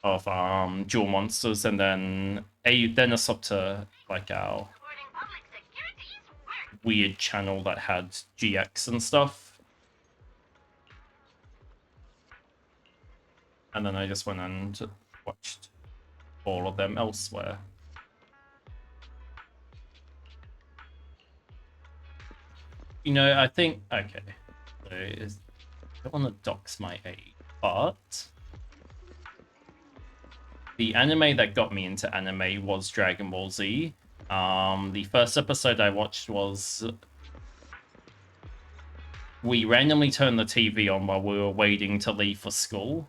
A: of Duel Monsters, and then it's up to, like, our weird channel that had GX and stuff. And then I just went and watched all of them elsewhere. You know, I think okay. So I don't want to dox my age, but the anime that got me into anime was Dragon Ball Z. The first episode I watched was we randomly turned the TV on while we were waiting to leave for school,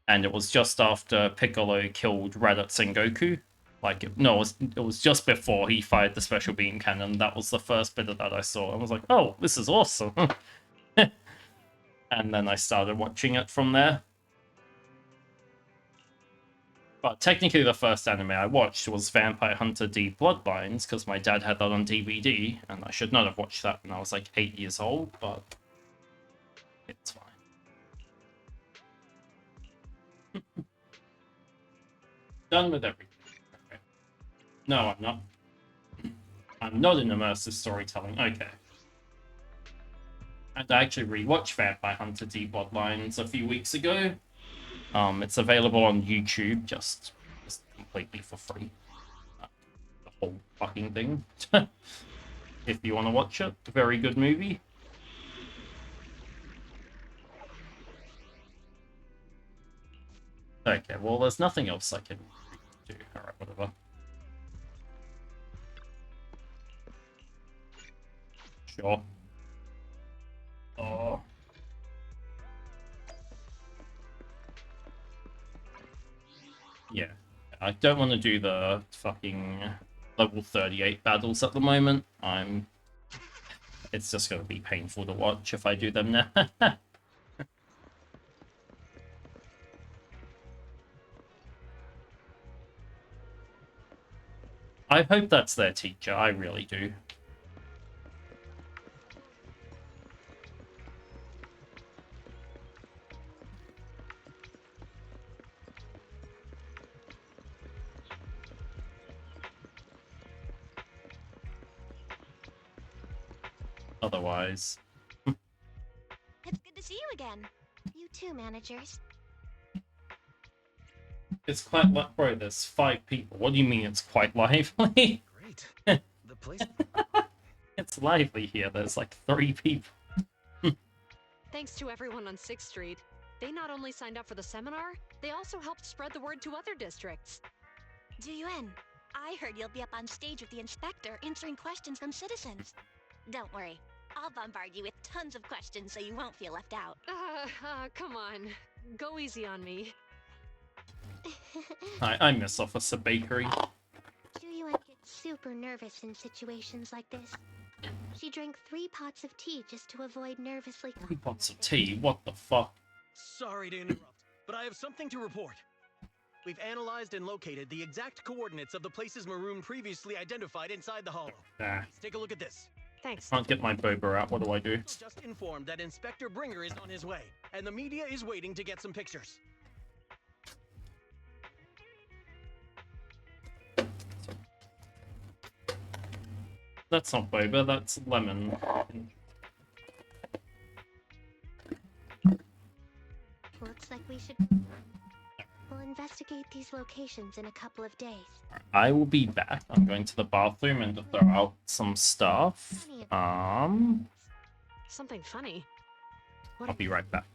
A: and it was just after Piccolo killed Raditz and Goku. Like, no, it was just before he fired the special beam cannon. That was the first bit of that I saw. I was like, oh, this is awesome. And then I started watching it from there. But technically the first anime I watched was Vampire Hunter D Bloodlines, because my dad had that on DVD, and I should not have watched that when I was like 8 years old, but it's fine. Done with everything. Okay. No, I'm not. I'm not in immersive storytelling. Okay. And I actually rewatched Vampire Hunter D Bloodlines a few weeks ago. It's available on YouTube, just completely for free. The whole fucking thing. If you want to watch it, very good movie. Okay, well, there's nothing else I can do. Alright, whatever. Sure. Oh. Yeah. I don't want to do the fucking level 38 battles at the moment. It's just going to be painful to watch if I do them now. I hope that's their teacher, I really do. Otherwise...
G: It's good to see you again.
B: You too, managers.
A: It's quite like, bro, there's 5 people. What do you mean it's quite lively?
F: Great. The place.
A: It's lively here. There's like 3 people.
D: Thanks to everyone on 6th Street. They not only signed up for the seminar, they also helped spread the word to other districts.
G: Juyuan, I heard you'll be up on stage with the inspector answering questions from citizens. Don't worry, I'll bombard you with tons of questions so you won't feel left out.
D: Come on. Go easy on me.
A: I miss Officer Bakery.
B: Juyuan gets super nervous in situations like this. She drank 3 pots of tea just to avoid nervously.
A: 3 pots of tea? What the fuck?
I: Sorry to interrupt, but I have something to report. We've analyzed and located the exact coordinates of the places Maroon previously identified inside the hollow.
A: Nah.
I: Let's take a look at this.
D: Thanks.
A: Can't get my boba out. What do I do?
I: Just informed that Inspector Bringer is on his way, and the media is waiting to get some pictures.
A: That's not boba, that's lemon.
B: Looks like we should... We'll investigate these locations in a couple of days.
A: I will be back. I'm going to the bathroom and to throw out some stuff.
D: Something funny.
A: I'll be right back.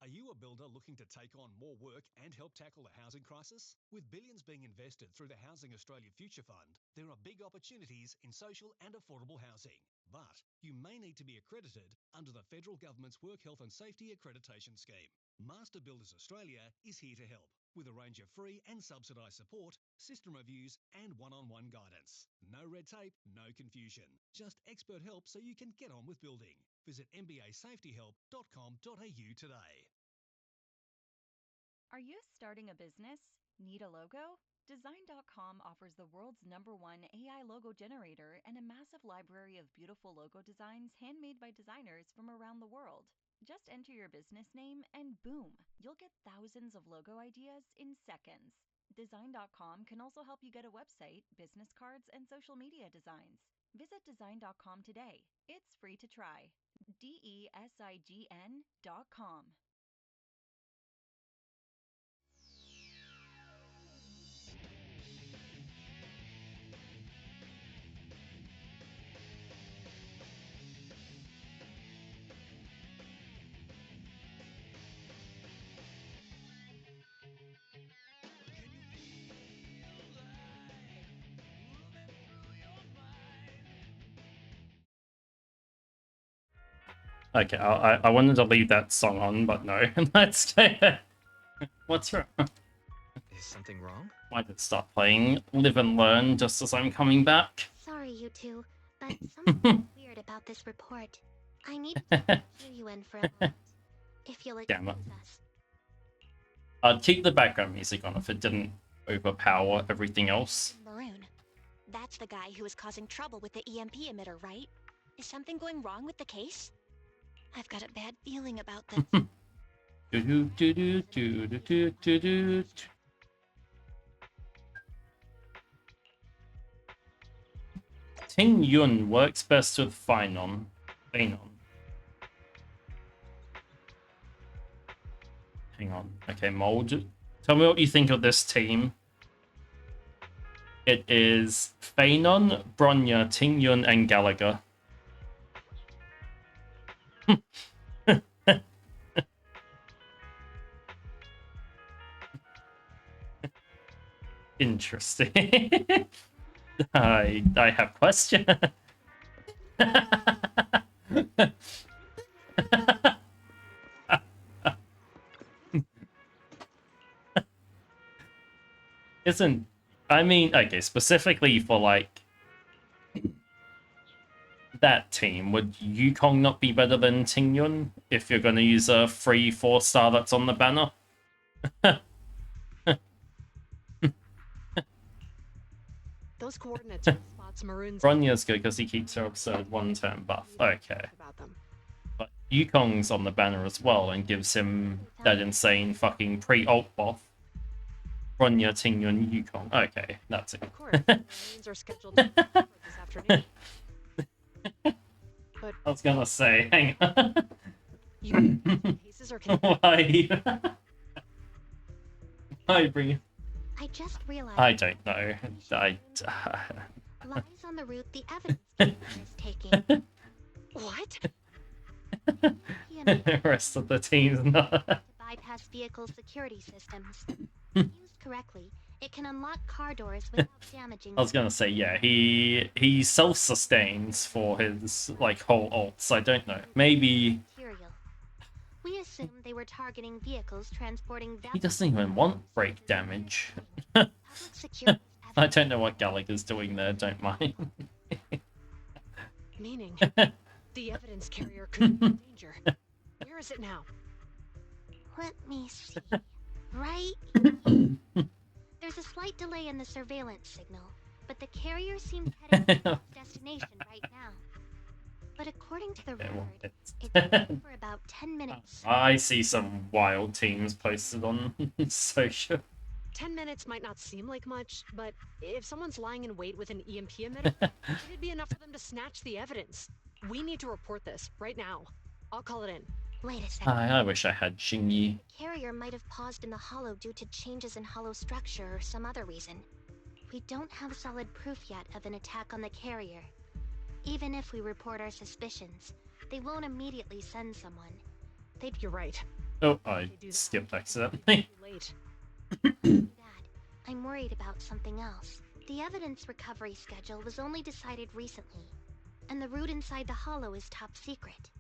K: Are you a builder looking to take on more work and help tackle the housing crisis? With billions being invested through the Housing Australia Future Fund, there are big opportunities in social and affordable housing. But you may need to be accredited under the federal government's Work Health and Safety Accreditation Scheme. Master Builders Australia is here to help with a range of free and subsidised support, system reviews and one-on-one guidance. No red tape, no confusion. Just expert help so you can get on with building. Visit mbasafetyhelp.com.au today.
L: Are you starting a business? Need a logo? Design.com offers the world's #1 AI logo generator and a massive library of beautiful logo designs handmade by designers from around the world. Just enter your business name and boom, you'll get thousands of logo ideas in seconds. Design.com can also help you get a website, business cards, and social media designs. Visit design.com today. It's free to try. DESIGN.com.
A: Okay, I wanted to leave that song on, but no. Let's go. What's wrong?
F: Is something wrong?
A: Why did it start playing Live and Learn just as I'm coming back?
B: Sorry, you two, but something weird about this report. I need to hear you in for a moment. If you'll
A: Damn it.
B: excuse us.
A: I'd keep the background music on if it didn't overpower everything else.
G: Maroon. That's the guy who was causing trouble with the EMP emitter, right? Is something going wrong with the case? I've got a bad feeling about this.
A: Ting Yun works best with Phenon. Hang on. Okay, Mold. Tell me what you think of this team. It is Phenon, Bronya, Ting Yun, and Gallagher. Interesting. I have question. Isn't, I mean, okay, specifically for like that team, would Yukong not be better than Tingyun if you're going to use a 3-4 star that's on the banner?
D: Those coordinates are the spots Maroon's.
A: Bronya's good because he keeps her absurd one-turn buff. Okay. But Yukong's on the banner as well and gives him that insane fucking pre-ult buff. Bronya, Tingyun, Yukong. Okay, that's it.
D: Of course, Marines are scheduled to report this afternoon. But
A: I was gonna say, hang on.
D: cases are connected.
A: Why bring?
B: I just realized.
A: I don't know.
B: lies on the route the evidence is taking.
D: What?
A: The rest of the team's not.
B: To bypass vehicle security systems. Used correctly, it can unlock car doors without damaging.
A: I was gonna say, yeah, he self-sustains for his like whole ults. I don't know. Maybe
B: material. We assumed they were targeting vehicles transporting.
A: he doesn't even want break damage.
B: Public security.
A: I don't know what Gallagher's doing there. Don't mind.
D: Meaning, the evidence carrier could be in danger. Where is it now?
B: Let me see. Right. There's a slight delay in the surveillance signal, but the carrier seems headed to its destination right now. But according to the record, it's been for about 10 minutes.
A: I see some wild teams posted on social.
D: 10 minutes might not seem like much, but if someone's lying in wait with an EMP emitter, it'd be enough for them to snatch the evidence. We need to report this right now. I'll call it in.
B: Wait a second.
A: I wish I had Xingyi.
B: The carrier might have paused in the hollow due to changes in hollow structure or some other reason. We don't have solid proof yet of an attack on the carrier. Even if we report our suspicions, they won't immediately send someone.
D: You're right.
A: Oh, I skipped accidentally.
D: Late.
B: Dad, I'm worried about something else. The evidence recovery schedule was only decided recently, and the route inside the hollow is top secret.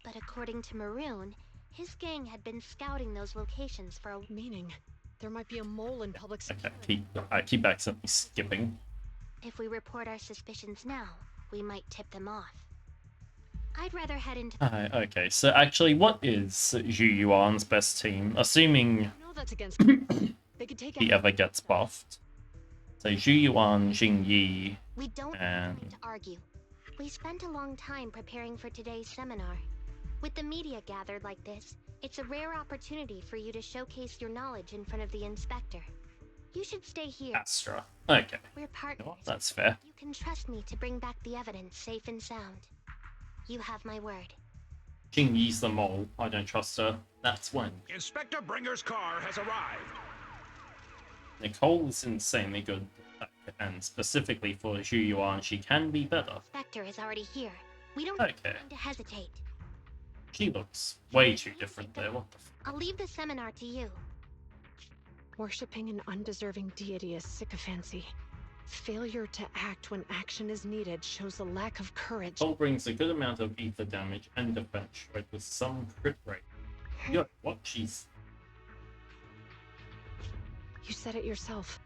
B: But according to Maroon, his gang had been scouting those locations for a...
D: Meaning, there might be a mole in public security.
A: I keep accidentally skipping.
B: If we report our suspicions now, we might tip them off. I'd rather head into...
A: Okay, so actually, what is Zhu Yuan's best team? Assuming...
D: I know that's against... They could take
A: he ever gets buffed. So Zhu Yuan, Jing Yi,
B: We don't
A: and
B: need to argue. We spent a long time preparing for today's seminar. With the media gathered like this, it's a rare opportunity for you to showcase your knowledge in front of the inspector. You should stay here.
A: Astra. Okay.
B: We're partners.
A: Well, that's fair.
B: You can trust me to bring back the evidence safe and sound. You have my word.
A: Jing Yi's the mole. I don't trust her. That's when.
J: Inspector Bringer's car has arrived.
A: Nicole is insanely good, and specifically for Zhu Yuan, she can be better.
B: Inspector is already here. We don't have
A: Okay.
B: time to hesitate.
A: She looks way too different there. What the f?
B: I'll leave the seminar to you.
D: Worshipping an undeserving deity is sycophancy. Failure to act when action is needed shows a lack of courage.
A: Nicole brings a good amount of ether damage and defense right with some crit rate. Yo, what? She's...
D: You said it yourself.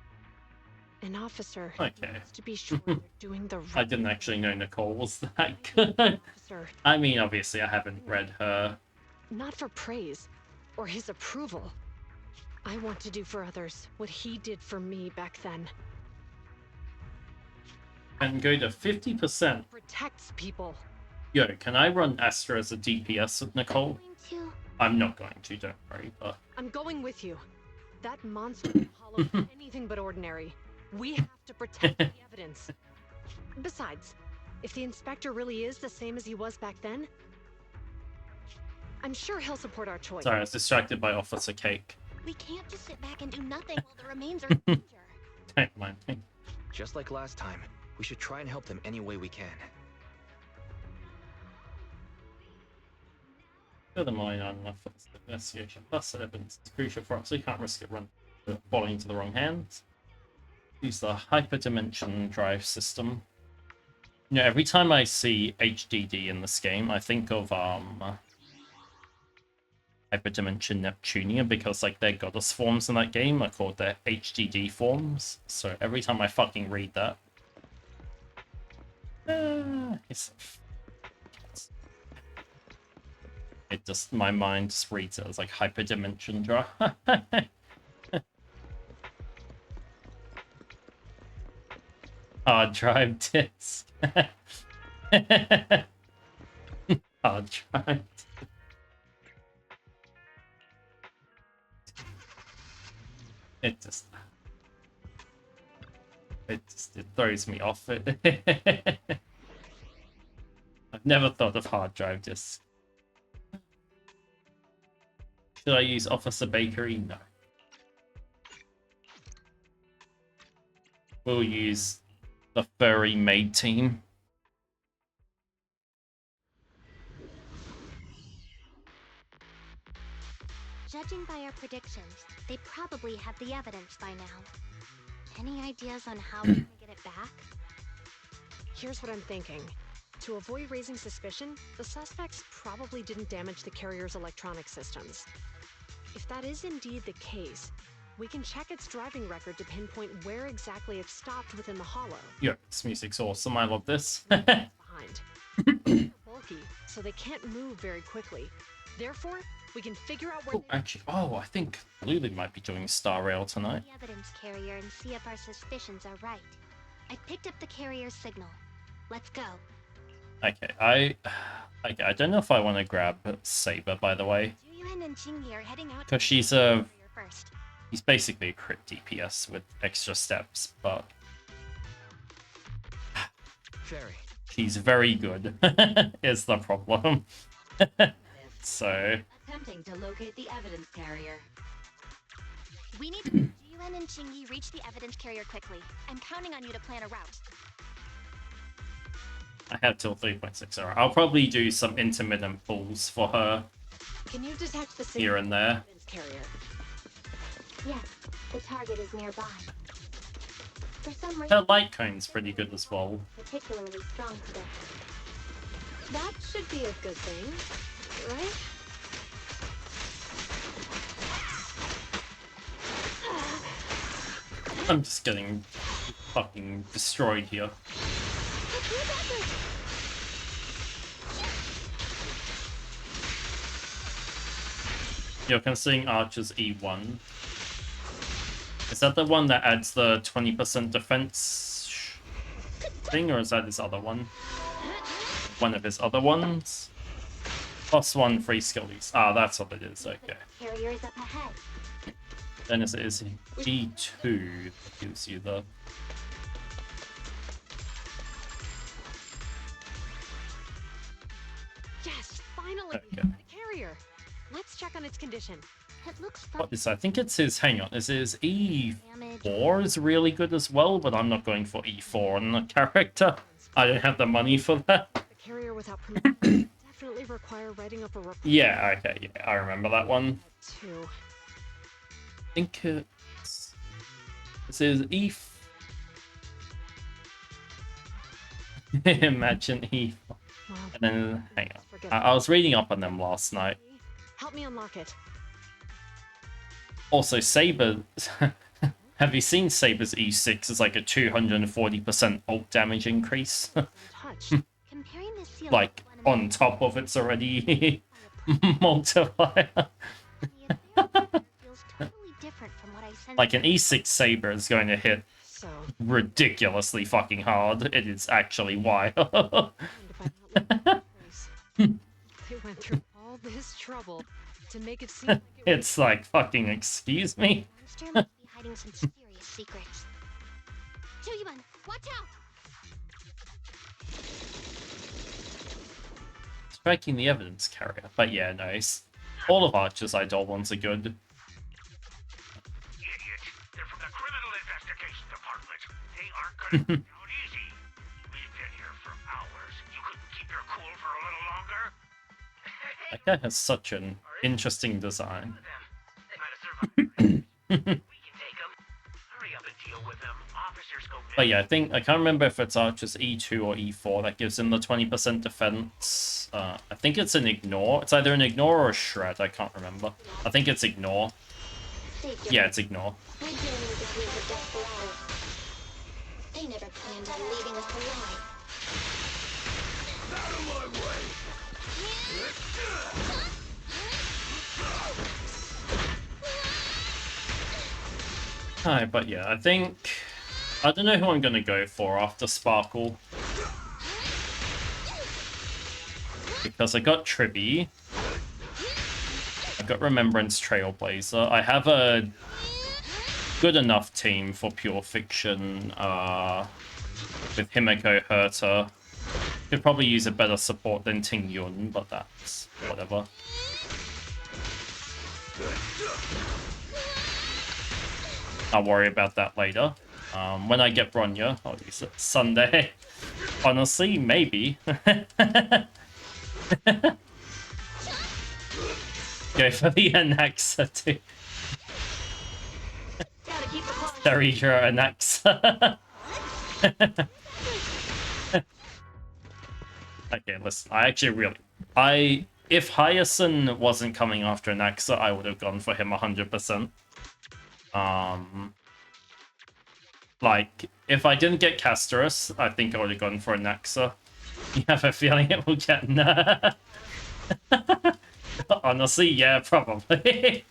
D: An officer
A: Okay.
D: needs to be sure they're doing the right
A: I didn't actually know Nicole was that good.
D: officer,
A: I mean, obviously I haven't read her.
D: not for praise or his approval. I want to do for others what he did for me back then.
A: And go to 50%.
D: Protects people.
A: Yo, can I run Astra as a DPS with Nicole?
B: Going to...
A: I'm not going to, don't worry, but...
D: I'm going with you. That monster in Hollow is anything but ordinary. We have to protect the evidence. Besides, if the inspector really is the same as he was back then, I'm sure he'll support our choice.
A: Sorry, I was distracted by Officer Cake.
G: We can't just sit back and do nothing while the remains are in danger.
A: Don't mind me.
F: Just like last time, we should try and help them any way we can.
A: Furthermore, not enough for this investigation. Plus, evidence is crucial for us, so you can't risk it falling into the wrong hands. Use the hyperdimension drive system. You know, every time I see HDD in this game, I think of hyperdimension Neptunia, because like their goddess forms in that game are called their HDD forms. So every time I fucking read that, it just, my mind just reads it as like hyperdimension drive. Hard drive disk. Hard drive. It throws me off. I've never thought of hard drive disks. Should I use Officer Bakery? No. We'll use the furry maid team.
B: Judging by our predictions, they probably have the evidence by now. Any ideas on how we're gonna get it back?
D: Here's what I'm thinking. To avoid raising suspicion, the suspects probably didn't damage the carrier's electronic systems. If that is indeed the case, we can check its driving record to pinpoint where exactly it stopped within the hollow.
A: Yeah, this music's awesome. I love this.
D: Behind. They're bulky, so they can't move very quickly. Therefore, we can figure out where.
A: Oh, actually, I think Lulu might be doing Star Rail tonight.
B: The evidence carrier and see if our suspicions are right. I picked up the carrier's signal. Let's go.
A: Okay, I don't know if I want to grab Saber, by the way,
G: Juyuan and Qingyi are heading out
A: because she's
G: first.
A: he's basically a crit DPS with extra steps, but
F: Fairy.
A: she's very good. Is the problem. So
M: Attempting to locate the evidence carrier.
G: We need to Juyuan and Qingyi reach the evidence carrier quickly. I'm counting on you to plan a route.
A: I have till 3.6 hour. I'll probably do some intermittent pulls for her
D: Can you detect the
A: here and there.
D: evidence carrier?
B: Yes, the target is nearby. For some
A: Her
B: reason,
A: light cone's pretty good as well.
B: particularly strong today.
D: That should be a good thing, right?
A: I'm just getting fucking destroyed here. You're considering Archer's E1. that the one that adds the 20% defense thing, or is that his other one? One of his other ones? +1 free skillies. Ah, that's what it is, okay.
B: Carrier is up ahead.
A: Then it is E2 that gives you the...
D: Yes, finally!
A: Okay.
D: The carrier. Let's check on its condition.
B: It looks
A: What is I think it's his... Hang on. Is his E4 is really good as well, but I'm not going for E4 on the character. I don't have the money for that.
D: The carrier without permission definitely require writing up a report.
A: Yeah, okay, yeah, I remember that one.
D: Two.
A: I think it's... This is E... Imagine E4.
D: Wow.
A: And then, hang on. I was reading up on them last night.
D: Help me unlock it.
A: Also, Saber... Have you seen Saber's E6 as like a 240% ult damage increase?
B: Comparing the seal
A: Like, on top of its already multiplier.
B: feels totally different from what I sensed.
A: Like, an E6 Saber is going to hit
D: So,
A: ridiculously fucking hard. It is actually wild.
D: they went through all this trouble to make it seem like
A: It's like, fucking excuse me?
B: Monster must be hiding some serious secrets. Chuyuban, watch out!
A: Striking the evidence carrier. But yeah, nice. All of Archer's Idol ones are good.
H: Idiots. They're from the Criminal Investigation Department. They aren't gonna get out easy. We've been here for hours. You couldn't keep your cool for a little longer?
A: That guy has such an interesting design.
H: They might have survived. We can take them. Hurry up and deal with them. Officers go
A: But yeah, I can't remember if it's Archer's E2 or E4 that gives him the 20% defense. I think it's an ignore. It's either an ignore or a shred. I can't remember. I think it's ignore. Yeah, it's ignore.
B: We're dealing with the group of desperados. They never planned on leaving us alive.
C: Out of my way!
A: Hi, but yeah, I don't know who I'm gonna go for after Sparkle. Because I got Tribby. I got Remembrance Trailblazer. I have a good enough team for Pure Fiction with Himeko Herta. Could probably use a better support than Ting Yun, but that's whatever. I'll worry about that later. When I get Bronya, I'll use it Sunday. Honestly, maybe. Go for the Anaxa too. Darijiro Anaxa. Okay, listen, if Hyacinth wasn't coming after Anaxa, I would have gone for him 100%. Like, if I didn't get Castorus, I think I would have gone for Anaxa. You have a feeling it will get Honestly, yeah, probably.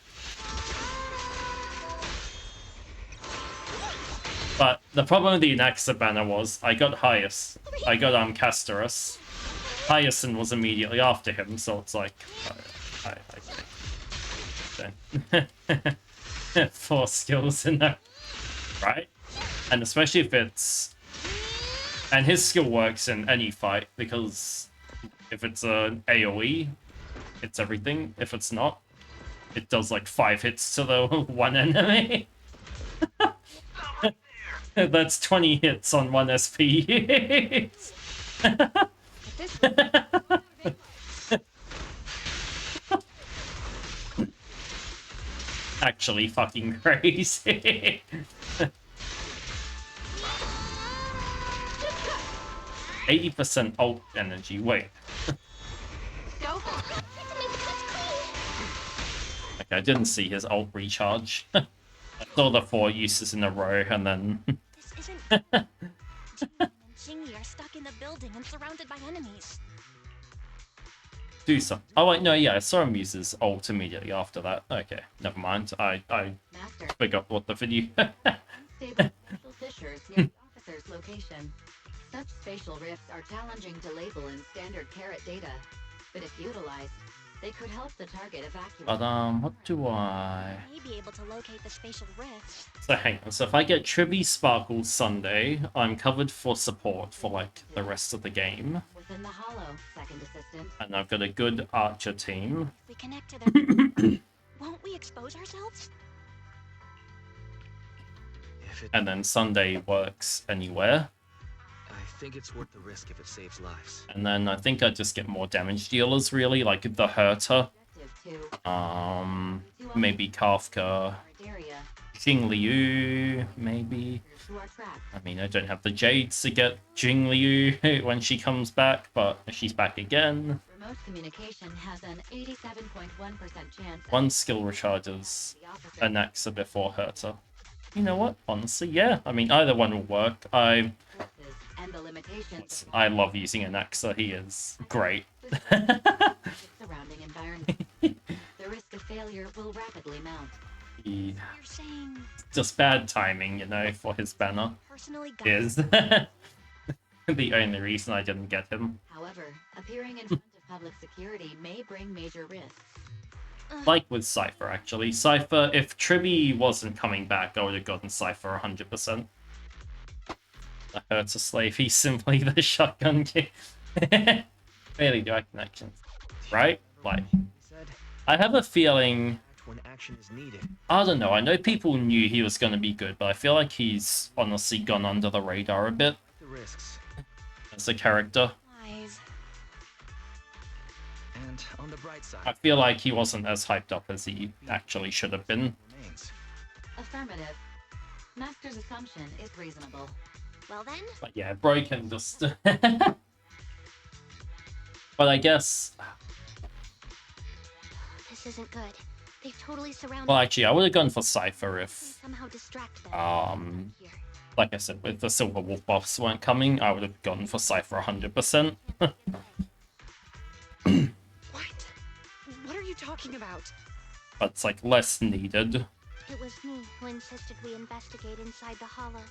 A: But the problem with the Anaxa banner was I got Castorus. Hyacinth was immediately after him, so it's like I 4 skills in there, right? And especially if it's... And his skill works in any fight, because if it's an AoE, it's everything. If it's not, it does like 5 hits to the one enemy. That's 20 hits on 1 SP. Actually fucking crazy. 80% ult energy, wait. Okay, I didn't see his ult recharge. I saw the 4 uses in a row and then...
G: This isn't... Jingy and Jingy are stuck in the building and surrounded by enemies.
A: Do something. Oh wait, no, yeah, I saw him use his ult immediately after that. Okay, never mind. I
M: Master,
A: forgot what the video.
M: unstable spatial fissures near the officer's location. Such spatial rifts are challenging to label in standard carat data, but if utilized, they could help the target evacuate.
A: But what do I?
G: May be able to locate the spatial rifts.
A: So hang on. So if I get Tribby, Sparkle, Sunday, I'm covered for support for like the rest of the game,
M: Within the hollow, second assistant.
A: and I've got a good archer team.
G: If we connect to them, won't we expose ourselves?
F: If it,
A: And then Sunday works anywhere.
F: I think it's worth the risk if it saves lives.
A: And then I think I just get more damage dealers, really, like the Herter.
M: Objective 2.
A: Maybe Kafka.
M: Area.
A: Jing Liu, maybe.
M: To our track.
A: I mean, I don't have the Jades to get Jing Liu when she comes back, but she's back again.
M: Remote communication has an 87.1% chance.
A: One skill recharges Anaxa before Herter. You know what? Honestly, yeah. I mean, either one will work.
M: And the limitations
A: I love using Anaxa. He is great.
M: surrounding environment. The risk of failure will rapidly mount.
A: He
G: You're saying
A: just bad timing, you know, for his banner
G: personally
A: is the only reason I didn't get him.
M: However, appearing in front of public security may bring major risks.
A: Like with Cypher, actually. Cypher, if Tribby wasn't coming back, I would have gotten Cypher 100%. That hurts a slave. He's simply the shotgun kid. Fairly direct connections. Right? Like, I have a feeling...
F: When action is needed.
A: I don't know. I know people knew he was going to be good, but I feel like he's honestly gone under the radar a bit.
F: The risks.
A: As a character.
G: Wise.
F: And on the bright side,
A: I feel like he wasn't as hyped up as he actually should have been.
F: remains.
M: Affirmative. Master's assumption is reasonable.
G: Well then,
A: But yeah, broken just... But I guess...
B: This isn't good. They've totally surrounded
A: Well, actually, I would have gone for Cypher
B: me.
A: if...
B: Somehow distract them. Here.
A: Like I said, if the Silver Wolf buffs weren't coming, I would have gone for Cypher 100%.
D: What? What are you talking about?
A: But it's like less needed.
B: It was me who insisted we investigate inside the hollow.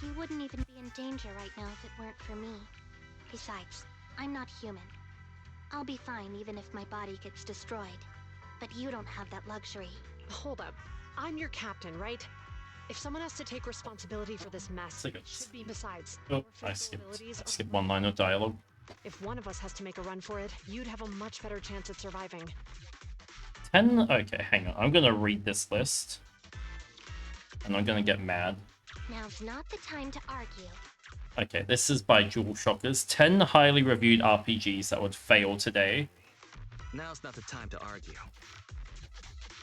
B: He wouldn't even be in danger right now if it weren't for me. Besides, I'm not human. I'll be fine even if my body gets destroyed. But you don't have that luxury.
D: Hold up. I'm your captain, right? If someone has to take responsibility for this mess, it should be besides.
A: Oh,
D: Your
A: I
D: physical abilities
A: skipped
D: are-
A: one line of dialogue.
D: If one of us has to make a run for it, you'd have a much better chance at surviving.
A: 10? Okay, hang on. I'm gonna read this list. And I'm gonna get mad.
B: Now's not the time to argue.
A: Okay, this is by Jewel Shockers. 10 highly reviewed RPGs that would fail today.
F: Now's not the time to argue.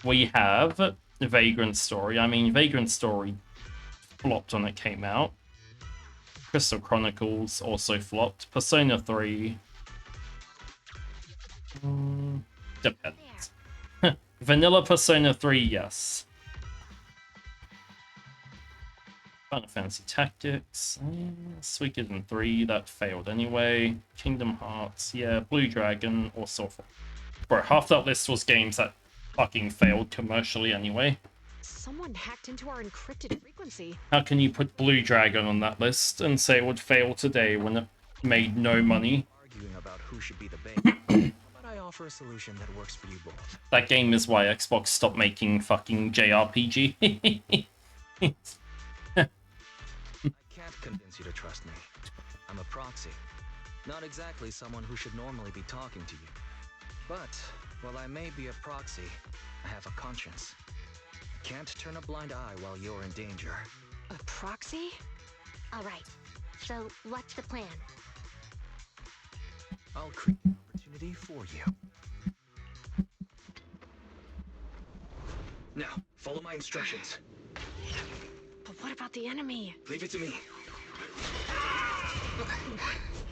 A: We have Vagrant Story. I mean, Vagrant Story flopped when it came out. Crystal Chronicles also flopped. Persona 3. Depends. Vanilla Persona 3, yes. Final Fantasy Tactics. Suikoden 3, that failed anyway. Kingdom Hearts, yeah. Blue Dragon, also. Bro, half that list was games that fucking failed commercially anyway.
D: Someone hacked into our encrypted frequency.
A: How can you put Blue Dragon on that list and say it would fail today when it made no money?
F: Arguing about who should be the bait. But I offer a solution that works for you both.
A: That game is why Xbox stopped making fucking JRPG.
F: I can't convince you to trust me. I'm a proxy. Not exactly someone who should normally be talking to you. But, while I may be a proxy, I have a conscience. I can't turn a blind eye while you're in danger.
D: A proxy?
B: Alright, so what's the plan?
F: I'll create an opportunity for you. Now, follow my instructions.
D: But what about the enemy?
F: Leave it to me.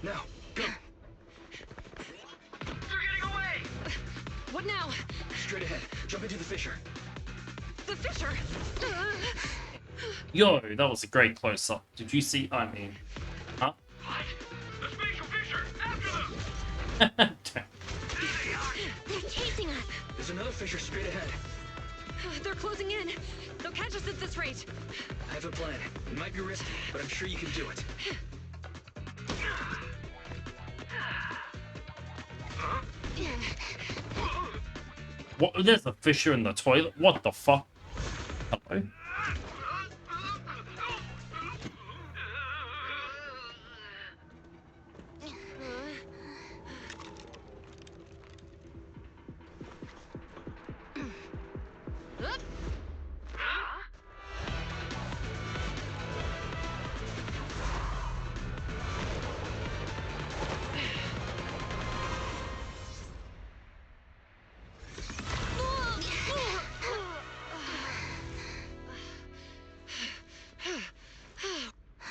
F: Now, go.
H: They're getting away!
D: What now?
F: Straight ahead. Jump into the fissure.
D: The fissure!
A: Yo, that was a great close-up. Did you see? I mean... Huh?
H: What? The spatial fissure! After them!
D: chasing us.
F: There's another fissure straight ahead.
D: They're closing in. They'll catch us at this rate.
F: I have a plan. It might be risky, but I'm sure you can do it.
A: What? There's a fissure in the toilet? What the fuck? Hello?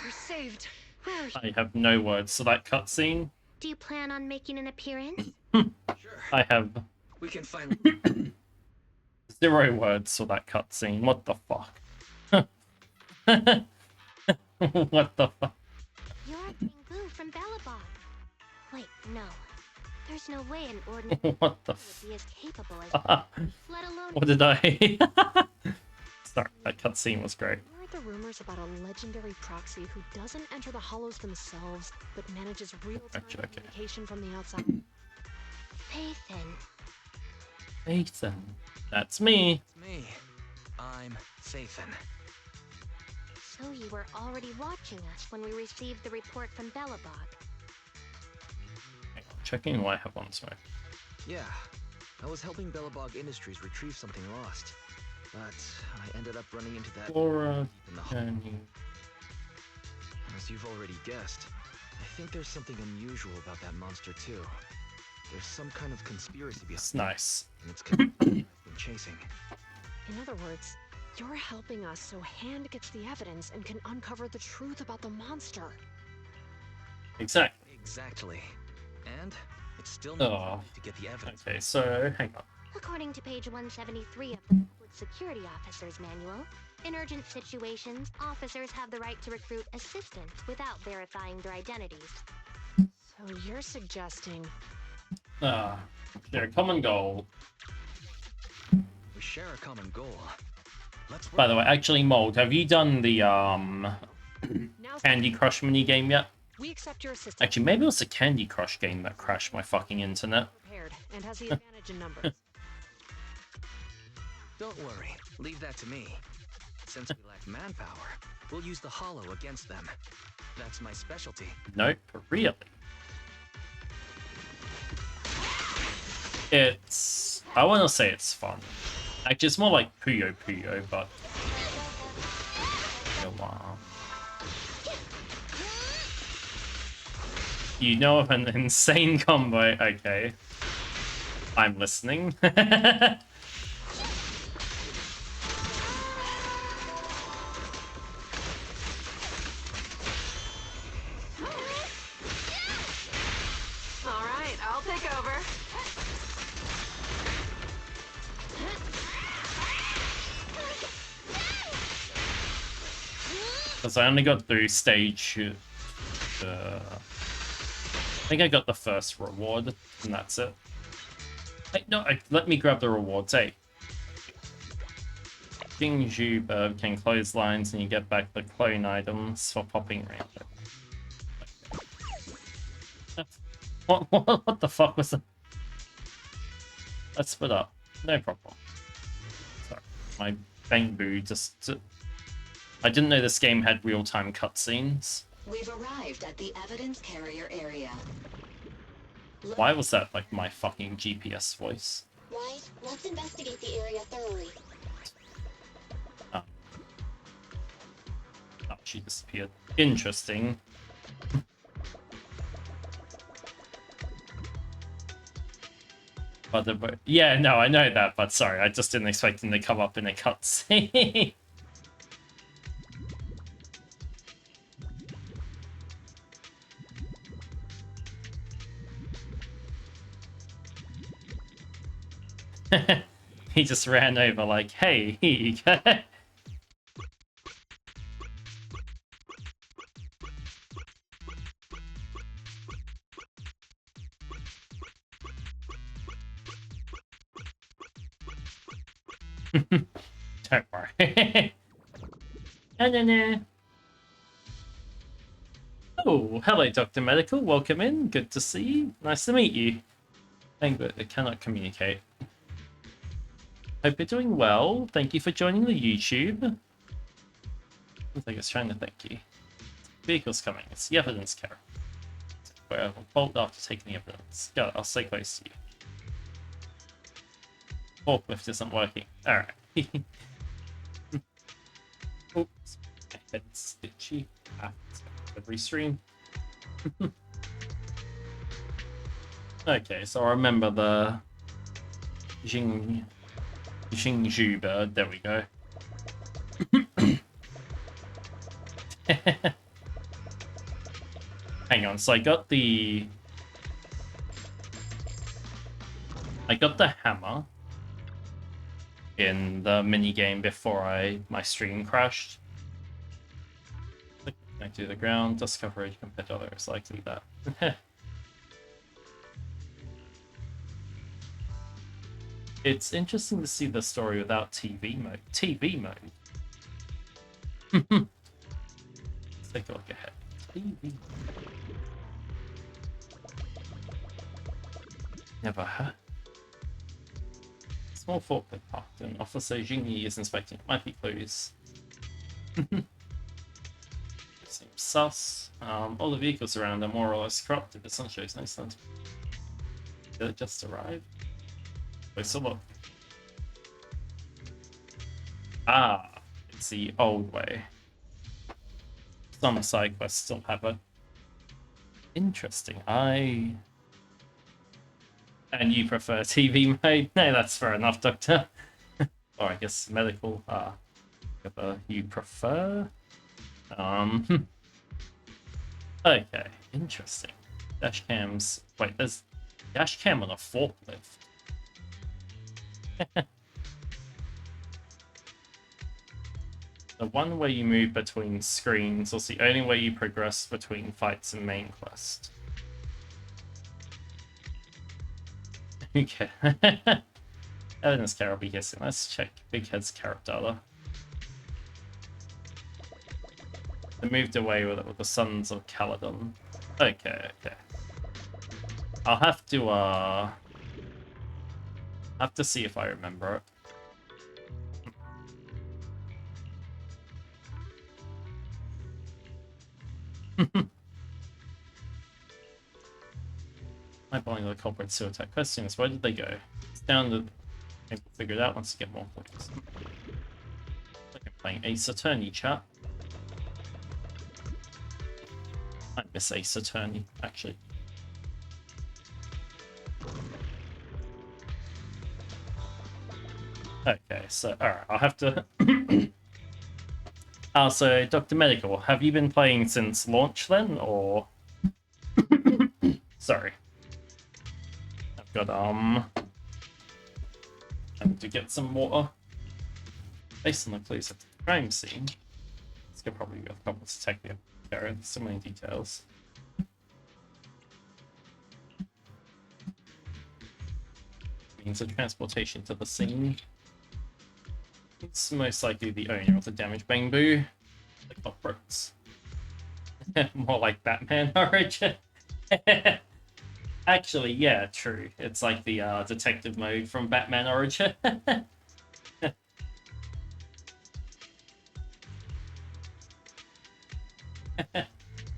D: We're saved.
B: Where are you?
A: I have no words to that cutscene.
B: Do you plan on making an appearance?
F: Sure.
A: I have
F: We can finally.
A: 0 words for that cutscene. What the fuck? What the fuck?
B: You're Tengu from Bellabog. Wait, no. There's no way an ordinary
A: What the
B: would be as capable as you, let alone...
A: What did I... Sorry, that cutscene was great.
D: You heard the rumors about a legendary proxy who doesn't enter the hollows themselves, but manages real-time
A: Okay.
D: communication from the outside.
B: Paythin.
A: Ethan. That's me.
F: It's me. I'm Sathan.
B: So you were already watching us when we received the report from Bellabog.
A: Hang on, checking what I have on smoke.
F: Yeah, I was helping Bellabog Industries retrieve something lost, but I ended up running into that
A: Flora,
F: in the
A: can you...
F: As you've already guessed, I think there's something unusual about that monster too. There's some kind of conspiracy behind
A: It's nice.
F: it, and it's I've been chasing.
D: In other words, you're helping us so Hand gets the evidence and can uncover the truth about the monster.
A: Exactly.
F: Exactly. And it's still
A: Oh.
F: not to get the evidence.
A: Okay, so hang on.
B: According to page 173 of the Public Security Officer's Manual, in urgent situations, officers have the right to recruit assistants without verifying their identities.
D: So you're suggesting...
A: Their common goal.
F: We share a common goal. Let's
A: By the way, actually, Mold, have you done the
D: Now
A: Candy Crush minigame yet?
D: we accept your assistance.
A: Actually, maybe it was a Candy Crush game that crashed my fucking internet.
D: Prepared and has the advantage in numbers.
F: Don't worry, leave that to me. Since we lack manpower, we'll use the hollow against them. That's my specialty.
A: Nope, really. It's... I want to say it's fun. Actually, it's more like Puyo Puyo, but... Wow. You know of an insane combo? Okay. I'm listening.
D: All right, I'll take over.
A: Because I only got through stage... I think I got the first reward, and that's it. Hey, no, let me grab the rewards, hey. Jingju Bird can close lines and you get back the clone items for popping around. What the fuck was that? Let's split up. No problem. Sorry, my Bangbu just... I didn't know this game had real-time cutscenes.
M: We've arrived at the evidence carrier area.
A: Why was that like my fucking GPS voice?
B: Right, let's investigate the area thoroughly.
A: Oh, she disappeared. Interesting. But yeah, no, I know that, but sorry, I just didn't expect him to come up in a cutscene. He just ran over like, hey, here you go. Don't worry. No. Oh, hello, Dr. Medical. Welcome in. Good to see you. Nice to meet you. Thank you, I cannot communicate. Hope you're doing well. Thank you for joining the YouTube. I think it's trying to thank you. Vehicle's coming. It's the evidence carrier. Where I'll bolt after taking the evidence. Yeah, I'll stay close to you. Forklift isn't working. Alright. Oops. My head's itchy. Every stream. Okay, so I remember the Jingju bird. There we go. Hang on, so I got the hammer in the mini game before my stream crashed. Connect to the ground, dust coverage compared to others, likely that. It's interesting to see the story without TV mode. TV mode. Let's take a look ahead. TV. Never heard. Small forklift parked, and Officer Jingyi is inspecting. Might be clues. Seems sus. All the vehicles around are more or less corrupted. The sun shows no sign. Did it just arrive? Closer look. Ah, it's the old way. Some side quests still have it. Interesting. And you prefer TV mode? No, that's fair enough, Doctor. Or I guess medical. You prefer? Okay, interesting. Dash cams. Wait, there's dash cam on a forklift. The one way you move between screens was the only way you progress between fights in main quest. Okay. Evidence carrier will be hissing. Let's check Big Head's carrot data. They moved away with it with the Sons of Caledon. Okay. I'll have to see if I remember it. My bowling the culprits to attack. Question is, where did they go? It's down to... I think we'll figure it out once we get more points. Like I'm playing Ace Attorney, chat. I miss Ace Attorney, actually. Okay, so, alright, I'll have to... So, Dr. Medical, have you been playing since launch then, or... Sorry. I've got, I need to get some water. Based on the clues at the crime scene, this could probably be a couple of detective. There are so many details. Means of transportation to the scene. It's most likely the owner of the damaged bamboo. The culprits. More like Batman origin. Actually, yeah, true. It's like the detective mode from Batman Origin.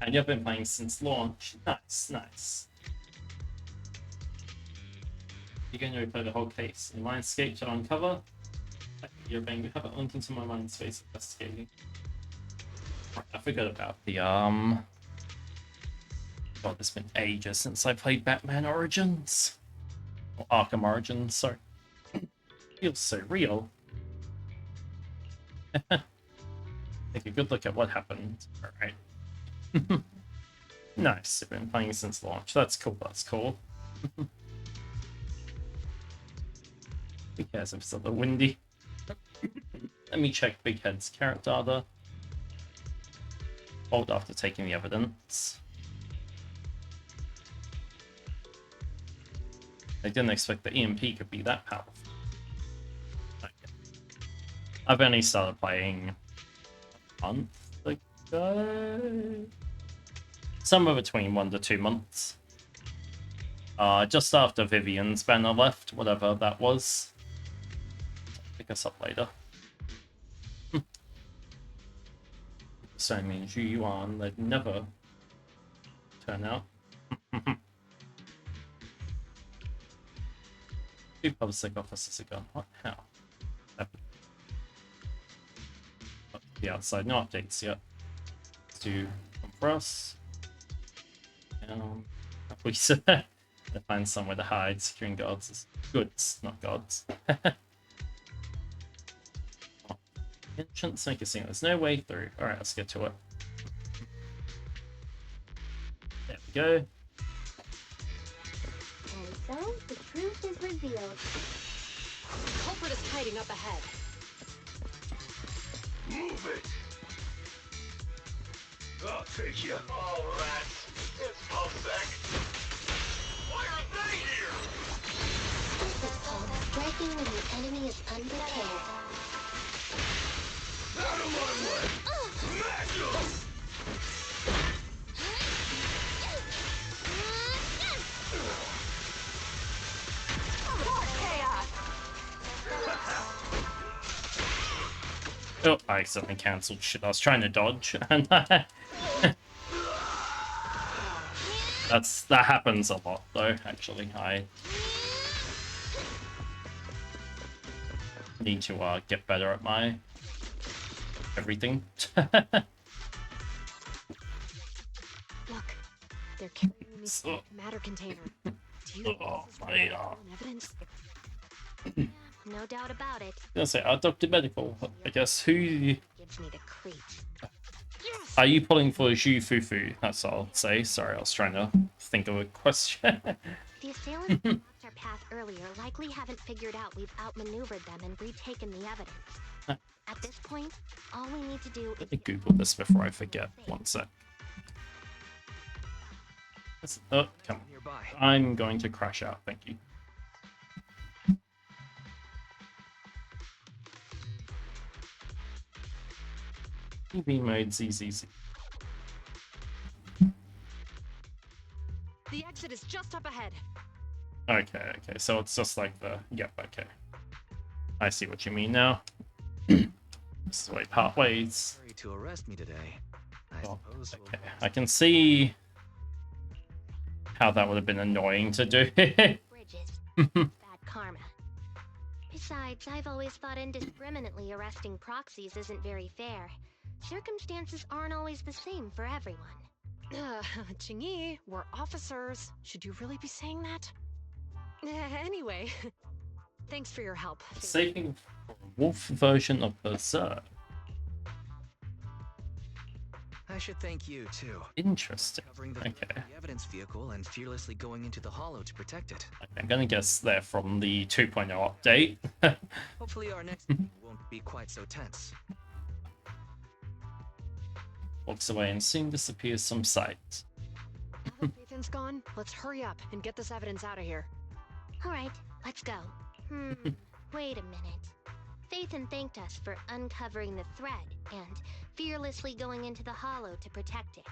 A: And you've been playing since launch. Nice. You're going to replay the whole case. In Mindscape to uncover. You're being we have it linked into my mind space investigating. I forgot about the God, it's been ages since I played Batman Origins. Or Arkham Origins, sorry. Feels so real. Take a good look at what happened. Alright. Nice, I've been playing since launch. That's cool. Who cares if it's a little windy? Let me check Big Head's carrot data. Hold after taking the evidence. I didn't expect the EMP could be that powerful. Okay. I've only started playing a month ago. Somewhere between 1 to 2 months. Just after Vivian's banner left, whatever that was. Pick us up later. So it means Yuan, they'd never turn out. 2 public officers are gone. What? How? The outside, no updates yet. Let's do one for us. We to find somewhere to hide. Securing guards is goods, not gods. Entrance, make a scene. There's no way through. Alright, let's get to it. There we go.
B: And so, the truth is revealed.
D: The culprit is hiding up ahead.
H: Move it! I'll take you. All rats. It's Pulsec. Why are they here?
B: This is called striking when the enemy is unprepared.
H: Out of my way! Smash them!
A: Oh, I accidentally cancelled shit. I was trying to dodge, and that happens a lot, though. Actually, I need to get better at my everything.
D: Look, they're carrying the matter container. Do you think this is reliable evidence?
B: No doubt about it.
A: I was gonna say, Dr. Medical, I guess. Who
B: Gives me the creeps.
A: are you pulling for Zhu Fufu? That's all I'll say. Sorry, I was trying to think of a question.
B: The assailants who blocked our path earlier likely haven't figured out we've outmaneuvered them and retaken the evidence. At this point, all we need to do is
A: Let me Google this before I forget. One sec. Oh, come on. I'm going to crash out. Thank you. TV mode ZZZ.
D: The exit is just up ahead.
A: Okay, so it's just like the... Yep, okay. I see what you mean now. This is where we part ways.
F: To arrest me today.
A: Okay, I can see how that would have been annoying to do.
B: bridges. Bad karma. Besides, I've always thought indiscriminately arresting proxies isn't very fair. Circumstances aren't always the same for everyone.
D: Qingyi, we're officers. Should you really be saying that? Anyway, thanks for your help.
A: Saving for a wolf version of Berserk.
F: I should thank you too.
A: Interesting.
F: Covering the
A: Okay.
F: evidence vehicle and fearlessly going into the hollow to protect it.
A: I'm gonna guess they're from the 2.0 update.
F: Hopefully our next meeting won't be quite so tense.
A: Walks away and soon disappears from sight.
D: Now that Ethan's gone, let's hurry up and get this evidence out of here.
B: Alright, let's go. Wait a minute. Phaethon thanked us for uncovering the thread and fearlessly going into the hollow to protect it.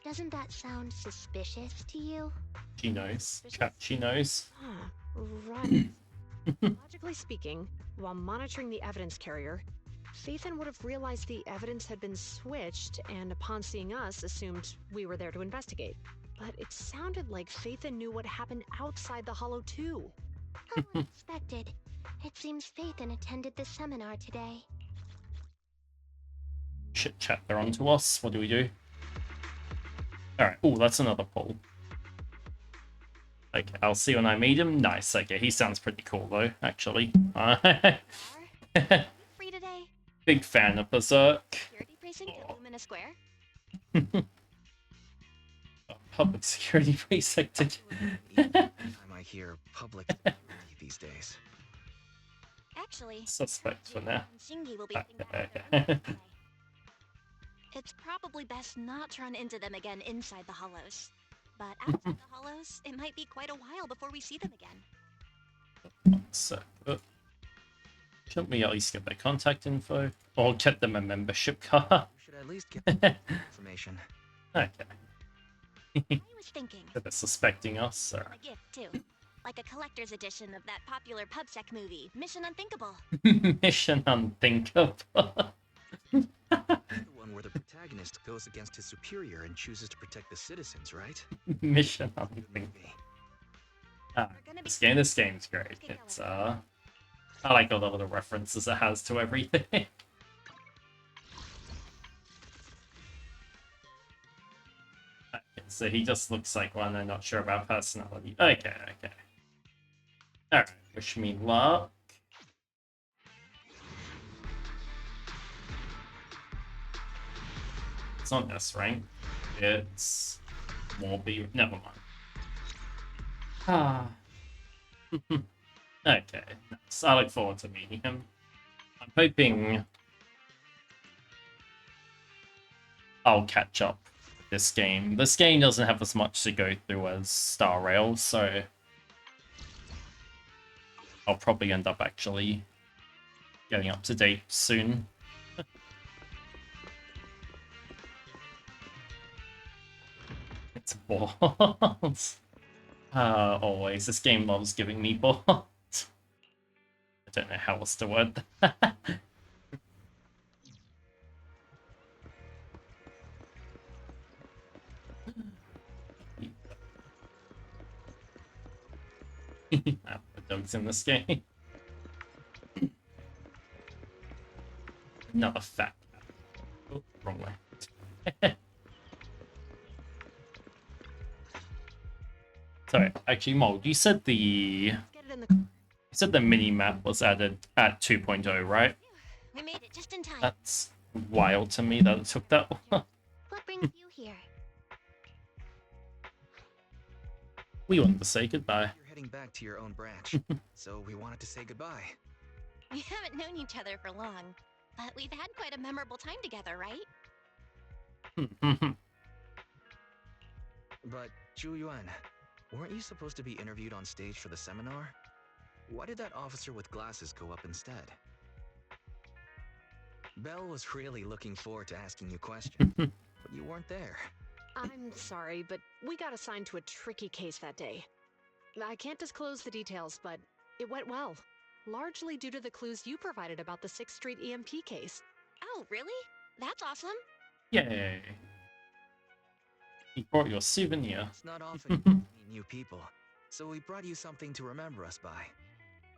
B: Doesn't that sound suspicious to you?
A: She knows. She knows.
D: Right. Logically speaking, while monitoring the evidence carrier, Phaethon would have realized the evidence had been switched and upon seeing us assumed we were there to investigate. But it sounded like Phaethon knew what happened outside the hollow too.
B: How unexpected. It seems Phaethon attended the seminar today.
A: Shit chat, they're on to us. What do we do? Alright, oh, that's another pull. Okay, I'll see when I meet him. Nice, okay, he sounds pretty cool though, actually.
G: Free today?
A: Big fan of Berserk.
G: Security precinct at Lumina Square?
A: Public security precinct.
F: Time I hear public security these days.
G: Actually,
A: Suspect for now.
G: Shingi will be It's probably best not to run into them again inside the hollows. But outside the hollows, it might be quite a while before we see them again.
A: So, Shouldn't we at least get their contact info? Or get them a membership card?
F: You should at least get information.
A: Okay.
G: I was thinking.
A: So they're suspecting us, or...
G: A gift, too. Like a collector's edition of that popular PubSec movie, Mission Unthinkable.
A: Mission Unthinkable.
F: The one where the protagonist goes against his superior and chooses to protect the citizens, right?
A: Mission Unthinkable. Ah, this game's great. It's I like all the little references it has to everything. Okay, so he just looks like one. I'm not sure about personality. Okay. Alright, wish me luck. It's not this rank. It's more B. Never mind. Ah. Okay, nice. I look forward to meeting him. I'm hoping I'll catch up with this game. This game doesn't have as much to go through as Star Rail, so I'll probably end up actually getting up to date soon. It's balls. Always. This game loves giving me balls. I don't know how else to word that. The dogs in this game. Another fat cat. Oh, wrong way. Sorry, actually, Mold, you said the mini map was added at 2.0, right?
G: We made it just in time.
A: That's wild to me that it took that long.
B: What brings you here?
A: We wanted to say goodbye.
F: You're heading back to your own branch, so we wanted to say goodbye.
G: We haven't known each other for long, but we've had quite a memorable time together, right?
F: But, Zhu Yuan, weren't you supposed to be interviewed on stage for the seminar? Why did that officer with glasses go up instead? Belle was really looking forward to asking you questions, but you weren't there.
D: I'm sorry, but we got assigned to a tricky case that day. I can't disclose the details, but it went well. Largely due to the clues you provided about the 6th Street EMP case.
G: Oh, really? That's awesome.
A: Yay. You brought your souvenir.
F: It's not often you meet new people, so we brought you something to remember us by.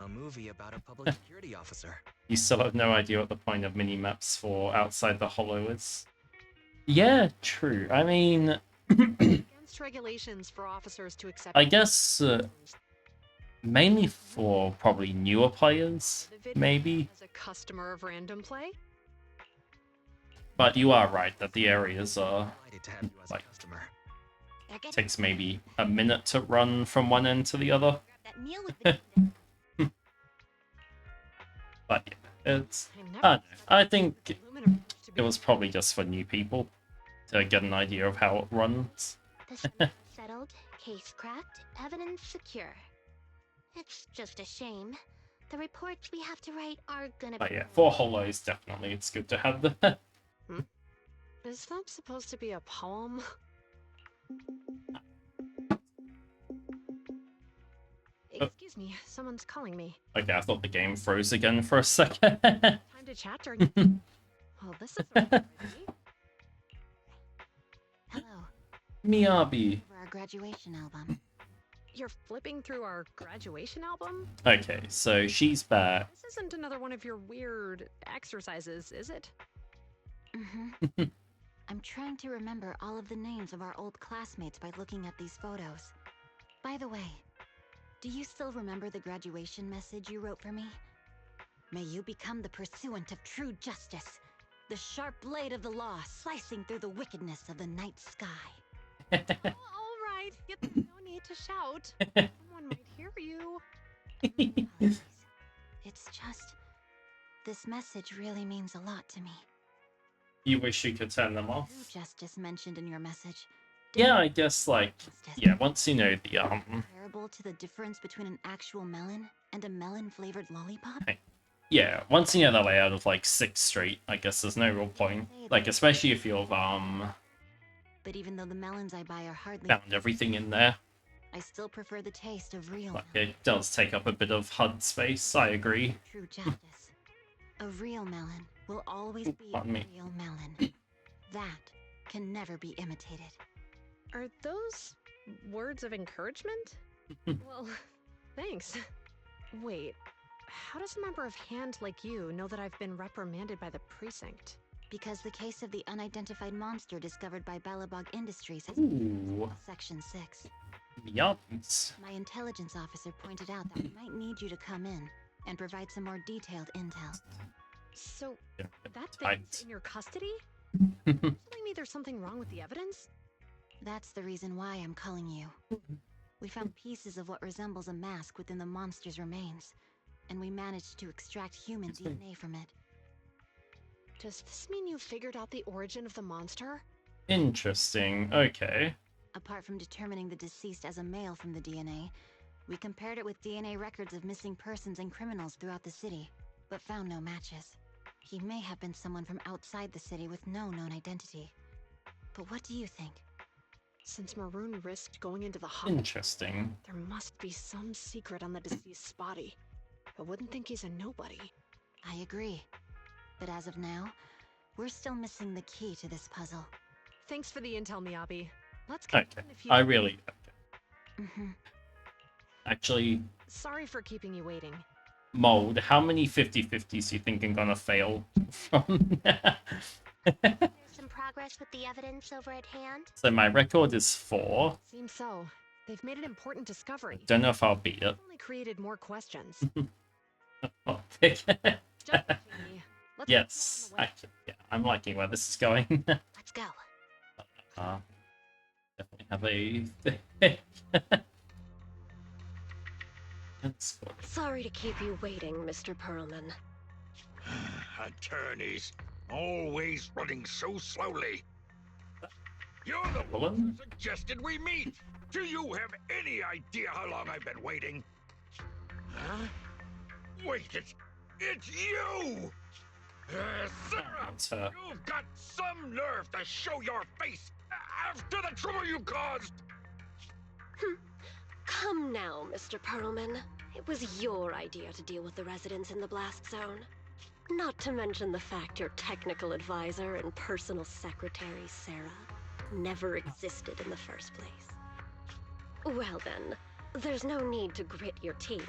F: A movie about a public security officer.
A: You still have no idea what the point of mini-maps for Outside the Hollow is. Yeah, true. I mean...
D: Against regulations for officers to accept...
A: I guess... mainly for probably newer players, maybe.
D: As a customer of random play?
A: But you are right that the areas are... like, takes maybe a minute to run from one end to the other.
G: That meal with
A: But yeah, it's... I don't know. I think it was probably just for new people to get an idea of how it runs.
B: The scoop settled, case cracked, evidence secure. It's just a shame. The reports we have to write are gonna
A: But
B: be...
A: yeah, for Hollows, definitely it's good to have the...
D: Is that supposed to be a poem? Excuse me, someone's calling me.
A: Okay, I thought the game froze again for a second.
D: Time to chat during... Well, this is already
B: Hello.
A: Miyabi.
B: For our graduation album.
D: You're flipping through our graduation album?
A: Okay, so she's back.
D: This isn't another one of your weird exercises, is it?
M: Mm-hmm. I'm trying to remember all of the names of our old classmates by looking at these photos. By the way, do you still remember the graduation message you wrote for me? May you become the pursuant of true justice, the sharp blade of the law slicing through the wickedness of the night sky.
D: All right, no need to shout. Someone might hear you.
M: It's just, this message really means a lot to me.
A: You wish you could turn them off?
M: True justice mentioned in your message.
A: Yeah, I guess, like, yeah, once you know the,
M: Comparable to the difference between an actual melon and a melon-flavored lollipop?
A: Yeah, once you know the layout of like 6th Street, I guess there's no real point. Like, especially if you've
G: But even though the melons I buy are hardly
A: found everything in there.
G: I still prefer the taste of real
A: Like, it does take up a bit of HUD space, I agree.
G: true justice. A real melon will always be a
A: Pardon me.
G: real melon. That can never be imitated.
D: Are those words of encouragement? Well, thanks. Wait, how does a member of Hand like you know that I've been reprimanded by the precinct?
G: Because the case of the unidentified monster discovered by Bellabog Industries has
A: Ooh.
G: Section 6.
A: Yums.
G: My intelligence officer pointed out that we might need you to come in and provide some more detailed intel.
D: So,
A: Yeah,
D: that
A: tight.
D: thing's in your custody? You're telling me there's something wrong with the evidence?
G: That's the reason why I'm calling you. We found pieces of what resembles a mask within the monster's remains, and we managed to extract human DNA from it.
D: Does this mean you figured out the origin of the monster?
A: Interesting. Okay.
G: Apart from determining the deceased as a male from the DNA, we compared it with DNA records of missing persons and criminals throughout the city, but found no matches. He may have been someone from outside the city with no known identity. But what do you think?
D: Since Maroon risked going into the hospital,
A: Interesting.
D: there must be some secret on the deceased's body. I wouldn't think he's a nobody.
G: I agree. But as of now, we're still missing the key to this puzzle.
D: Thanks for the intel, Miyabi. Let's
A: Okay.
D: in if you
A: I really...
G: Mm-hmm.
A: Actually,
D: Sorry for keeping you waiting.
A: Mold, how many 50-50s do you think I'm gonna fail from?
B: There's some progress with the evidence over at Hand.
A: So my record is 4.
D: Seems so. They've made an important discovery.
A: Don't know if I'll beat it.
D: Only created more questions.
A: I'll pick it.
D: Jump, Jamie. Let's
A: Yes,
D: get on the way.
A: actually, yeah, I'm liking where this is going.
G: Let's go.
A: Definitely have a... That's good.
N: Sorry to keep you waiting, Mr. Perlman.
J: Attorneys, always running so slowly. You're the one
A: Bullen?
J: who suggested we meet. Do you have any idea how long I've been waiting? Huh? Wait, it's you! Sarah,
A: That's her.
J: you've got some nerve to show your face after the trouble you caused!
N: Come now, Mr. Perlman. It was your idea to deal with the residents in the blast zone. Not to mention the fact your technical advisor and personal secretary, Sarah, never existed in the first place. Well then, there's no need to grit your teeth.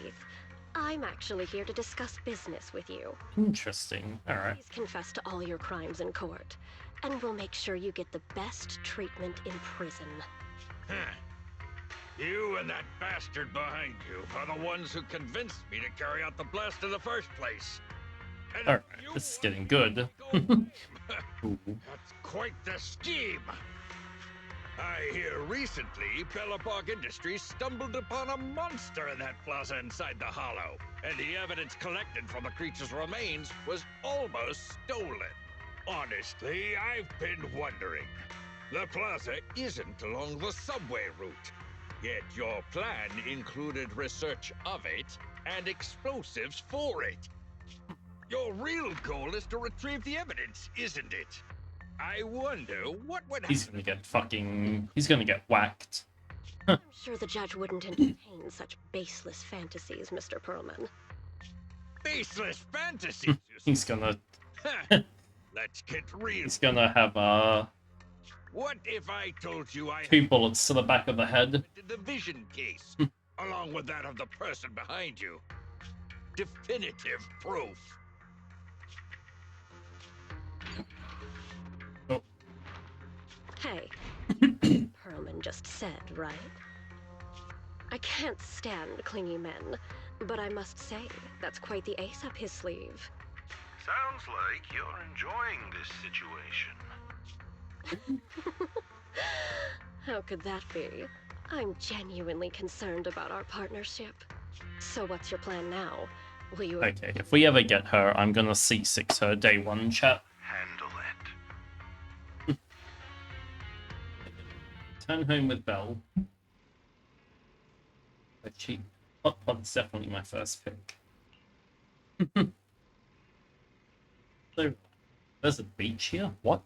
N: I'm actually here to discuss business with you.
A: Interesting. Alright.
N: Please confess to all your crimes in court, and we'll make sure you get the best treatment in prison.
J: Huh. You and that bastard behind you are the ones who convinced me to carry out the blast in the first place. And
A: Alright,
J: if you
A: this is
J: want
A: getting
J: me
A: good.
J: to go blame,
A: Ooh.
J: that's quite the scheme. I hear recently Bellabog Industries stumbled upon a monster in that plaza inside the hollow, and the evidence collected from the creature's remains was almost stolen. Honestly, I've been wondering. The plaza isn't along the subway route, yet your plan included research of it and explosives for it. Your real goal is to retrieve the evidence, isn't it? I wonder what would happen.
A: He's gonna get fucking... He's gonna get whacked.
N: I'm sure the judge wouldn't entertain such baseless fantasies, Mr. Perlman.
J: Baseless fantasies. you
A: He's
J: say.
A: gonna...
J: Let's get real.
A: He's gonna have,
J: What if I told you I
A: 2 bullets to the back of the head?
J: had the vision case, along with that of the person behind you? Definitive proof.
A: Oh.
N: Hey, Perlman just said, right? I can't stand clingy men, but I must say, that's quite the ace up his sleeve.
H: Sounds like you're enjoying this situation.
N: How could that be? I'm genuinely concerned about our partnership. So what's your plan now? Will you...
A: Okay, if we ever get her, I'm gonna C6 her day 1, chat.
H: Handle it.
A: Turn home with Belle. A cheap Hot Pod's definitely my first pick. So, there's a beach here? What?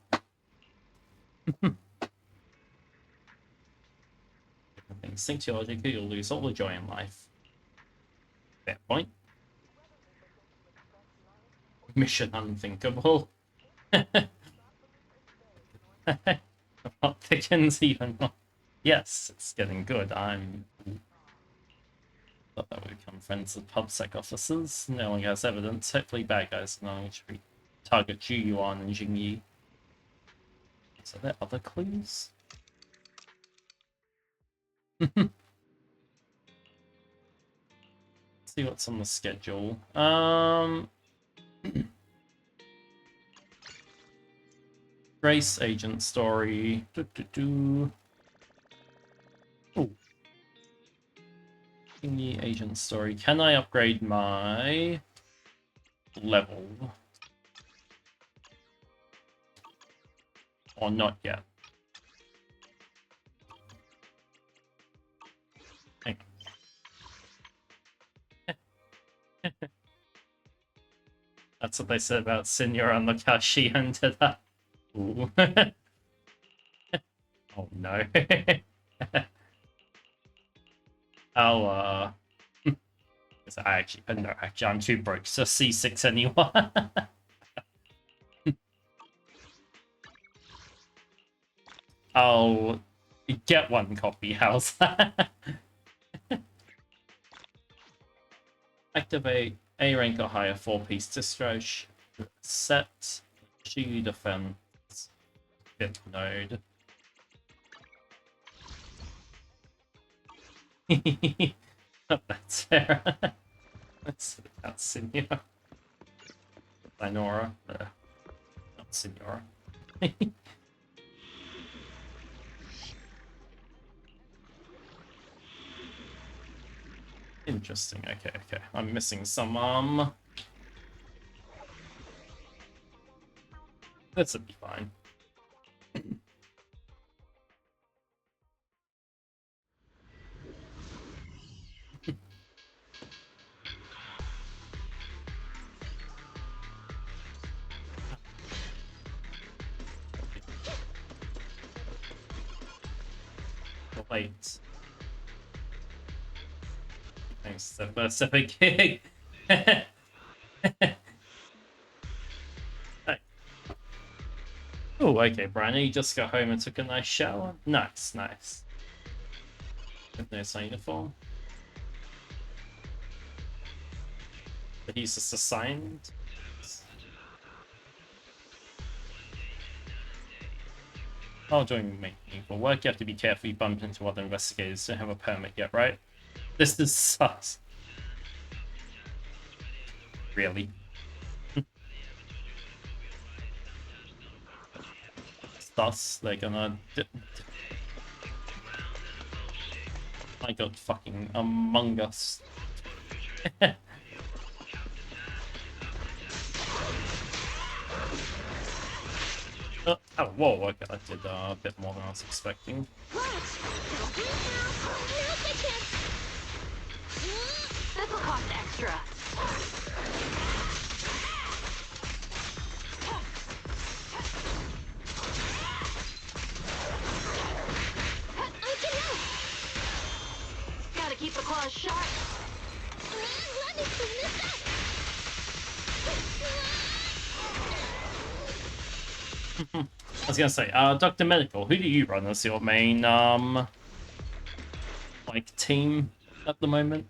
A: Instinctually, you'll lose all the joy in life. Fair point. Mission unthinkable. What thickens even more. Yes, it's getting good. Thought that would become friends with PubSec officers. No one has evidence. Hopefully bad guys are going to target Ju Yuan and Jingyi. So there other clues? See what's on the schedule. Race agent story. Oh. Jingyi agent story. Can I upgrade my level? Or not yet? That's what they said about Senior and look how she ended up. Ooh. Oh no. I'll actually I'm too broke to C6 anyone. I'll get one copy, how's that? Activate A rank or higher 4-piece distro set. G defense. Bit node. That's fair. That's Senora. Sinora. Not Senora. Interesting. Okay. I'm missing some, This will be fine. Wait. Thanks, the first ever gig. Hey. Oh, okay, Brian, you just got home and took a nice shower. Nice. With no uniform. But he's just assigned. While doing meaningful work, you have to be careful you bump into other investigators who don't have a permit yet, right? This is sus. Really? Sus, they're gonna... I got fucking Among Us. Oh, whoa, okay, I did a bit more than I was expecting.
M: This'll cost extra. Gotta keep the claws sharp.
B: Let me clean this up.
A: I was gonna say, Dr. Medical, who do you run as your main, like, team at the moment?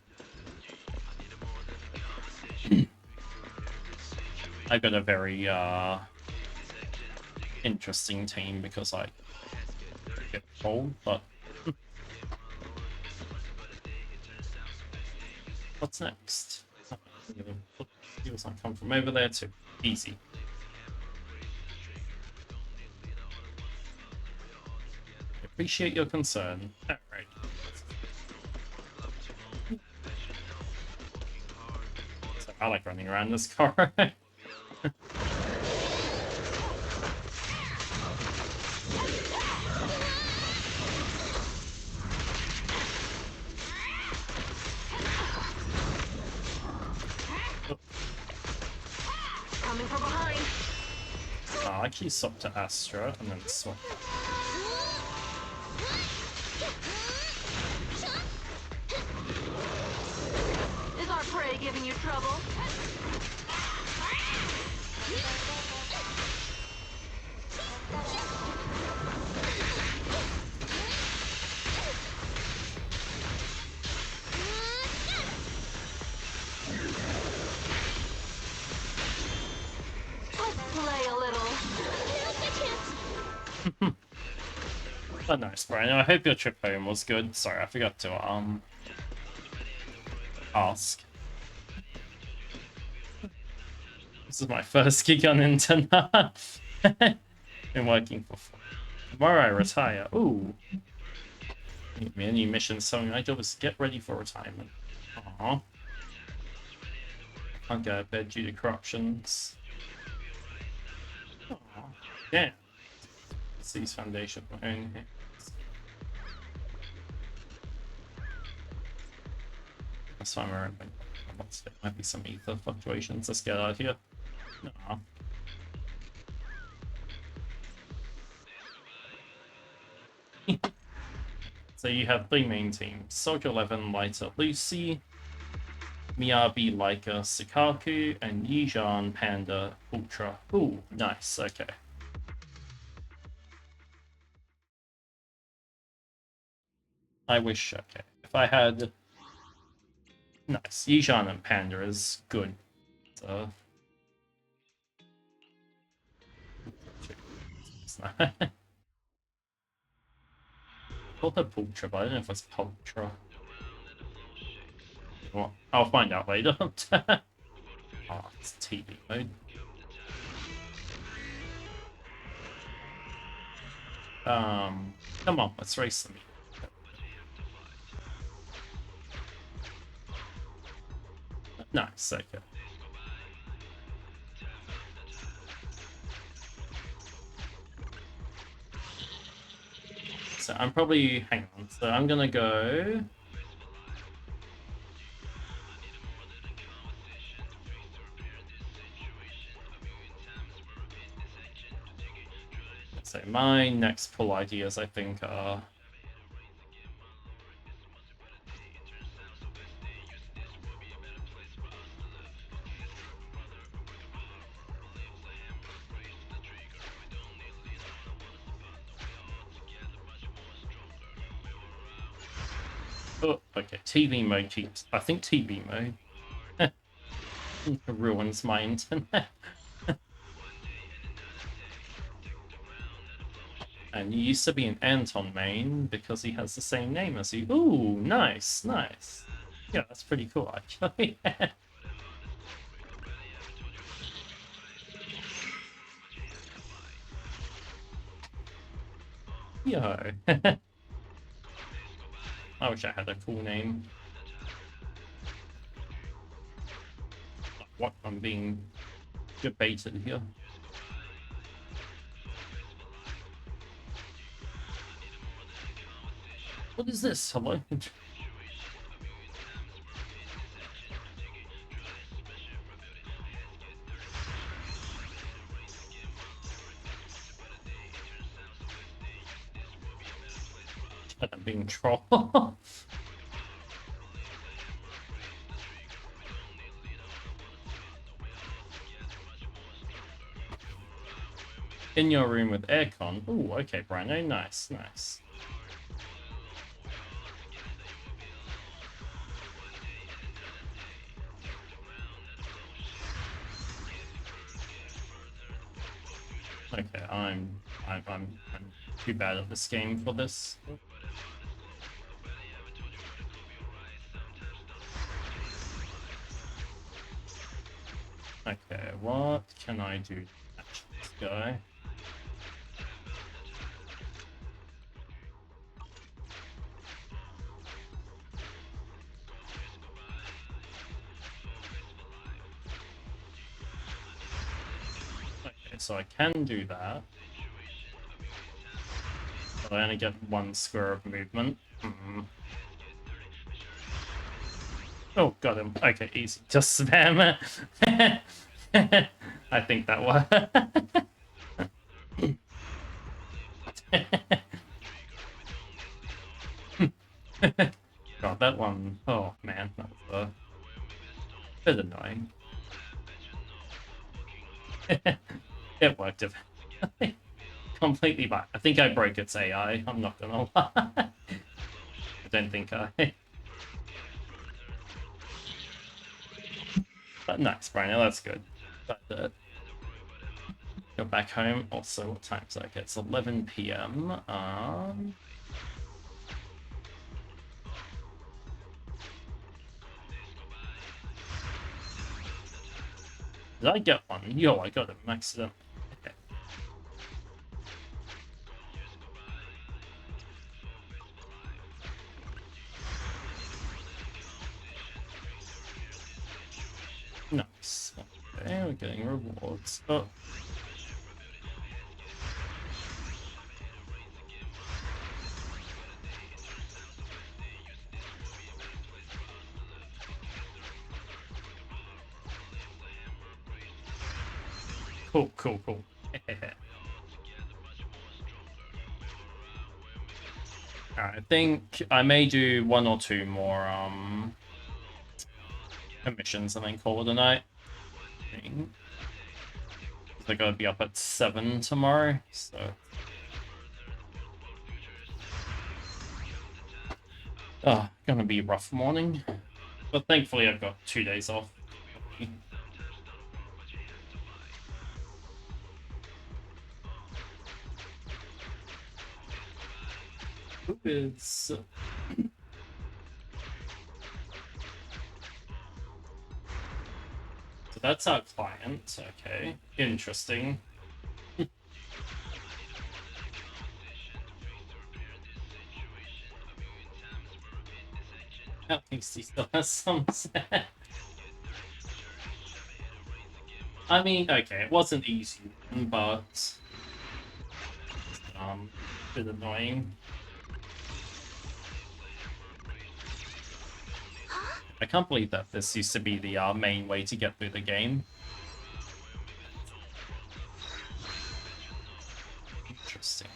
A: I've got a very, interesting team because I get cold, but... What's next? Heels not come from over there too. Easy. Appreciate your concern. Alright. So I like running around this car.
M: Coming from behind.
A: I'll actually swap to Astra and then swap.
M: Is our prey giving you trouble? Play a little.
A: Oh, nice, Brian. I hope your trip home was good. Sorry, I forgot to ask. This is my first gig on internet. Been working for 4. Tomorrow I retire. Ooh. Give me a new mission. So my job is to get ready for retirement. Aww. Can't go to bed due to corruptions. Aww. Damn. Seize foundation for my own hands. That's fine, we're there might be some ether fluctuations. Let's get out of here. Aww. So you have 3 main teams. Soldier 11, Lighter, Lucy, Miyabi, Laika, Sukaku, and Yijan, Panda, Ultra. Ooh, nice, okay. I wish, okay. If I had... Nice, Yijan and Panda is good. So... It's not... I called her Pultra, but I don't know if it's Pultra. Well, I'll find out later. Oh, it's TV mode. Come on, let's race them. Nice, okay. So I'm probably, hang on, so I'm gonna go... So my next pull ideas, I think, are... Oh, okay, TV mode keeps... I think TV mode ruins my internet. And you used to be an Anton main because he has the same name as you. Ooh, nice, nice. Yeah, that's pretty cool, actually. Yo. I wish I had a cool name. What, I'm being debated here. What is this? Hello? I'm being trolled. In your room with aircon. Ooh, okay, Brando. Nice, nice. Okay, I'm too bad at this game for this. Okay, what can I do to catch this guy? Okay, so I can do that. But I only get 1 square of movement. Oh, got him. Okay, easy. Just spam it. I think that worked. It worked. Completely back. I think I broke its AI. I'm not gonna lie. I don't think I. But nice, Brian. That's good. But go back home. Also, what time is that? It's 11 p.m. Did I get one? Yo, I got an accident. Okay. Nice. Okay, we're getting rewards. Oh. Cool. Alright, I think I may do one or two more missions and then call it a night. I gotta be up at 7 tomorrow, so gonna be a rough morning. But thankfully I've got 2 days off. Who is... So that's our client, okay. Interesting. At least he still has some set. I mean, okay, it wasn't easy, but a bit annoying. I can't believe that this used to be the main way to get through the game. Interesting.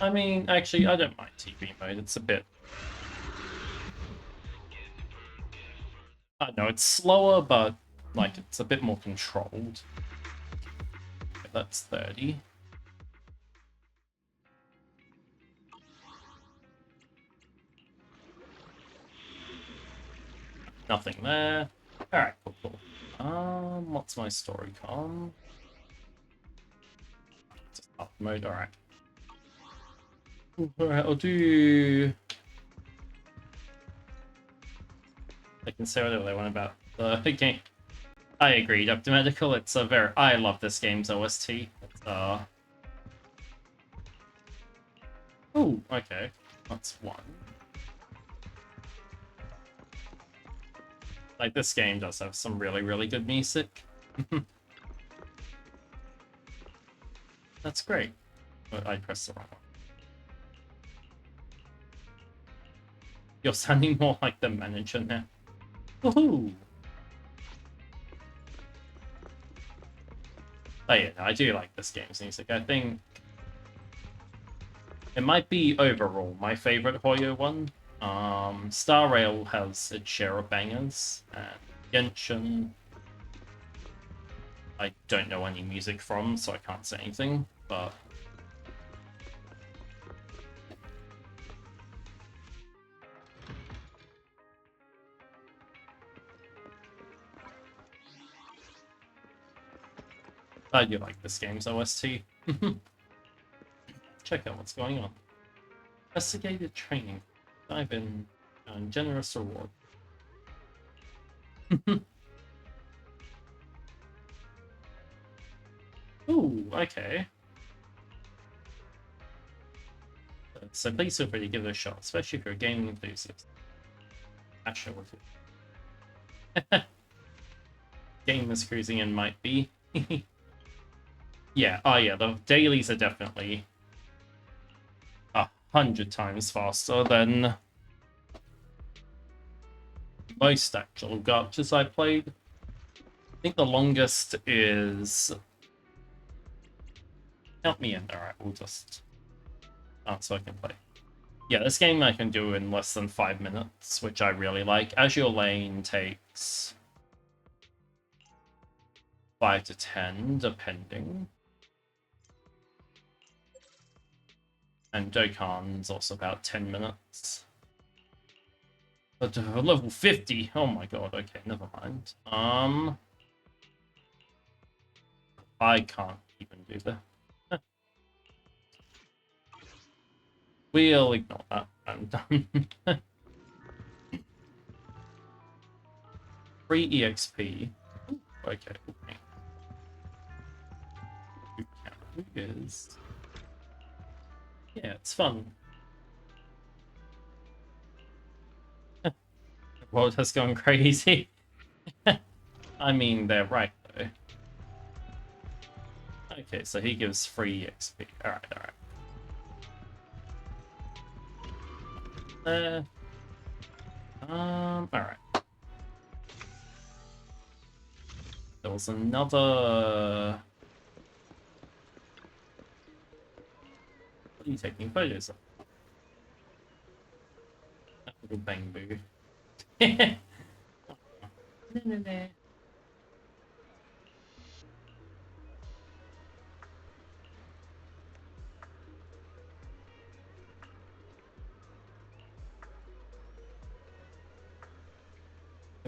A: I mean, actually, I don't mind TV mode. It's a bit... I know it's slower, but like it's a bit more controlled. Okay, that's 30. Nothing there. Alright, cool. What's my story com? Just up mode, alright. Alright, I'll do... I can say whatever I want about the game. I agree, Dr. Medical, it's a very... I love this game's OST. It's, oh, okay. That's one. Like, this game does have some really, really good music. That's great. But I pressed the wrong one. You're sounding more like the manager now. Woohoo! Oh yeah, no, I do like this game's music. I think it might be overall my favorite Hoyo one. Star Rail has its share of bangers, and Genshin I don't know any music from, so I can't say anything, but I do like this game's OST. Check out what's going on. Investigated training. Dive in on generous reward. Ooh, okay. So please feel free to give it a shot, especially if you're a gaming enthusiast. Actually, with it. Gamers cruising in might be. Yeah, yeah, the dailies are definitely 100 times faster than most actual gachas I played. I think the longest is... Count me in. Alright, we'll just... so I can play. Yeah, this game I can do in less than 5 minutes, which I really like. Azure Lane takes... 5 to 10, depending. And Dokkan's also about 10 minutes. But level 50, oh my god, okay, never mind. I can't even do that. We'll ignore that. I'm done. Free EXP. Okay. Who is? Yeah, it's fun. The world has gone crazy. I mean, they're right though. Okay, so he gives free XP. Alright, alright. Alright. There was another... What are you taking photos of? That little bamboo.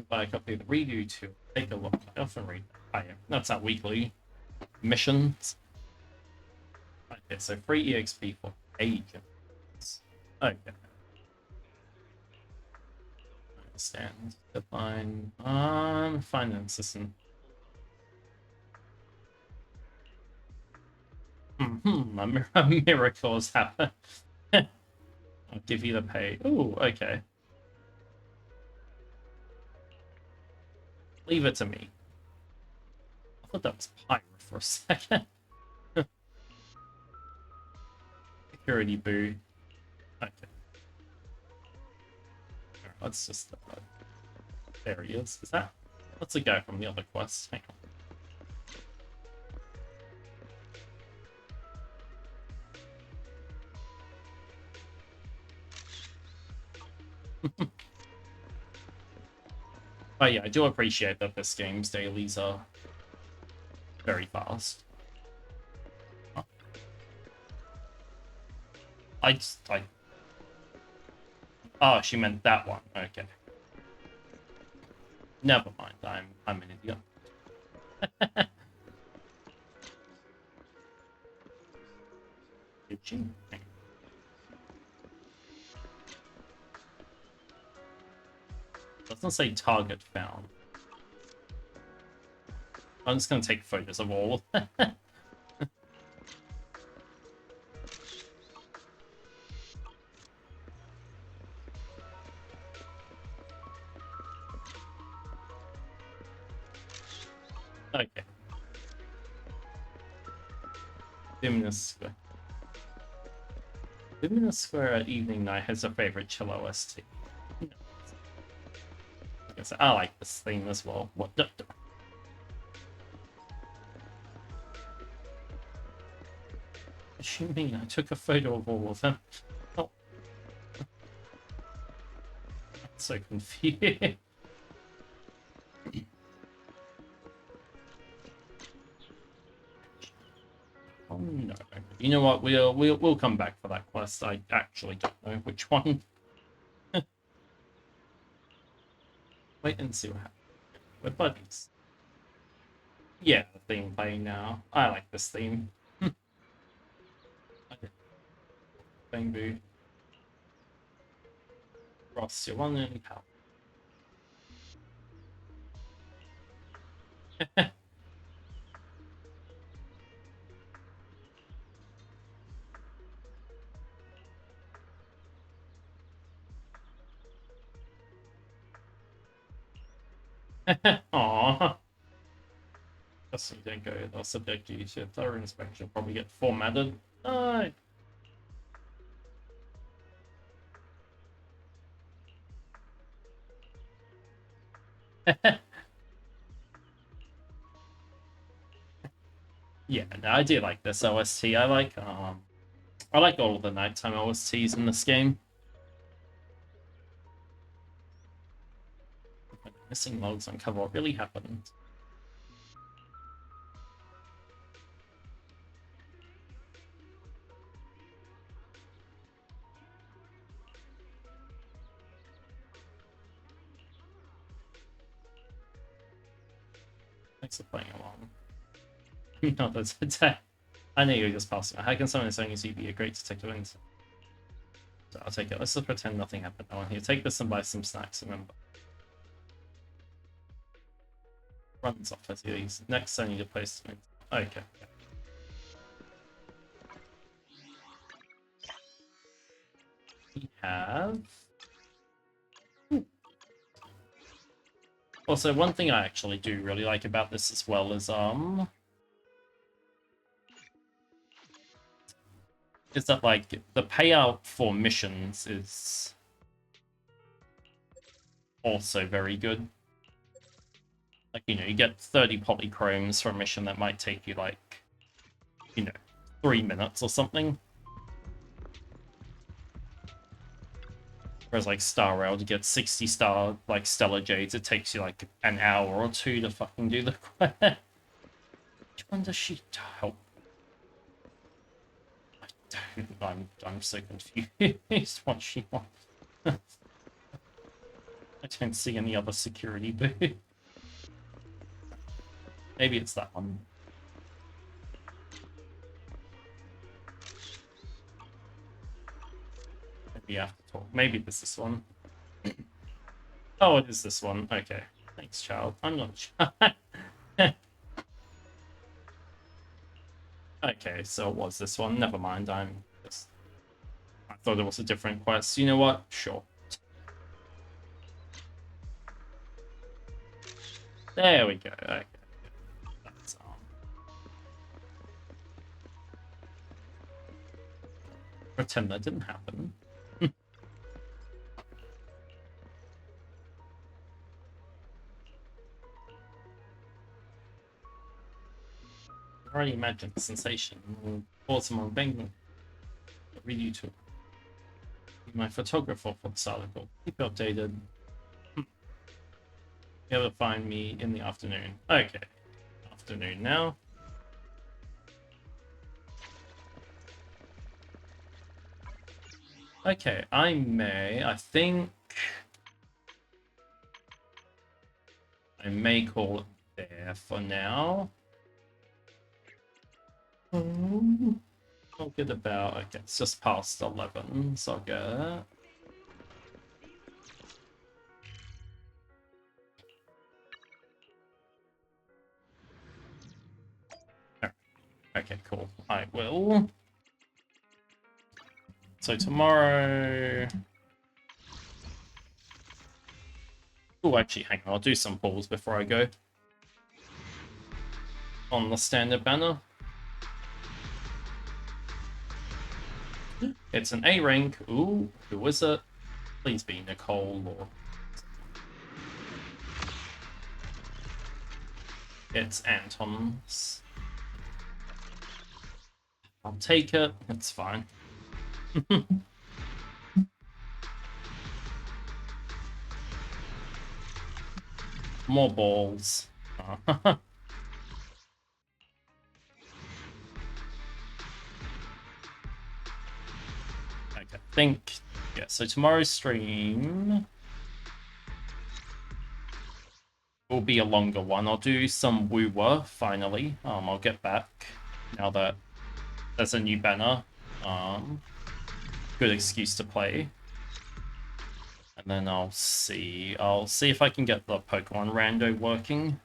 A: Buy a copy of the redo to take a look. I often read that. That's our weekly missions. Okay, so free EXP for agents. Okay. I understand. Define finance assistant. A miracle has happened. I'll give you the pay. Ooh, okay. Leave it to me. I thought that was Pyro for a second. Security boo. Okay. Alright, let's just... there he is. Is that... That's a guy from the other quest. Hang on. But yeah, I do appreciate that this game's dailies are very fast. Oh, she meant that one. Okay. Never mind. I'm an idiot. Did she? Doesn't say target found. I'm just gonna take photos of all. Okay. Luminous Square. Luminous Square at evening night has a favorite chill OST. I like this theme as well. What? What do you mean? I took a photo of all of them. Oh. I'm so confused. Oh no. You know what? We'll come back for that quest. I actually don't know which one. Wait and see what happens. We're buddies. Yeah, the theme playing now. I like this theme. Bamboo. Ross, your one and only pal. Aww. Just so you don't go, they'll subject you to thorough inspection. You'll probably get formatted. No. Yeah, no, I do like this OST. I like all of the nighttime OSTs in this game. Missing logs uncover what really happened. Thanks for playing along. No, that's I know you're just passing. How can someone saying you be a great detective? So I'll take it. Let's just pretend nothing happened. I want you to take this and buy some snacks, remember. Runs off as these. Next, I need a place to... Okay. We have... Also, one thing I actually do really like about this as well is that, like, the payout for missions is also very good. Like, you know, you get 30 polychromes for a mission that might take you, like, you know, 3 minutes or something. Whereas, like, Star Rail, to get 60 star, like, Stellar Jades, it takes you, like, an hour or two to fucking do the quest. Which one does she help? I'm so confused what she wants. I don't see any other security booth. Maybe it's that one. Maybe I have to talk. Maybe this is one. Oh, it is this one. Okay. Thanks, child. I'm not sure. Okay, so it was this one. Never mind. I thought it was a different quest. You know what? Sure. There we go. Okay. That's pretend that didn't happen. I already imagined the sensation. Awesome on Bang. Read you to be my photographer for this article. Keep you updated. Be able to find me in the afternoon. Okay. Afternoon now. Okay, I think I may call it there for now. I'll get about, okay, it's just past 11, so I'll get... Okay, cool. I will. So tomorrow... Oh, actually, hang on. I'll do some pulls before I go. On the standard banner. It's an A rank. Ooh, who is it? Please be Nicole or... It's Anton's. I'll take it. It's fine. More balls. Okay, I think... Yeah, so tomorrow's stream will be a longer one. I'll do some woo-wah, finally. I'll get back now that there's a new banner. Good excuse to play. And then I'll see if I can get the Pokemon Rando working.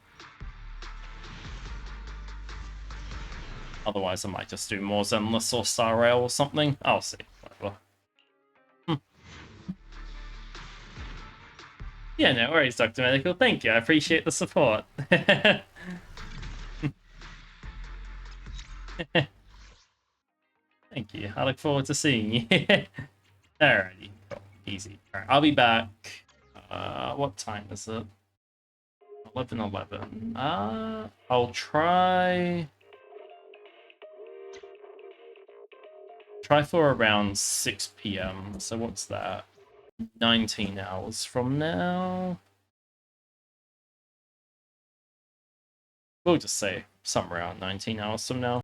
A: Otherwise, I might just do more Zenless or Star Rail or something. I'll see. Whatever. Yeah, no worries, Dr. Medical. Thank you. I appreciate the support. Thank you. I look forward to seeing you. Alrighty. Cool. Easy. Alright, I'll be back. What time is it? 11:11. I'll try for around 6 p.m. So what's that? 19 hours from now. We'll just say somewhere around 19 hours from now.